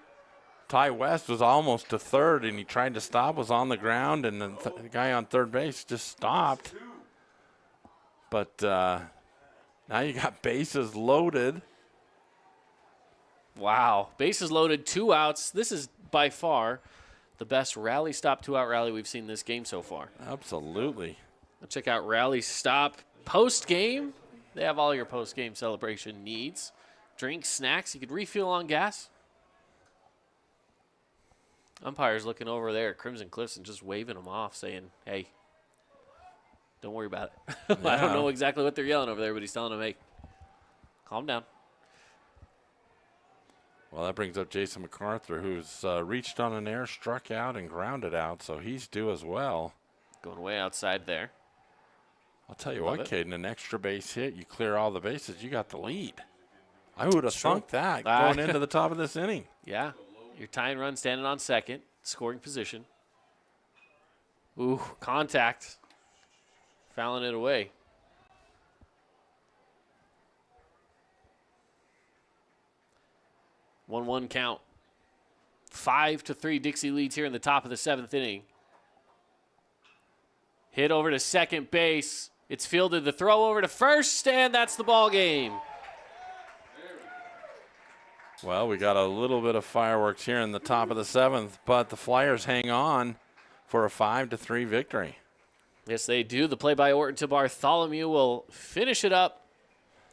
Ty West was almost to third, and he tried to stop, was on the ground, and the guy on third base just stopped. But now you got bases loaded. Wow. Bases loaded, 2 outs. This is by far the best rally stop 2-out rally we've seen this game so far. Absolutely. Check out Rally Stop post-game. They have all your post-game celebration needs. Drinks, snacks. You could refuel on gas. Umpire's looking over there at Crimson Cliffs and just waving them off, saying, hey, don't worry about it. I don't know exactly what they're yelling over there, but he's telling them, hey, calm down. Well, that brings up Jason MacArthur, who's reached on an air, struck out, and grounded out, so he's due as well. Going way outside there. I'll tell you what, Caden, an extra base hit, you clear all the bases, you got the lead. I would have thunk that going into the top of this inning. Yeah. Your tying run standing on second, scoring position. Ooh, contact. Fouling it away. One count. 5-3 Dixie leads here in the top of the 7th inning. Hit over to second base. It's fielded. The throw over to first, and that's the ball game. Well, we got a little bit of fireworks here in the top of the 7th, but the Flyers hang on for a 5-3 victory. Yes, they do. The play by Orton to Bartholomew will finish it up.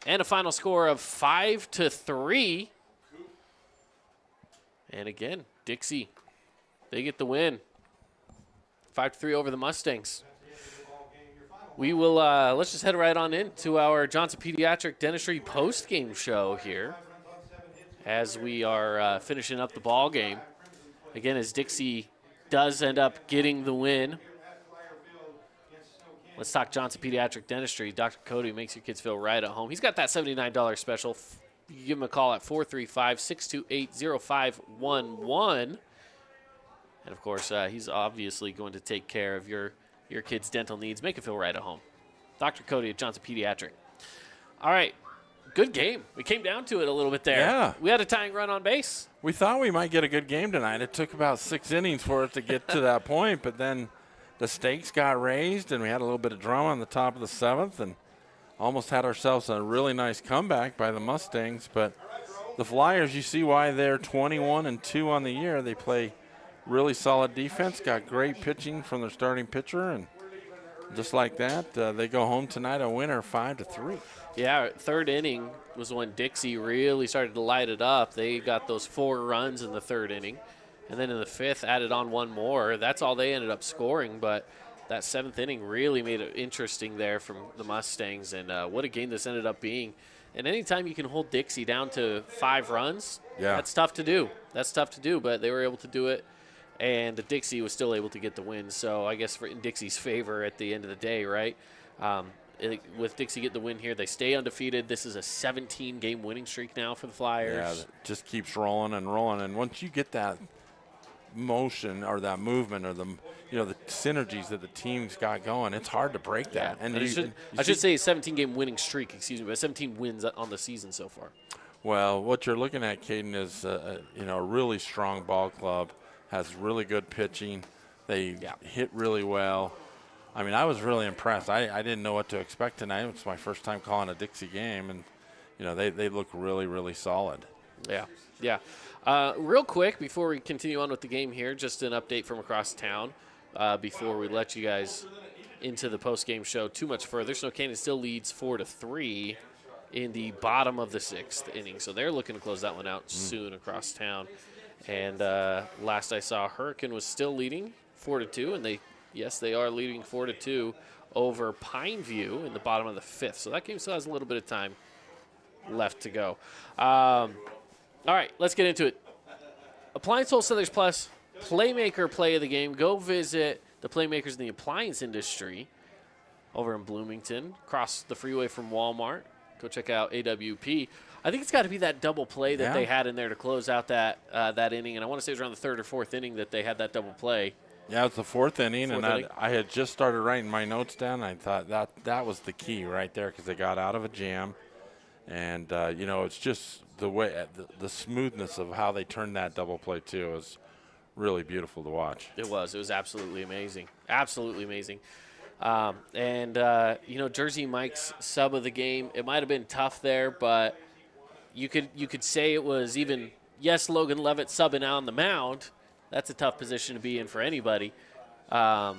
And a final score of 5-3. And again, Dixie, they get the win. 5-3 over the Mustangs. We will, let's just head right on into our Johnson Pediatric Dentistry post-game show here as we are finishing up the ball game. Again, as Dixie does end up getting the win. Let's talk Johnson Pediatric Dentistry. Dr. Cody makes your kids feel right at home. He's got that $79 special. You can give him a call at 435-628-0511. And, of course, he's obviously going to take care of your kids' dental needs. Make it feel right at home. Dr. Cody at Johnson Pediatric. All right. Good game. We came down to it a little bit there. Yeah. We had a tying run on base. We thought we might get a good game tonight. It took about 6 innings for it to get to that point, but then the stakes got raised, and we had a little bit of drama on the top of the 7th, and almost had ourselves a really nice comeback by the Mustangs. But the Flyers, you see why they're 21-2 on the year. They play really solid defense, got great pitching from their starting pitcher, and just like that, they go home tonight a winner 5-3. Yeah, third inning was when Dixie really started to light it up. They got those 4 runs in the third inning. And then in the 5th, added on 1 more. That's all they ended up scoring. But that 7th inning really made it interesting there from the Mustangs. And what a game this ended up being. And anytime you can hold Dixie down to 5 runs, that's tough to do. That's tough to do, but they were able to do it. And Dixie was still able to get the win. So I guess in Dixie's favor at the end of the day, right? With Dixie getting the win here, they stay undefeated. This is a 17-game winning streak now for the Flyers. Yeah, it just keeps rolling and rolling. And once you get that motion or that movement or the synergies that the team's got going, it's hard to break that. Yeah. And I should say 17-game winning streak, but 17 wins on the season so far. Well, what you're looking at, Caden, is a really strong ball club, has really good pitching. They hit really well. I mean, I was really impressed. I didn't know what to expect tonight. It was my first time calling a Dixie game, and they look really, really solid. Yeah. Real quick, before we continue on with the game here, just an update from across town before we let you guys into the post-game show too much further. Snow Canyon still leads 4-3 in the bottom of the 6th inning, so they're looking to close that one out soon across town. And last I saw, Hurricane was still leading 4-2, and they are leading 4-2 over Pineview in the bottom of the 5th. So that game still has a little bit of time left to go. All right, let's get into it. Appliance Wholesalers Plus Playmaker Play of the Game. Go visit the Playmakers in the appliance industry over in Bloomington, across the freeway from Walmart. Go check out AWP. I think it's got to be that double play that they had in there to close out that inning. And I want to say it was around the 3rd or 4th inning that they had that double play. Yeah, it was the 4th inning, I had just started writing my notes down. I thought that was the key right there because they got out of a jam. And, it's just the way, the smoothness of how they turned that double play, too, was really beautiful to watch. It was absolutely amazing. Absolutely amazing. Jersey Mike's sub of the game, it might have been tough there, but you could say it was even, Logan Levitt subbing out on the mound. That's a tough position to be in for anybody. But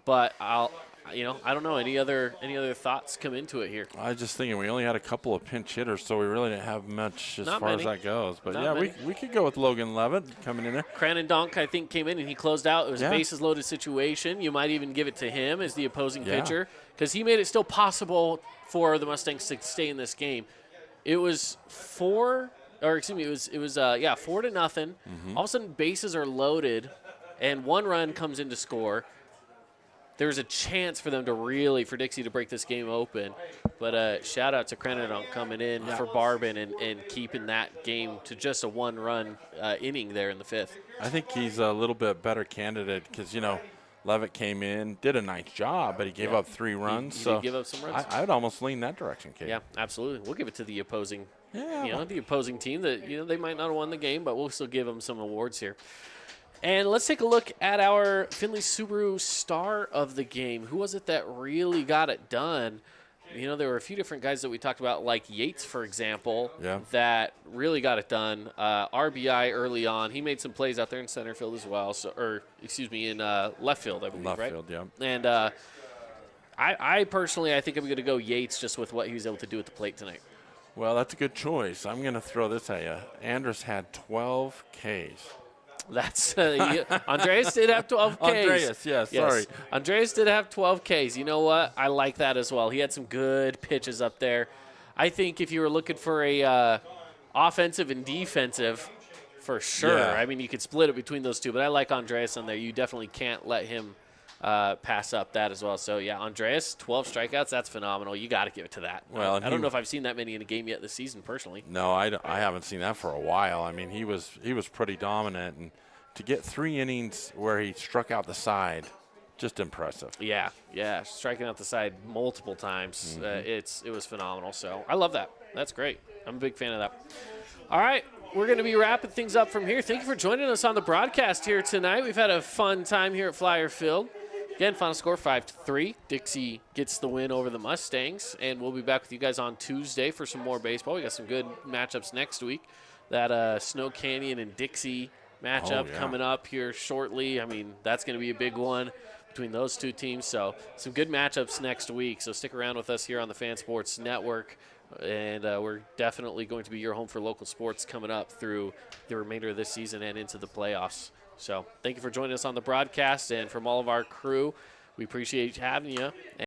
I don't know. Any other thoughts come into it here? I was just thinking we only had a couple of pinch hitters, so we really didn't have much as far as that goes. But we could go with Logan Levitt coming in there. Cranon Donk, I think, came in and he closed out. It was a bases loaded situation. You might even give it to him as the opposing pitcher because he made it still possible for the Mustangs to stay in this game. It was 4-0. Mm-hmm. All of a sudden, bases are loaded, and 1 run comes in to score. There's a chance for Dixie to break this game open. But shout out to Crenadon coming in for Barbin and keeping that game to just a 1-run inning there in the 5th. I think he's a little bit better candidate because, Levitt came in, did a nice job, but he gave up 3 runs. He did give up some runs. I would almost lean that direction, Kate. Yeah, absolutely. We'll give it to the opposing the opposing team that, they might not have won the game, but we'll still give them some awards here. And let's take a look at our Findlay Subaru star of the game. Who was it that really got it done? There were a few different guys that we talked about, like Yates, for example, that really got it done. RBI early on. He made some plays out there in center field as well. In left field, I believe, left right? Field, yeah. And I personally, I think I'm going to go Yates just with what he was able to do at the plate tonight. Well, that's a good choice. I'm going to throw this at you. Andrus had 12 Ks. That's Andreas did have 12 Ks. Andreas, yeah, sorry. Andreas did have 12 Ks. You know what? I like that as well. He had some good pitches up there. I think if you were looking for a offensive and defensive, for sure. Yeah. I mean, you could split it between those two, but I like Andreas on there. You definitely can't let him pass up that as well. So, yeah, Andreas, 12 strikeouts, that's phenomenal. You got to give it to that. Well, I don't know if I've seen that many in a game yet this season personally. No, I haven't seen that for a while. I mean, he was pretty dominant, and to get 3 innings where he struck out the side, just impressive. Yeah, striking out the side multiple times. Mm-hmm. It was phenomenal. So I love that. That's great. I'm a big fan of that. All right, we're going to be wrapping things up from here. Thank you for joining us on the broadcast here tonight. We've had a fun time here at Flyer Field. Again, final score 5-3. Dixie gets the win over the Mustangs, and we'll be back with you guys on Tuesday for some more baseball. We got some good matchups next week. That Snow Canyon and Dixie matchup coming up here shortly. I mean, that's going to be a big one between those two teams. So some good matchups next week. So stick around with us here on the Fan Sports Network. And we're definitely going to be your home for local sports coming up through the remainder of this season and into the playoffs. So thank you for joining us on the broadcast. And from all of our crew, we appreciate having you.